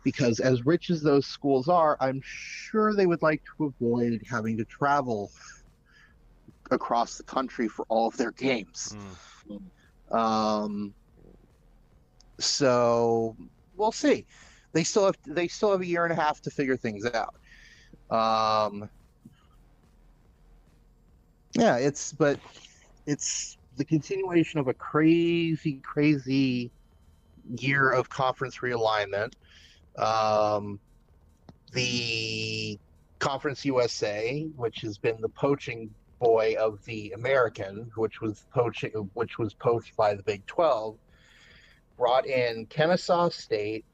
[SPEAKER 3] Because as rich as those schools are, I'm sure they would like to avoid having to travel across the country for all of their games. So we'll see. They still have a year and a half to figure things out. It's the continuation of a crazy year of conference realignment. The Conference USA, which has been the poaching boy of the American, which was poached by the Big 12, brought in Kennesaw State,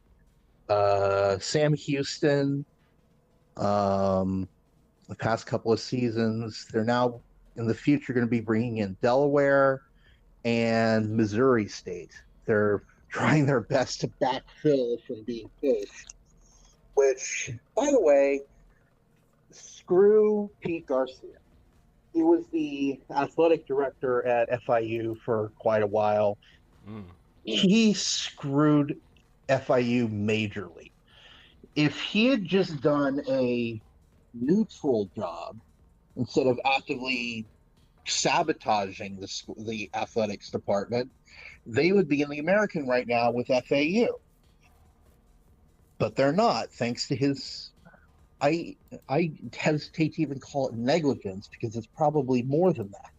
[SPEAKER 3] Sam Houston, the past couple of seasons. They're now in the future going to be bringing in Delaware and Missouri State. They're trying their best to backfill from being poached. Which, by the way, screw Pete Garcia. He was the athletic director at FIU for quite a while. He screwed FIU majorly. If he had just done a neutral job instead of actively sabotaging the athletics department, they would be in the American right now with FAU. But they're not, thanks to his, I hesitate to even call it negligence, because it's probably more than that.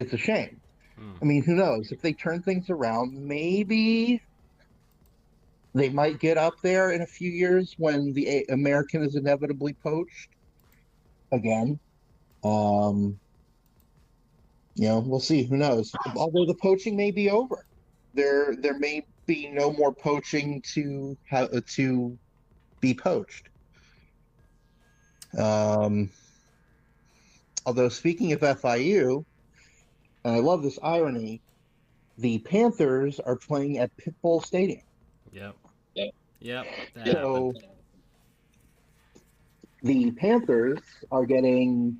[SPEAKER 3] It's a shame. I mean, who knows? If they turn things around, maybe they might get up there in a few years when the American is inevitably poached again. We'll see. Who knows? Although the poaching may be over, there may be no more poaching to be poached. Although, speaking of FIU, and I love this irony, the Panthers are playing at Pitbull Stadium.
[SPEAKER 1] Yep. That
[SPEAKER 3] So
[SPEAKER 1] happened.
[SPEAKER 3] the Panthers are getting,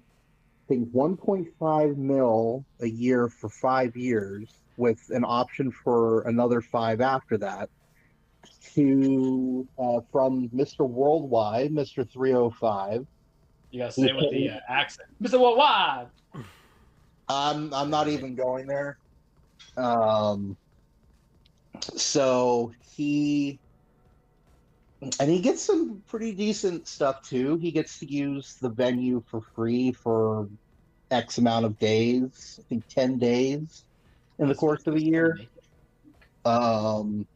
[SPEAKER 3] I think, $1.5 million a year for 5 years, with an option for another 5 after that, from Mr. Worldwide, Mr. 305.
[SPEAKER 2] You gotta say it with the accent, Mr. Worldwide.
[SPEAKER 3] I'm not even going there. So he And he gets some pretty decent stuff too. He gets to use the venue for free for X amount of days. I think 10 days in the
[SPEAKER 2] That's
[SPEAKER 3] course of a year.
[SPEAKER 2] funny.
[SPEAKER 3] Um,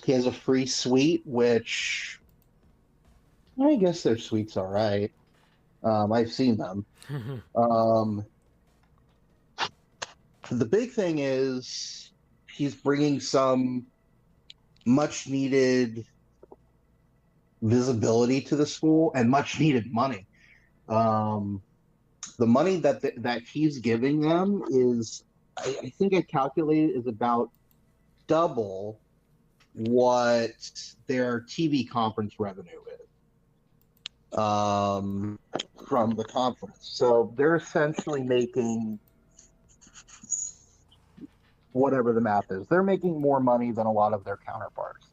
[SPEAKER 3] he has a free suite, which I guess their suite's all right. I've seen them. Um, the big thing is he's bringing some much needed visibility to the school and much needed money. Um, the money that he's giving them is, I think I calculated, is about double what their TV conference revenue is from the conference. So they're essentially making whatever the math is. They're making more money than a lot of their counterparts.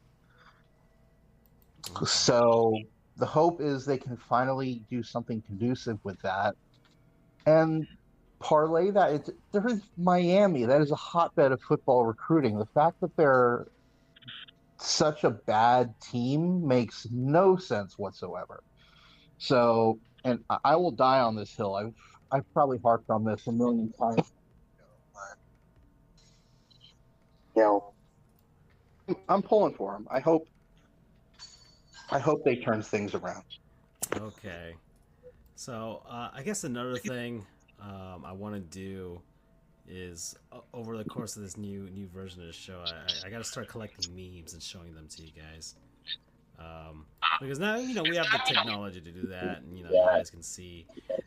[SPEAKER 3] So the hope is they can finally do something conducive with that and parlay that. They're in Miami. That is a hotbed of football recruiting. The fact that they're such a bad team makes no sense whatsoever. So, and I will die on this hill. I've probably harped on this a million times. But, you know, I'm pulling for them. I hope they turn things around.
[SPEAKER 1] Okay. So I guess another thing I want to do is over the course of this new version of the show, I got to start collecting memes and showing them to you guys. Because now we have the technology to do that, and you guys can see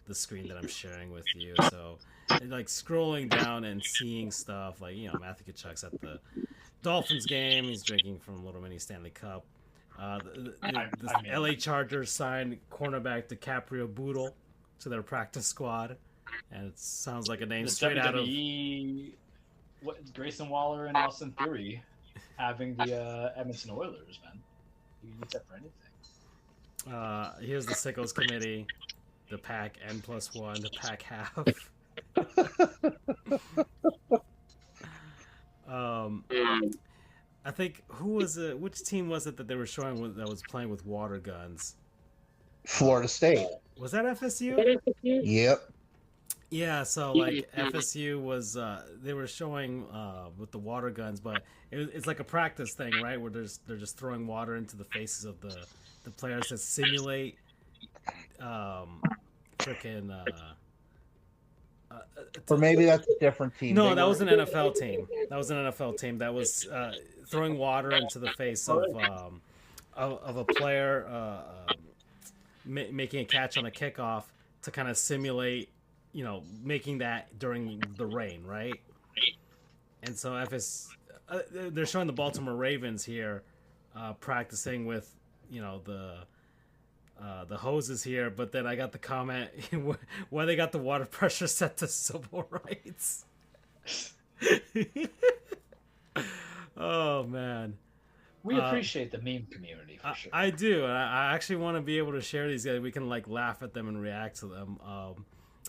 [SPEAKER 1] the screen that I'm sharing with you. So like scrolling down and seeing stuff like Matthew Kachuk's at the Dolphins game. He's drinking from Little Mini Stanley Cup. The LA Chargers signed cornerback DiCaprio Boodle to their practice squad, and it sounds like a name straight out of
[SPEAKER 2] Grayson Waller and Austin Theory having the Edmonton Oilers, man. You can use that for anything.
[SPEAKER 1] Here's the Sickles Committee, the pack N+1, the pack half. I think which team was it that they were showing that was playing with water guns?
[SPEAKER 3] Florida State.
[SPEAKER 1] Was that FSU?
[SPEAKER 3] Yep.
[SPEAKER 1] Yeah, so like FSU was they were showing with the water guns, but it's like a practice thing, right? Where they're just throwing water into the faces of the players to simulate freaking
[SPEAKER 3] or maybe that's a different team.
[SPEAKER 1] No, that was an NFL team. That was an NFL team that was throwing water into the face of a player making a catch on a kickoff to kind of simulate, making that during the rain, right? And so they're showing the Baltimore Ravens here practicing with, the hoses here, but then I got the comment why they got the water pressure set to civil rights. Oh man,
[SPEAKER 2] we appreciate the meme community for sure.
[SPEAKER 1] I do, and I actually want to be able to share these guys. We can like laugh at them and react to them.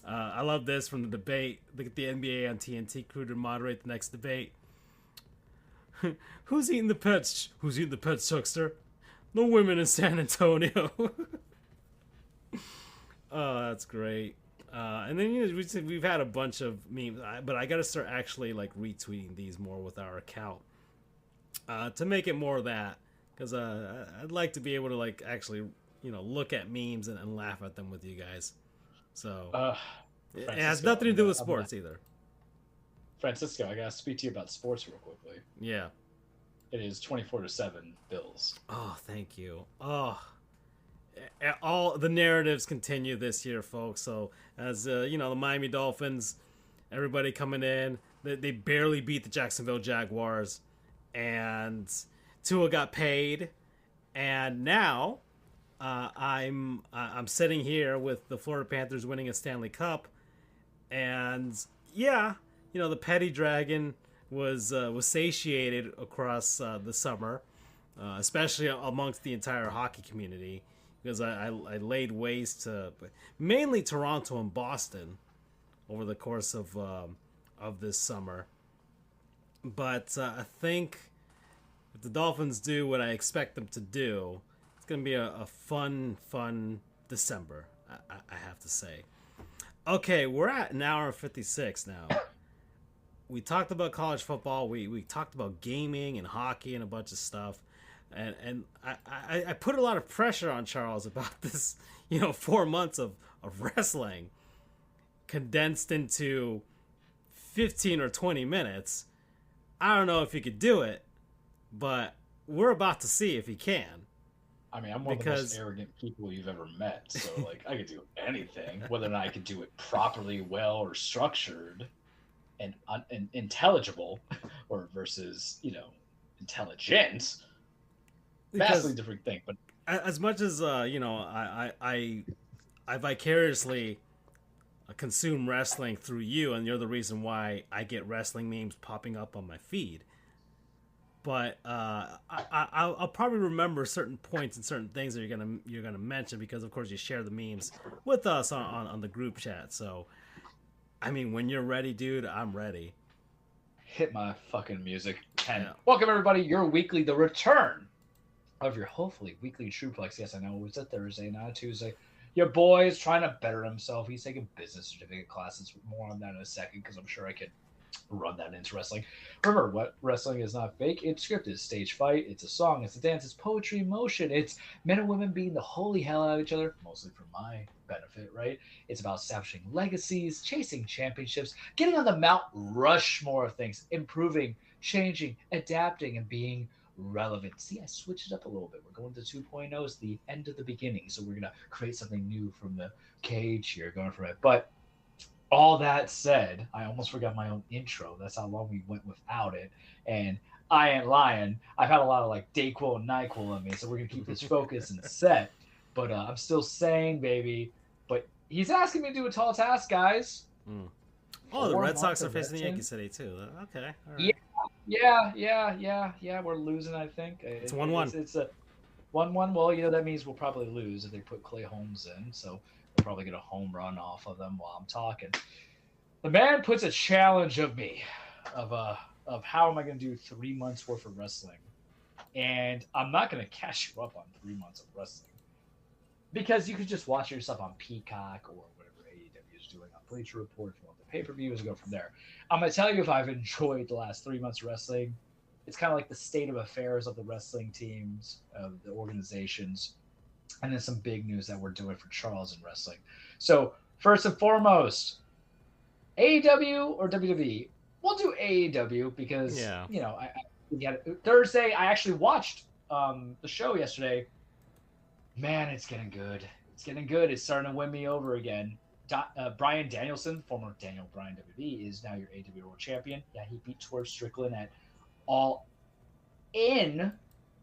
[SPEAKER 1] I love this from the debate. Look at the NBA on TNT crew to moderate the next debate. Who's eating the pets? Who's eating the pets, Chuckster? No women in San Antonio. Oh, that's great. And then we've had a bunch of memes, but I got to start actually like retweeting these more with our account to make it more of that, because I'd like to be able to like actually look at memes and laugh at them with you guys. So it has nothing to do with sports either.
[SPEAKER 2] Francisco, I gotta speak to you about sports real quickly.
[SPEAKER 1] Yeah.
[SPEAKER 2] It is 24-7 Bills.
[SPEAKER 1] Oh, thank you. Oh, all the narratives continue this year, folks. So as the Miami Dolphins, everybody coming in, they barely beat the Jacksonville Jaguars, and Tua got paid, and now I'm sitting here with the Florida Panthers winning a Stanley Cup, and the petty dragon was satiated across the summer, especially amongst the entire hockey community, because I laid waste to mainly Toronto and Boston over the course of this summer. But I think if the Dolphins do what I expect them to do, It's gonna be a fun December. I have to say. Okay, we're at an hour and 56 now. We talked about college football. We talked about gaming and hockey and a bunch of stuff. And I put a lot of pressure on Charles about this, 4 months of wrestling condensed into 15 or 20 minutes. I don't know if he could do it, but we're about to see if he can.
[SPEAKER 2] I mean, I'm one of the most arrogant people you've ever met, so like I could do anything. Whether or not I could do it properly, well, or structured, and intelligible, or versus intelligent, vastly different thing. But
[SPEAKER 1] as much as I vicariously consume wrestling through you, and you're the reason why I get wrestling memes popping up on my feed. But I'll probably remember certain points and certain things that you're gonna mention because, of course, you share the memes with us on the group chat. So, I mean, when you're ready, dude, I'm ready.
[SPEAKER 2] Hit my fucking music. And welcome, everybody. Your weekly, the return of your hopefully weekly Trueplex. Yes, I know it's a Thursday, not a Tuesday. Your boy is trying to better himself. He's taking business certificate classes. More on that in a second because I'm sure I could run that into wrestling. Remember, what wrestling is not fake. It's scripted. Stage fight. It's a song. It's a dance. It's poetry in motion. It's men and women beating the holy hell out of each other, mostly for my benefit, right? It's about establishing legacies, chasing championships, getting on the Mount Rushmore of things, improving, changing, adapting, and being relevant. See, I switched it up a little bit. We're going to 2.0. It's the end of the beginning. So we're going to create something new from the cage here, going from it. But all that said, I almost forgot my own intro. That's how long we went without it. And I ain't lying. I've had a lot of like Dayquil and NyQuil in me, so we're going to keep this focused and set. But I'm still sane, baby. But he's asking me to do a tall task, guys.
[SPEAKER 1] Mm. Oh, the Red Sox are facing the Yankees today, too. Okay. All right.
[SPEAKER 2] Yeah. We're losing, I think.
[SPEAKER 1] It's 1-1.
[SPEAKER 2] It's a 1-1. Well, that means we'll probably lose if they put Clay Holmes in. So we'll probably get a home run off of them while I'm talking. The man puts a challenge of me of how am I going to do 3 months worth of wrestling. And I'm not going to catch you up on 3 months of wrestling. Because you could just watch yourself on Peacock or whatever AEW is doing on Bleacher Report if you want the pay-per-views and go from there. I'm going to tell you if I've enjoyed the last 3 months of wrestling. It's kind of like the state of affairs of the wrestling teams, of the organizations, and then some big news that we're doing for Charles in wrestling. So first and foremost, AEW or WWE? We'll do AEW because, Thursday, I actually watched the show yesterday. Man, it's getting good. It's starting to win me over again. Bryan Danielson, former Daniel Bryan WWE, is now your AEW World Champion. Yeah, he beat Swerve Strickland at All In.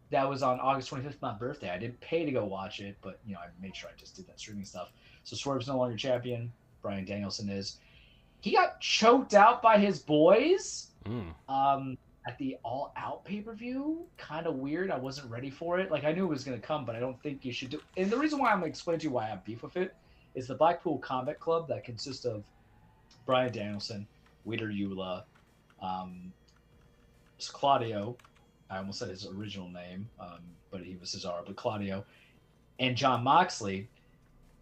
[SPEAKER 2] That was on August 25th, my birthday. I didn't pay to go watch it, but I made sure I just did that streaming stuff. So Swerve's no longer champion. Bryan Danielson is. He got choked out by his boys. At the All Out pay-per-view. Kind of weird. I wasn't ready for it. Like, I knew it was going to come, but I don't think you should do. And the reason why I'm going to explain to you why I have beef with it is the Blackpool Combat Club that consists of Bryan Danielson, Wheeler Yuta, Claudio. I almost said his original name, but he was Cesaro, but Claudio, and Jon Moxley.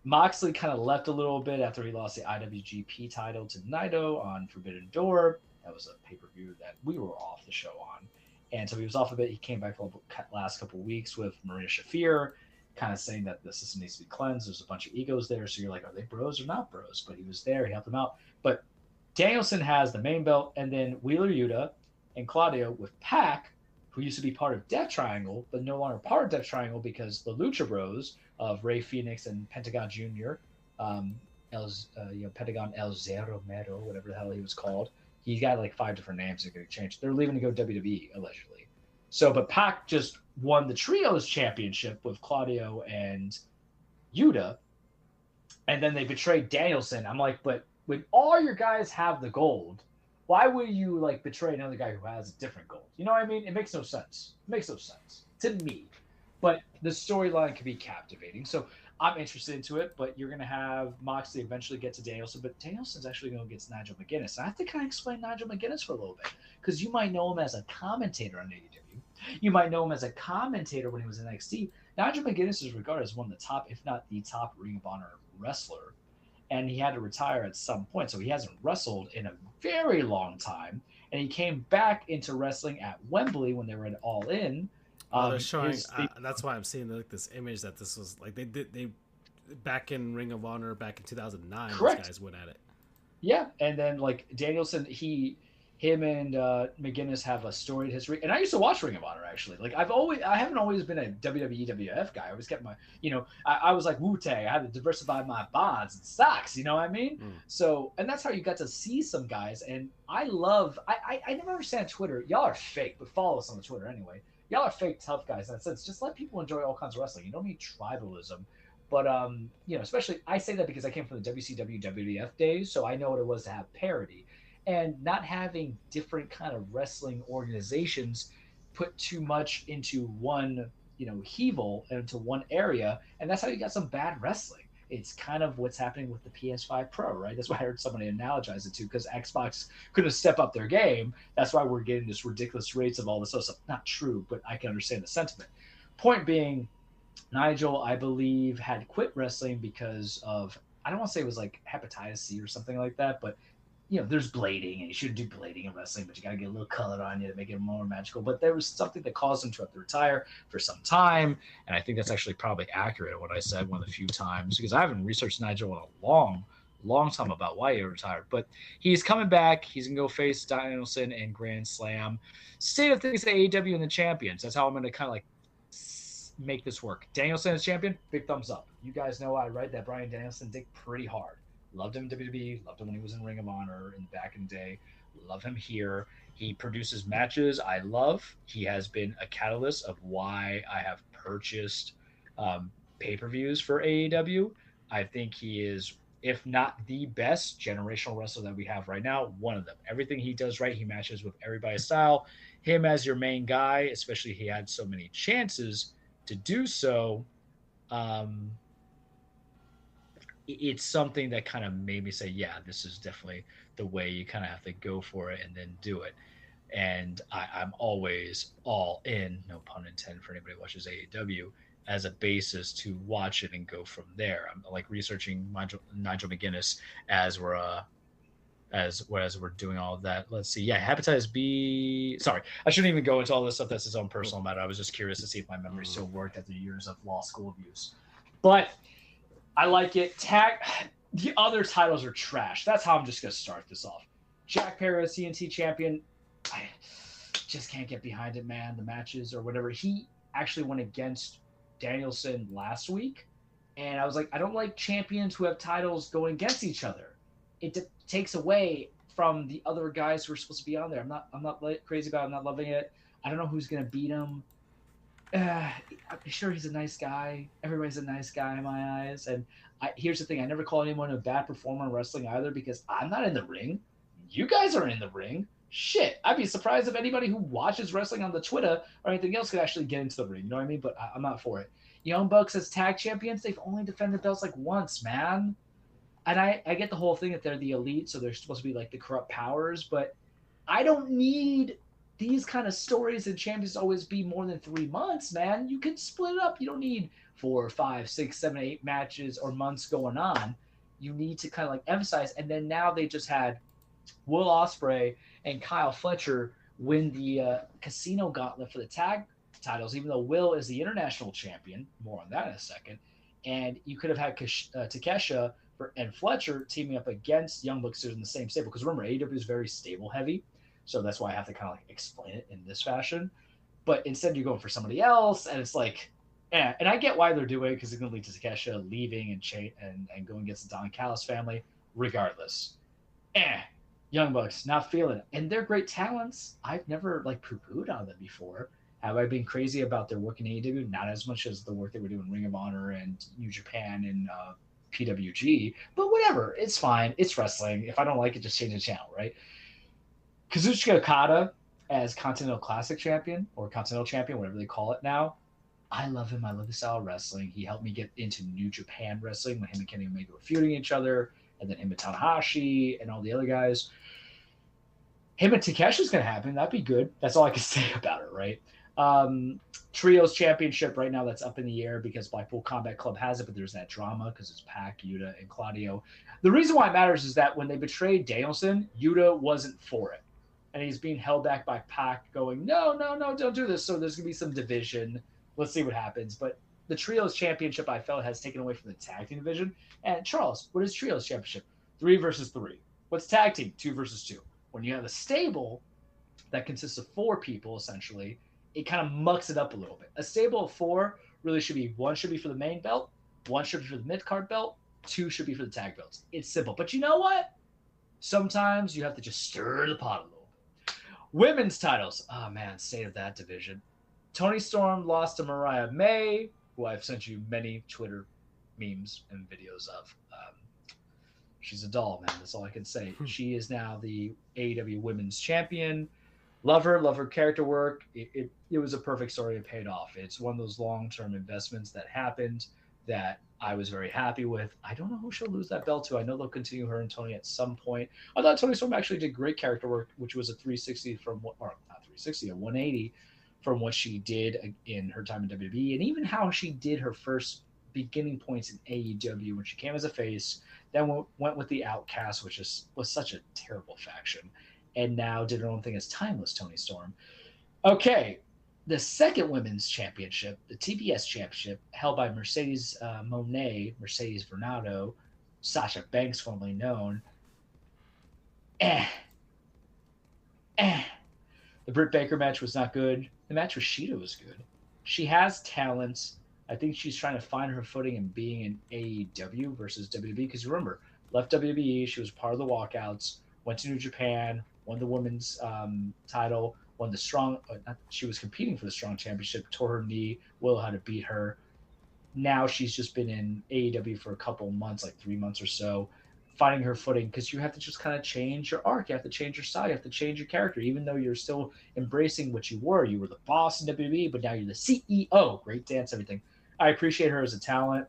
[SPEAKER 2] Moxley kind of left a little bit after he lost the IWGP title to Naito on Forbidden Door. That was a pay-per-view that we were off the show on. And so he was off a bit. He came back the last couple of weeks with Marina Shafir, kind of saying that the system needs to be cleansed. There's a bunch of egos there. So you're like, are they bros or not bros? But he was there. He helped them out. But Danielson has the main belt, and then Wheeler Yuta and Claudio with Pac, who used to be part of Death Triangle, but no longer part of Death Triangle because the Lucha Bros of Rey Fenix and Pentagon Jr., Pentagon El Zero Mero, whatever the hell he was called. He's got like 5 different names that are going to change. They're leaving to go WWE, allegedly. So, but Pac just won the Trios Championship with Claudio and Yuta, and then they betrayed Danielson. I'm like, but when all your guys have the gold, why would you like betray another guy who has a different gold? You know what I mean? It makes no sense. It makes no sense to me. But the storyline can be captivating. So I'm interested into it, but you're going to have Moxley eventually get to Danielson, but Danielson's actually going to get Nigel McGuinness. I have to kind of explain Nigel McGuinness for a little bit because you might know him as a commentator on AEW. You might know him as a commentator when he was in NXT. Nigel McGuinness is regarded as one of the top, if not the top, Ring of Honor wrestler, and he had to retire at some point, so he hasn't wrestled in a very long time. And he came back into wrestling at Wembley when they were at All In.
[SPEAKER 1] They're showing. That's why I'm seeing like this image that this was like they back in Ring of Honor back in 2009.
[SPEAKER 2] Correct.
[SPEAKER 1] These guys went at it.
[SPEAKER 2] Yeah, and then like Danielson, him and McGuinness have a storied history. And I used to watch Ring of Honor actually. Like I haven't always been a WWE WF guy. I always kept my, I was like Wu-Tang. I had to diversify my bonds and stocks. You know what I mean? So, and that's how you got to see some guys. And I never understand Twitter. Y'all are fake, but follow us on the Twitter anyway. Y'all are fake tough guys in that sense. Just let people enjoy all kinds of wrestling. You don't need tribalism. But especially I say that because I came from the WCW WWF days, so I know what it was to have parity. And not having different kind of wrestling organizations put too much into one, hevel and into one area, and that's how you got some bad wrestling. It's kind of what's happening with the PS5 Pro, right? That's why I heard somebody analogize it to, because Xbox couldn't step up their game. That's why we're getting this ridiculous rates of all this other stuff. Not true, but I can understand the sentiment. Point being, Nigel, I believe, had quit wrestling because of, I don't want to say it was like hepatitis C or something like that, but there's blading, and you shouldn't do blading in wrestling, but you got to get a little color on you to make it more magical. But there was something that caused him to have to retire for some time, and I think that's actually probably accurate what I said one of the few times, because I haven't researched Nigel in a long time about why he retired. But he's coming back. He's going to go face Danielson in Grand Slam. State of things at AEW and the champions. That's how I'm going to kind of like make this work. Danielson is champion, big thumbs up. You guys know I ride that Bryan Danielson dick pretty hard. Loved him in WWE, loved him when he was in Ring of Honor in the back in the day. Love him here. He produces matches I love. He has been a catalyst of why I have purchased pay-per-views for AEW. I think he is, if not the best generational wrestler that we have right now, one of them. Everything he does right, he matches with everybody's style. Him as your main guy, especially he had so many chances to do so, it's something that kind of made me say, yeah, this is definitely the way you kind of have to go for it and then do it. And I'm always all in, no pun intended for anybody who watches AEW, as a basis to watch it and go from there. I'm like researching Nigel McGuinness as we're doing all of that. Let's see. Yeah, hepatitis B. Sorry, I shouldn't even go into all this stuff. That's his own personal matter. I was just curious to see if my memory still worked after years of law school abuse. But I like it. The other titles are trash. That's how I'm just going to start this off. Jack Perry, TNT champion. I just can't get behind it, man. The matches or whatever. He actually went against Danielson last week. And I was like, I don't like champions who have titles going against each other. It takes away from the other guys who are supposed to be on there. I'm not crazy about it. I'm not loving it. I don't know who's going to beat him. I'm sure he's a nice guy. Everybody's a nice guy in my eyes. And here's the thing. I never call anyone a bad performer in wrestling either, because I'm not in the ring. You guys are in the ring. Shit. I'd be surprised if anybody who watches wrestling on the Twitter or anything else could actually get into the ring. You know what I mean? But I'm not for it. Young Bucks as tag champions, they've only defended belts like once, man. And I get the whole thing that they're the elite, so they're supposed to be like the corrupt powers, but I don't need these kind of stories and champions always be more than 3 months, man. You can split it up. You don't need 4, 5, 6, 7, 8 matches or months going on. You need to kind of like emphasize. And then now they just had Will Ospreay and Kyle Fletcher win the Casino Gauntlet for the tag titles, even though Will is the international champion. More on that in a second. And you could have had Takesha and Fletcher teaming up against Young Bucks in the same stable. Because remember, AEW is very stable heavy. So that's why I have to kind of like explain it in this fashion. But instead you're going for somebody else, and it's like, and I get why they're doing it, because it's going to lead to Takesha leaving and going against the Don Callis family. Regardless, Young Bucks not feeling it, and they're great talents. I've never like poo-pooed on them before. Have I been crazy about their work in AEW? Not as much as the work they were doing in Ring of Honor and New Japan and PWG, but whatever, it's fine. It's wrestling. If I don't like it, just change the channel, right? Kazuchika Okada as Continental Classic Champion or Continental Champion, whatever they call it now. I love him. I love the style of wrestling. He helped me get into New Japan wrestling when him and Kenny Omega were feuding each other, and then him and Tanahashi and all the other guys. Him and Takesha's going to happen. That'd be good. That's all I can say about it, right? Trios Championship right now, that's up in the air because Blackpool Combat Club has it, but there's that drama because it's Pac, Yuta, and Claudio. The reason why it matters is that when they betrayed Danielson, Yuta wasn't for it. And he's being held back by Pac going, no, no, no, don't do this. So there's going to be some division. Let's see what happens. But the Trios Championship, I felt, has taken away from the tag team division. And Charles, what is Trios Championship? 3 versus 3. What's tag team? 2 versus 2. When you have a stable that consists of 4 people, essentially, it kind of mucks it up a little bit. A stable of 4 really should be 1 should be for the main belt, 1 should be for the mid-card belt, 2 should be for the tag belts. It's simple. But you know what? Sometimes you have to just stir the pot a little bit. Women's titles. Oh, man, state of that division. Toni Storm lost to Mariah May, who I've sent you many Twitter memes and videos of. She's a doll, man. That's all I can say. She is now the AEW Women's Champion. Love her character work. It was a perfect story. It paid off. It's one of those long-term investments that happened that I was very happy with. I don't know who she'll lose that belt to. I know they'll continue her and Toni at some point. I thought Toni Storm actually did great character work, which was a 360 from what, or not 360, a 180 from what she did in her time in WWE, and even how she did her first beginning points in AEW when she came as a face, then went with the Outcast, which was such a terrible faction, and now did her own thing as Timeless Toni Storm. Okay, the second women's championship, the TBS championship, held by Mercedes Moné, Mercedes Vernado, Sasha Banks, formerly known. The Britt Baker match was not good. The match with Shida was good. She has talents. I think she's trying to find her footing in being in AEW versus WWE. Because remember, left WWE, she was part of the walkouts, went to New Japan, won the women's title, won the strong. She was competing for the strong championship, tore her knee. Willow had to beat her. Now she's just been in AEW for a couple months, like 3 months or so, finding her footing, because you have to just kind of change your arc. You have to change your style. You have to change your character, even though you're still embracing what you were. You were the boss in WWE, but now you're the CEO. Great dance, everything. I appreciate her as a talent.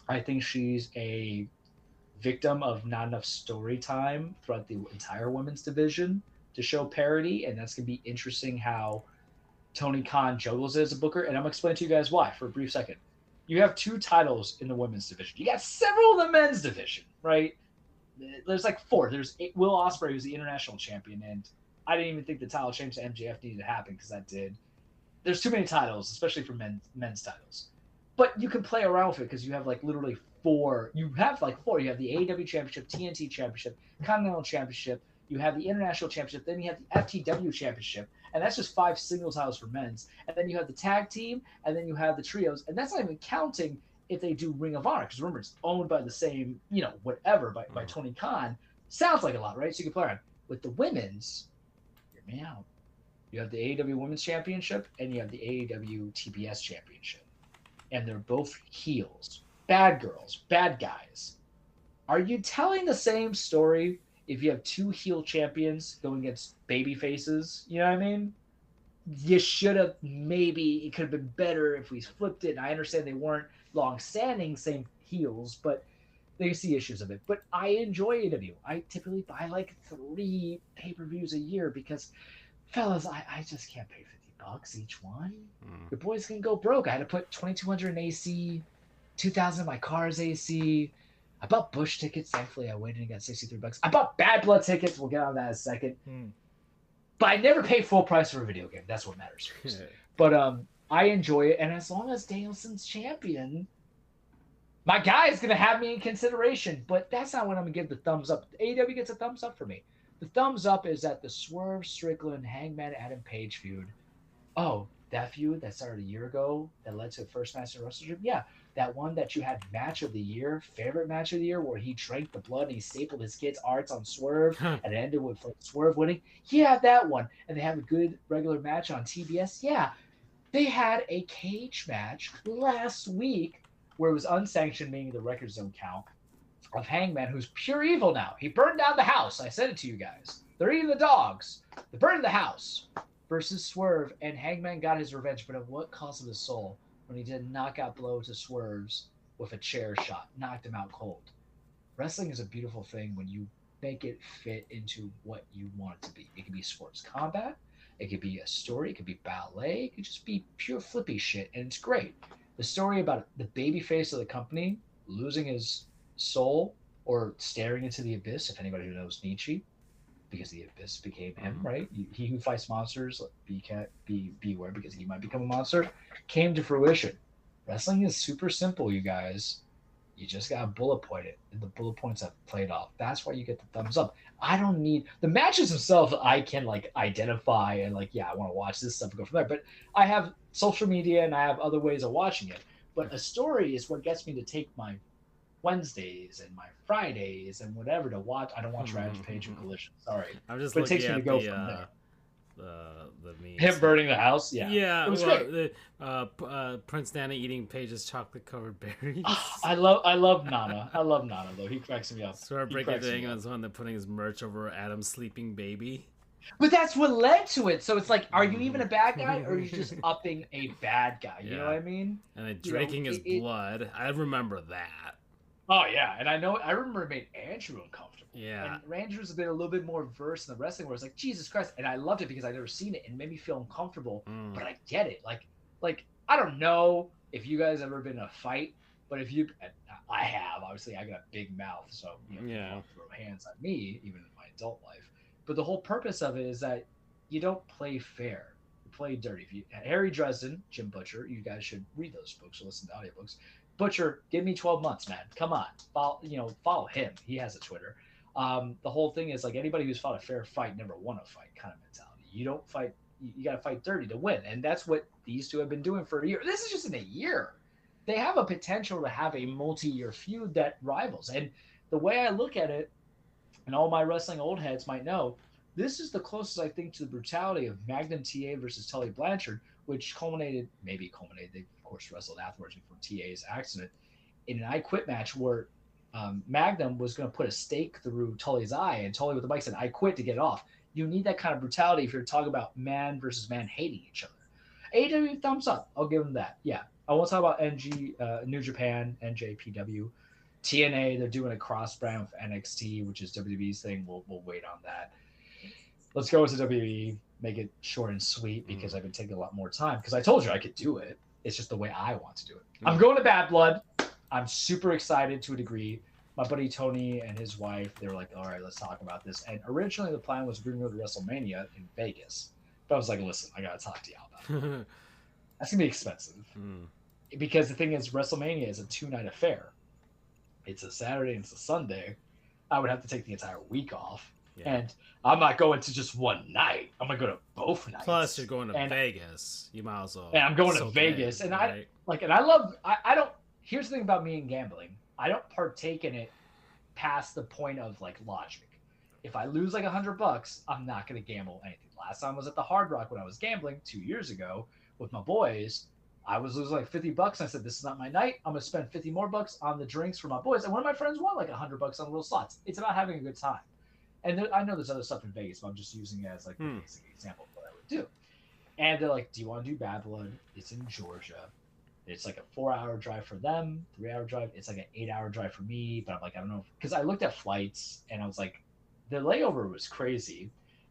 [SPEAKER 2] I think she's a victim of not enough story time throughout the entire women's division to show parity, and that's going to be interesting how Tony Khan juggles it as a booker, and I'm going to explain to you guys why for a brief second. You have 2 titles in the women's division. You got several in the men's division, right? There's like 4. There's Will Ospreay, who's the international champion, and I didn't even think the title change to MJF needed to happen because that did. There's too many titles, especially for men's titles. But you can play around with it because you have like literally 4. You have like 4. You have the AEW Championship, TNT Championship, Continental Championship. You have the International Championship. Then you have the FTW Championship. And that's just 5 single titles for men's. And then you have the tag team, and then you have the trios. And that's not even counting if they do Ring of Honor. Because remember, it's owned by the same, whatever, by Tony Khan. Sounds like a lot, right? So you can play around. With the women's, hear me out. You have the AEW Women's Championship, and you have the AEW TBS Championship. And they're both heels. Bad girls. Bad guys. Are you telling the same story if you have 2 heel champions going against baby faces? You know what I mean? You should have, maybe it could have been better if we flipped it. And I understand they weren't long-standing same heels, but they see issues of it. But I enjoy AEW. I typically buy like 3 pay-per-views a year because, fellas, I just can't pay $50 each one. The boys can go broke. I had to put $2,200 in AC, $2,000 in my car's AC. I bought Bush tickets. Thankfully, I waited and got $63. I bought Bad Blood tickets. We'll get on that in a second. But I never pay full price for a video game. That's what matters first. But I enjoy it. And as long as Danielson's champion, my guy is going to have me in consideration. But that's not when I'm going to give the thumbs up. AEW gets a thumbs up for me. The thumbs up is at the Swerve Strickland Hangman Adam Page feud. Oh, that feud that started a year ago that led to the first match in WrestleDream? Yeah. That one that you had match of the year, favorite match of the year, where he drank the blood and he stapled his kid's arts on Swerve and it ended with Swerve winning. Yeah, that one. And they have a good regular match on TBS. Yeah. They had a cage match last week where it was unsanctioned, meaning the record zone count, of Hangman, who's pure evil now. He burned down the house. I said it to you guys. They're eating the dogs. They're burning the house. Versus Swerve, and Hangman got his revenge, but at what cost of his soul? When he did a knockout blow to Swerve's with a chair shot, knocked him out cold. Wrestling is a beautiful thing when you make it fit into what you want it to be. It can be sports combat. It could be a story. It could be ballet. It could just be pure flippy shit, and it's great. The story about the baby face of the company losing his soul or staring into the abyss. If anybody who knows Nietzsche, because the abyss became him, right? He who fights monsters, beware, because he might become a monster, came to fruition. Wrestling is super simple, you guys. You just gotta bullet point it, and the bullet points have played off. That's why you get the thumbs up. I don't need the matches themselves. I can like identify and like, yeah, I want to watch this stuff and go from there. But I have social media and I have other ways of watching it. But a story is what gets me to take my Wednesdays and my Fridays and whatever to watch. I don't watch Rampage and Collision. Sorry,
[SPEAKER 1] I'm just
[SPEAKER 2] but it takes
[SPEAKER 1] looking
[SPEAKER 2] me
[SPEAKER 1] at
[SPEAKER 2] to go from there.
[SPEAKER 1] the memes.
[SPEAKER 2] Him burning the house,
[SPEAKER 1] Yeah,
[SPEAKER 2] it was
[SPEAKER 1] well,
[SPEAKER 2] great.
[SPEAKER 1] Prince Nana eating Paige's chocolate covered berries.
[SPEAKER 2] I love Nana. I love Nana though. He cracks me up.
[SPEAKER 1] Sort of breaking thing was one that putting his merch over Adam's sleeping baby.
[SPEAKER 2] But that's what led to it. So it's like, are you even a bad guy, or are you just upping a bad guy? You know what I mean?
[SPEAKER 1] And then drinking his blood. I remember that.
[SPEAKER 2] Oh yeah, and I remember it made Andrew uncomfortable.
[SPEAKER 1] Yeah,
[SPEAKER 2] and Andrew's been a little bit more versed in the wrestling, where it's like, Jesus Christ, and I loved it because I'd never seen it and it made me feel uncomfortable. But I get it. Like I don't know if you guys ever been in a fight, but if you, I have. Obviously, I got a big mouth, so people don't throw hands at me, even in my adult life. But the whole purpose of it is that you don't play fair. You play dirty. If you, Harry Dresden, Jim Butcher, you guys should read those books or listen to audiobooks. Butcher, give me 12 months, man. Come on. Follow him. He has a Twitter. The whole thing is like anybody who's fought a fair fight never won a fight kind of mentality. You don't fight. You got to fight dirty to win. And that's what these two have been doing for a year. This is just in a year. They have a potential to have a multi-year feud that rivals. And the way I look at it, and all my wrestling old heads might know, this is the closest, I think, to the brutality of Magnum TA versus Tully Blanchard, which culminated, they of course wrestled afterwards before TA's accident, in an I Quit match where Magnum was going to put a stake through Tully's eye, and Tully with the mic said, I quit, to get it off. You need that kind of brutality if you're talking about man versus man hating each other. AEW, thumbs up. I'll give them that. Yeah. I won't talk about New Japan, NJPW. TNA, they're doing a cross-brand with NXT, which is WWE's thing. We'll wait on that. Let's go into WWE, make it short and sweet, because I've been taking a lot more time. Because I told you I could do it. It's just the way I want to do it. I'm going to Bad Blood. I'm super excited to a degree. My buddy Tony and his wife, they were like, all right, let's talk about this. And originally the plan was we're going to go to WrestleMania in Vegas. But I was like, listen, I got to talk to y'all about it. That's going to be expensive. Because the thing is, WrestleMania is a 2-night affair. It's a Saturday and it's a Sunday. I would have to take the entire week off. Yeah. And I'm not going to just one night. I'm going to go to both nights.
[SPEAKER 1] Plus, you're going to Vegas. You might as well.
[SPEAKER 2] And I'm going to Vegas. And right? I don't, here's the thing about me and gambling. I don't partake in it past the point of like logic. If I lose like $100, I'm not going to gamble anything. Last time I was at the Hard Rock when I was gambling 2 years ago with my boys. I was losing like $50. And I said, this is not my night. I'm going to spend $50 more on the drinks for my boys. And one of my friends won like $100 on little slots. It's about having a good time. And I know there's other stuff in Vegas, but I'm just using it as like a basic example of what I would do. And they're like, do you want to do Bad Blood? It's in Georgia. It's like a 4-hour drive for them, 3-hour drive. It's like an 8-hour drive for me. But I'm like, I don't know. Because I looked at flights and I was like, the layover was crazy.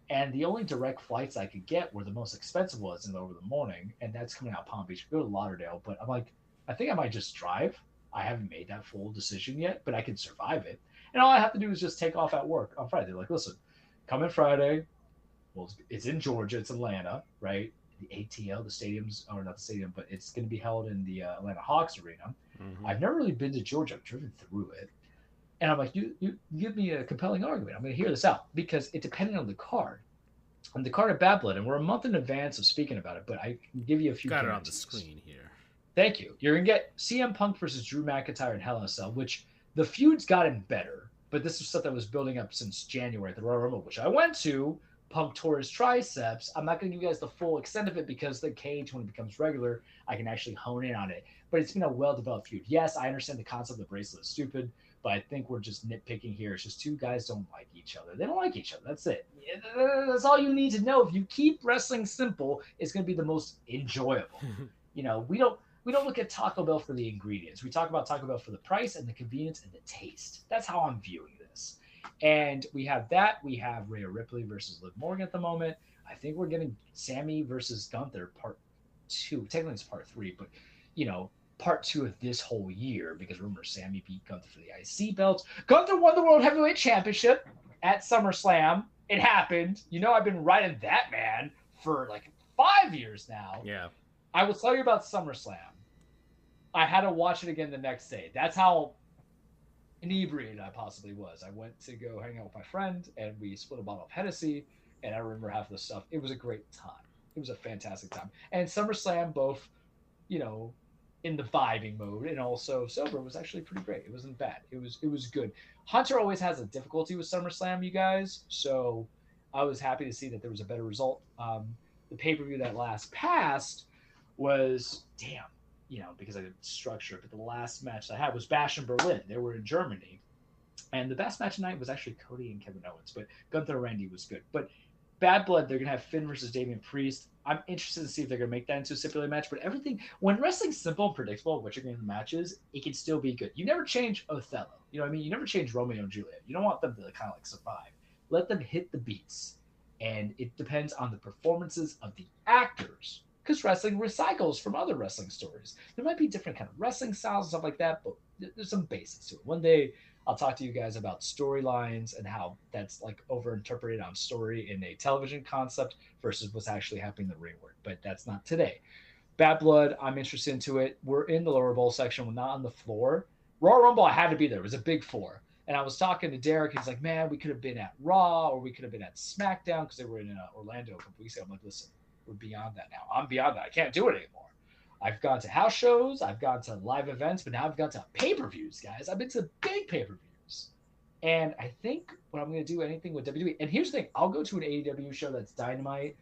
[SPEAKER 2] And the only direct flights I could get were the most expensive ones in over the morning. And that's coming out of Palm Beach. Go to Lauderdale. But I'm like, I think I might just drive. I haven't made that full decision yet, but I can survive it. And all I have to do is just take off at work on Friday. They're like, listen, come in Friday. Well, it's in Georgia. It's Atlanta, right? The ATL, the stadiums, or not the stadium, but it's going to be held in the Atlanta Hawks Arena. I've never really been to Georgia. I've driven through it. And I'm like, you give me a compelling argument. I'm going to hear this out because it depended on the card. On the card of Bad Blood, and we're a month in advance of speaking about it, but I can give you a few
[SPEAKER 1] Got it on the screen here.
[SPEAKER 2] Thank you. You're going to get CM Punk versus Drew McIntyre in Hell in a Cell, which the feud's gotten better, but this was stuff that was building up since January at the Royal Rumble, which I went to. Punk tore his triceps. I'm not going to give you guys the full extent of it because the cage, when it becomes regular, I can actually hone in on it. But it's been a well-developed feud. Yes, I understand the concept of the bracelet is stupid, but I think we're just nitpicking here. It's just two guys don't like each other. They don't like each other. That's it. That's all you need to know. If you keep wrestling simple, it's going to be the most enjoyable. We don't look at Taco Bell for the ingredients. We talk about Taco Bell for the price and the convenience and the taste. That's how I'm viewing this. And we have that. We have Rhea Ripley versus Liv Morgan at the moment. I think we're getting Sammy versus Gunther part 2. Technically, it's part 3, but part 2 of this whole year, because remember, Sammy beat Gunther for the IC belts. Gunther won the World Heavyweight Championship at SummerSlam. It happened. I've been riding that man for like 5 years now.
[SPEAKER 1] Yeah.
[SPEAKER 2] I will tell you about SummerSlam. I had to watch it again the next day. That's how inebriated I possibly was. I went to go hang out with my friend, and we split a bottle of Hennessy, and I remember half the stuff. It was a great time. It was a fantastic time. And SummerSlam, both, in the vibing mode and also sober, was actually pretty great. It wasn't bad. It was good. Hunter always has a difficulty with SummerSlam, you guys, so I was happy to see that there was a better result. The pay-per-view that last passed was, because I didn't structure it, but the last match I had was Bash in Berlin. They were in Germany. And the best match tonight was actually Cody and Kevin Owens, but Gunther and Randy was good. But Bad Blood, they're going to have Finn versus Damian Priest. I'm interested to see if they're going to make that into a stipulated match, but when wrestling's simple and predictable, what you're going to matches, it can still be good. You never change Othello. You know what I mean? You never change Romeo and Juliet. You don't want them to kind of like survive. Let them hit the beats. And it depends on the performances of the actors, because wrestling recycles from other wrestling stories. There might be different kind of wrestling styles and stuff like that, but there's some basics to it. One day I'll talk to you guys about storylines and how that's like overinterpreted on story in a television concept versus what's actually happening in the ring work. But that's not today. Bad Blood, I'm interested into it. We're in the lower bowl section. We're not on the floor. Royal Rumble, I had to be there. It was a big 4. And I was talking to Derek. He's like, man, we could have been at Raw or we could have been at SmackDown, because they were in Orlando a couple weeks ago. I'm like, listen, we're beyond that now. I'm beyond that. I can't do it anymore. I've gone to house shows. I've gone to live events, but now I've gone to pay-per-views, guys. I've been to big pay-per-views. And I think what I'm going to do, anything with WWE. And here's the thing. I'll go to an AEW show that's Dynamite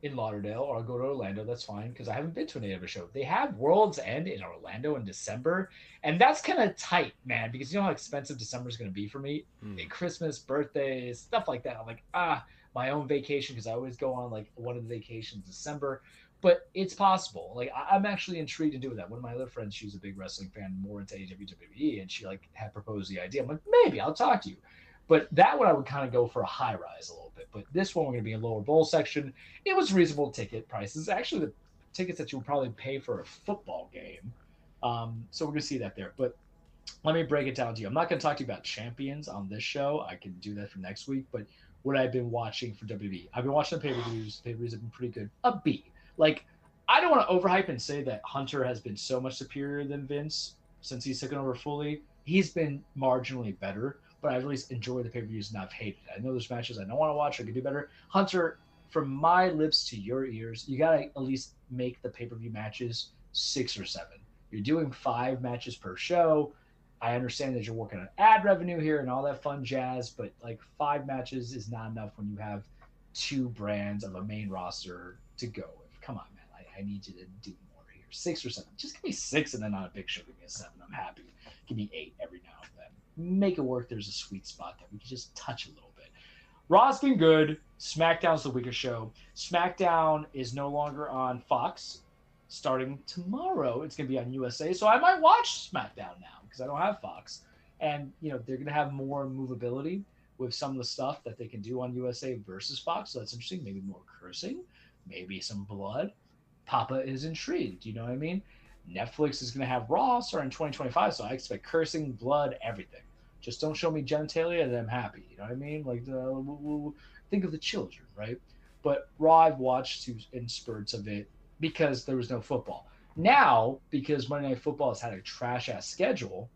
[SPEAKER 2] in Lauderdale, or I'll go to Orlando. That's fine, because I haven't been to an AEW show. They have World's End in Orlando in December, and that's kind of tight, man, because you know how expensive December is going to be for me? Christmas, birthdays, stuff like that. I'm like, my own vacation, because I always go on like one of the vacations in December, but it's possible. Like, I'm actually intrigued to do that. One of my other friends, she's a big wrestling fan, more into WWE, and she like had proposed the idea. I'm like, maybe I'll talk to you. But that one I would kind of go for a high rise a little bit. But this one we're going to be in lower bowl section. It was reasonable ticket prices. Actually, the tickets that you would probably pay for a football game. So we're going to see that there. But let me break it down to you. I'm not going to talk to you about champions on this show. I can do that for next week. But what I've been watching for WWE. I've been watching the pay-per-views. The pay-per-views have been pretty good. A B. Like, I don't want to overhype and say that Hunter has been so much superior than Vince since he's taken over fully. He's been marginally better, but I've at least enjoyed the pay-per-views and I've hated it. I know there's matches I don't want to watch. I could do better. Hunter, from my lips to your ears, you got to at least make the pay-per-view matches 6 or 7. You're doing 5 matches per show. I understand that you're working on ad revenue here and all that fun jazz, but like 5 matches is not enough when you have 2 brands of a main roster to go with. Come on, man. I need you to do more here. 6 or 7. Just give me 6 and then on a big show, give me a 7. I'm happy. Give me 8 every now and then. Make it work. There's a sweet spot that we can just touch a little bit. Raw's been good. SmackDown's the weaker show. SmackDown is no longer on Fox. Starting tomorrow, it's going to be on USA. So I might watch SmackDown now because I don't have Fox. And, they're going to have more movability with some of the stuff that they can do on USA versus Fox. So that's interesting. Maybe more cursing. Maybe some blood. Papa is intrigued. You know what I mean? Netflix is going to have Raw starting in 2025. So I expect cursing, blood, everything. Just don't show me genitalia and I'm happy. You know what I mean? Like, think of the children, right? But Raw, I've watched in spurts of it because there was no football. Now, because Monday Night Football has had a trash-ass schedule,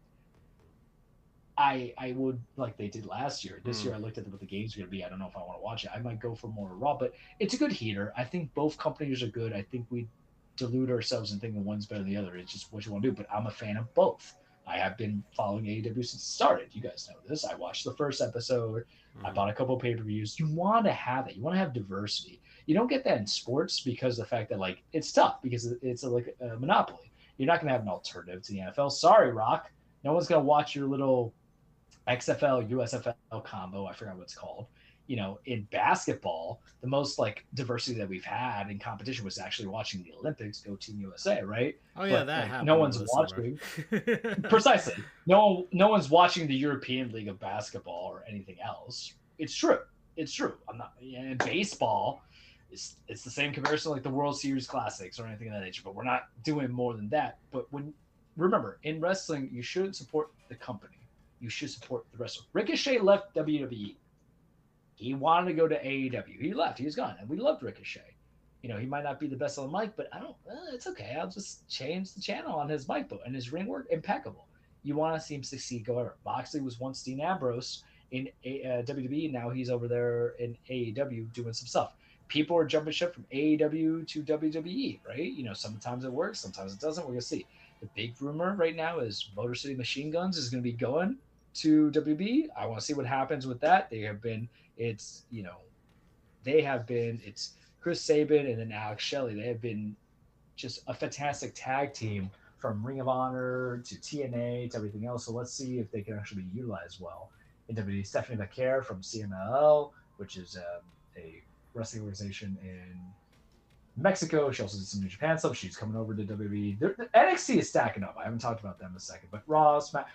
[SPEAKER 2] I would, like they did last year. This year I looked at what the games are going to be. I don't know if I want to watch it. I might go for more Raw, but it's a good heater. I think both companies are good. I think we delude ourselves and thinking one's better than the other. It's just what you want to do, but I'm a fan of both. I have been following AEW since it started. You guys know this. I watched the first episode. I bought a couple of pay-per-views. You want to have it. You want to have diversity. You don't get that in sports because of the fact that, like, it's tough because it's like a monopoly. You're not going to have an alternative to the NFL. Sorry, Rock. No one's going to watch your little XFL, USFL combo. I forgot what it's called. In basketball, the most like diversity that we've had in competition was actually watching the Olympics. Go Team USA, right?
[SPEAKER 1] Oh yeah,
[SPEAKER 2] but,
[SPEAKER 1] that happened.
[SPEAKER 2] No one's watching. Precisely. No one's watching the European League of Basketball or anything else. It's true. It's true. I'm not. In baseball, it's the same comparison like the World Series Classics or anything of that nature. But we're not doing more than that. But remember, in wrestling, you shouldn't support the company. You should support the wrestler. Ricochet left WWE. He wanted to go to AEW. He left. He was gone, and we loved Ricochet. He might not be the best on the mic, but I don't. It's okay. I'll just change the channel on his mic, and his ring work impeccable. You want to see him succeed. Go over. Moxley was once Dean Ambrose in WWE. Now he's over there in AEW doing some stuff. People are jumping ship from AEW to WWE, right? Sometimes it works, sometimes it doesn't. We're gonna see. The big rumor right now is Motor City Machine Guns is going to be going to WB. I want to see what happens with that. It's Chris Sabin and then Alex Shelley. They have been just a fantastic tag team from Ring of Honor to TNA to everything else. So let's see if they can actually be utilized well in WWE. Stephanie McCare from CMLL, which is a wrestling organization in Mexico. She also did some New Japan stuff. She's coming over to WWE. The NXT is stacking up. I haven't talked about them in a second, but Raw's better.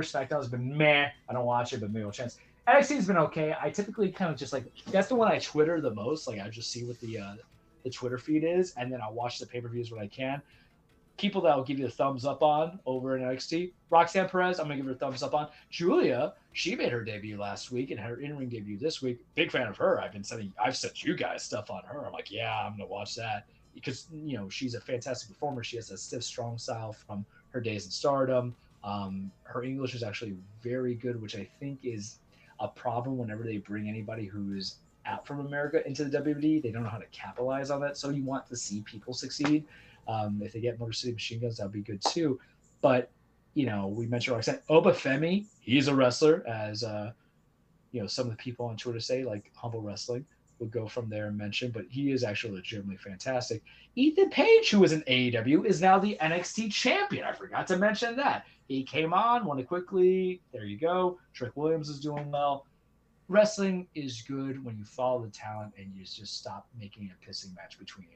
[SPEAKER 2] SmackDown has been meh. I don't watch it, but maybe a chance. NXT has been okay. I typically kind of just that's the one I Twitter the most. I just see what the Twitter feed is, and then I'll watch the pay-per-views when I can. People that will give you a thumbs up on over in NXT. Roxanne Perez, I'm going to give her a thumbs up on. Julia, she made her debut last week and her in-ring debut this week. Big fan of her. I've sent you guys stuff on her. I'm like, yeah, I'm going to watch that because, she's a fantastic performer. She has a stiff, strong style from her days in Stardom. Her English is actually very good, which I think is a problem whenever they bring anybody who's out from America into the WWE. They don't know how to capitalize on that. So you want to see people succeed. If they get Motor City Machine Guns, that would be good too. But, we mentioned Roxanne. Obafemi, he's a wrestler, as, some of the people on Twitter say, like Humble Wrestling would go from there and mention, but he is actually legitimately fantastic. Ethan Page, who was in AEW, is now the NXT champion. I forgot to mention that. He came on, won it quickly. There you go. Trick Williams is doing well. Wrestling is good when you follow the talent and you just stop making a pissing match between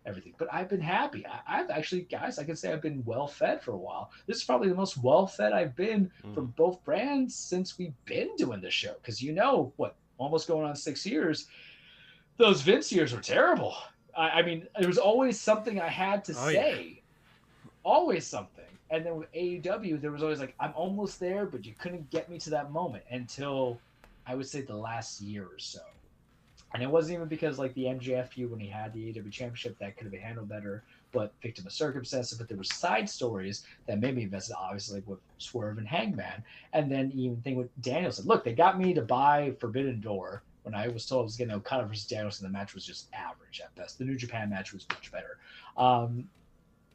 [SPEAKER 2] everything. But I've been happy. I've actually, guys, I can say I've been well fed for a while. This is probably the most well fed I've been from both brands since we've been doing this show. Because almost going on 6 years, those Vince years were terrible. I mean, there was always something I had to say. Yeah. Always something. And then with AEW, there was always I'm almost there, but you couldn't get me to that moment until I would say the last year or so. And it wasn't even because the MJF feud when he had the AEW championship that could have been handled better, but victim of circumstances. But there were side stories that made me invested, obviously, with Swerve and Hangman. And then even thing with Danielson. Look, they got me to buy Forbidden Door when I was told I was getting Okada versus Danielson. The match was just average at best. The New Japan match was much better.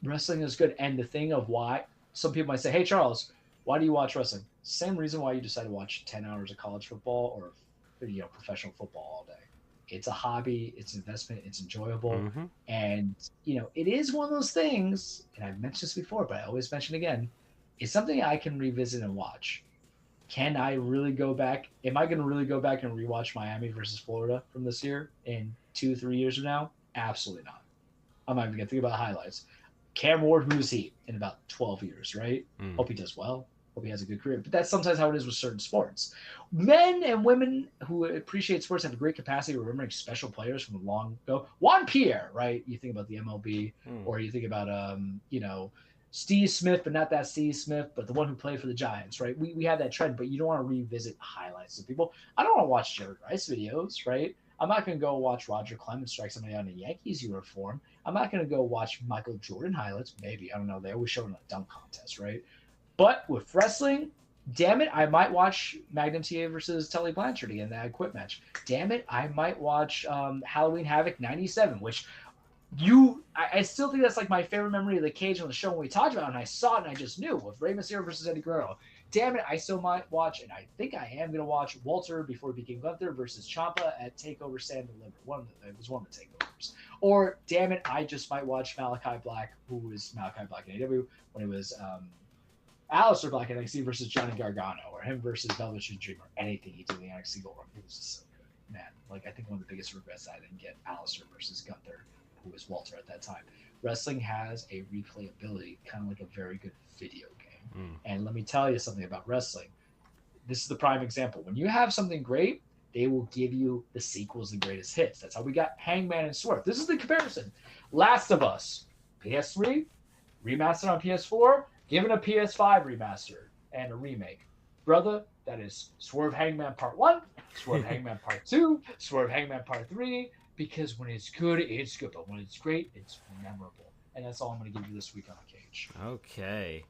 [SPEAKER 2] Wrestling is good. And the thing of why some people might say, hey, Charles, why do you watch wrestling? Same reason why you decide to watch 10 hours of college football or professional football all day. It's a hobby, it's an investment, it's enjoyable. And, it is one of those things, and I've mentioned this before, but I always mention again, it's something I can revisit and watch. Can I really go back? Am I going to really go back and rewatch Miami versus Florida from this year in 2-3 years from now? Absolutely not. I'm not even going to think about highlights. Cam Ward, who is he in about 12 years, right? Hope he does well. Hope he has a good career. But that's sometimes how it is with certain sports. Men and women who appreciate sports have a great capacity of remembering special players from long ago. Juan Pierre, right? You think about the MLB, or you think about, Steve Smith, but not that Steve Smith, but the one who played for the Giants, right? We have that trend, but you don't want to revisit highlights of people. I don't want to watch Jerry Rice videos, right? I'm not going to go watch Roger Clemens strike somebody out in a Yankees uniform. I'm not going to go watch Michael Jordan highlights. Maybe. I don't know. They always show in a dunk contest, right? But with wrestling, damn it, I might watch Magnum TA versus Tully Blanchard in that quit match. Damn it, I might watch Halloween Havoc 97, which I still think that's my favorite memory of the cage on the show when we talked about it, and I saw it and I just knew, with Rey Mysterio versus Eddie Guerrero. Damn it, I still might watch, and I think I am going to watch Walter before he became Gunther versus Ciampa at TakeOver Stand and Deliver. It was one of the takeovers. Or, damn it, I just might watch Malachi Black, who was Malachi Black in AEW, when it was Aleister Black in NXT versus Johnny Gargano, or him versus Velveteen Dream, or anything he did in the NXT Gold Run. It was just so good. Man, I think one of the biggest regrets I didn't get Aleister versus Gunther, who was Walter at that time. Wrestling has a replayability, kind of like a very good video game. And let me tell you something about wrestling. This is the prime example. When you have something great, they will give you the sequels and greatest hits. That's how we got Hangman and Swerve. This is the comparison. Last of Us, PS3, remastered on PS4, given a PS5 remaster and a remake. Brother, that is Swerve Hangman Part 1, Swerve Hangman Part 2, Swerve Hangman Part 3, because when it's good, it's good. But when it's great, it's memorable. And that's all I'm going to give you this week on the cage.
[SPEAKER 1] Okay.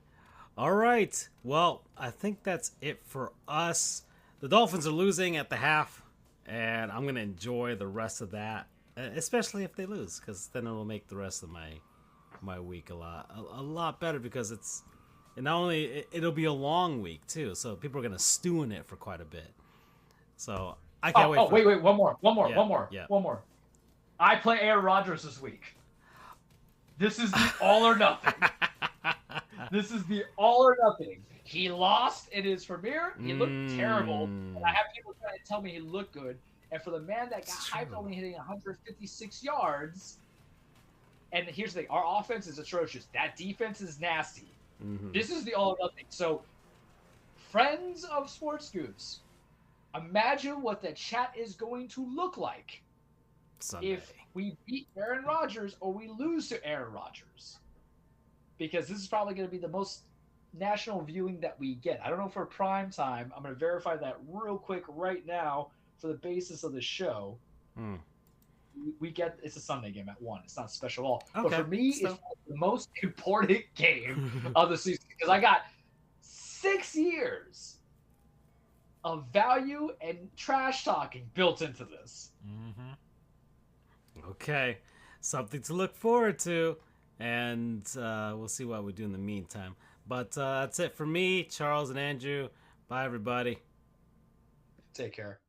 [SPEAKER 1] All right. Well, I think that's it for us. The Dolphins are losing at the half, and I'm going to enjoy the rest of that, especially if they lose, because then it'll make the rest of my week a lot better, because it's and not only it'll be a long week too, so people are going to stew in it for quite a bit. So I can't wait.
[SPEAKER 2] Wait, one more.
[SPEAKER 1] Yeah.
[SPEAKER 2] I play Aaron Rodgers this week. This is the all or nothing. This is the all or nothing. He lost in his premiere. He looked terrible. And I have people trying to tell me he looked good. And for the man that got hyped only hitting 156 yards, and here's the thing, our offense is atrocious. That defense is nasty.
[SPEAKER 1] Mm-hmm.
[SPEAKER 2] This is the all or nothing. So, friends of Sports Goofs, imagine what the chat is going to look like
[SPEAKER 1] Sunday.
[SPEAKER 2] if we beat Aaron Rodgers or we lose to Aaron Rodgers. Because this is probably going to be the most national viewing that we get. I don't know for prime time. I'm going to verify that real quick right now for the basis of the show. We get it's a Sunday game at 1. It's not special at all.
[SPEAKER 1] Okay.
[SPEAKER 2] But for me, it's the most important game of the season because I got 6 years of value and trash talking built into this.
[SPEAKER 1] Mm-hmm. Okay. Something to look forward to. And we'll see what we do in the meantime. But that's it for me, Charles and Andrew. Bye, everybody.
[SPEAKER 2] Take care.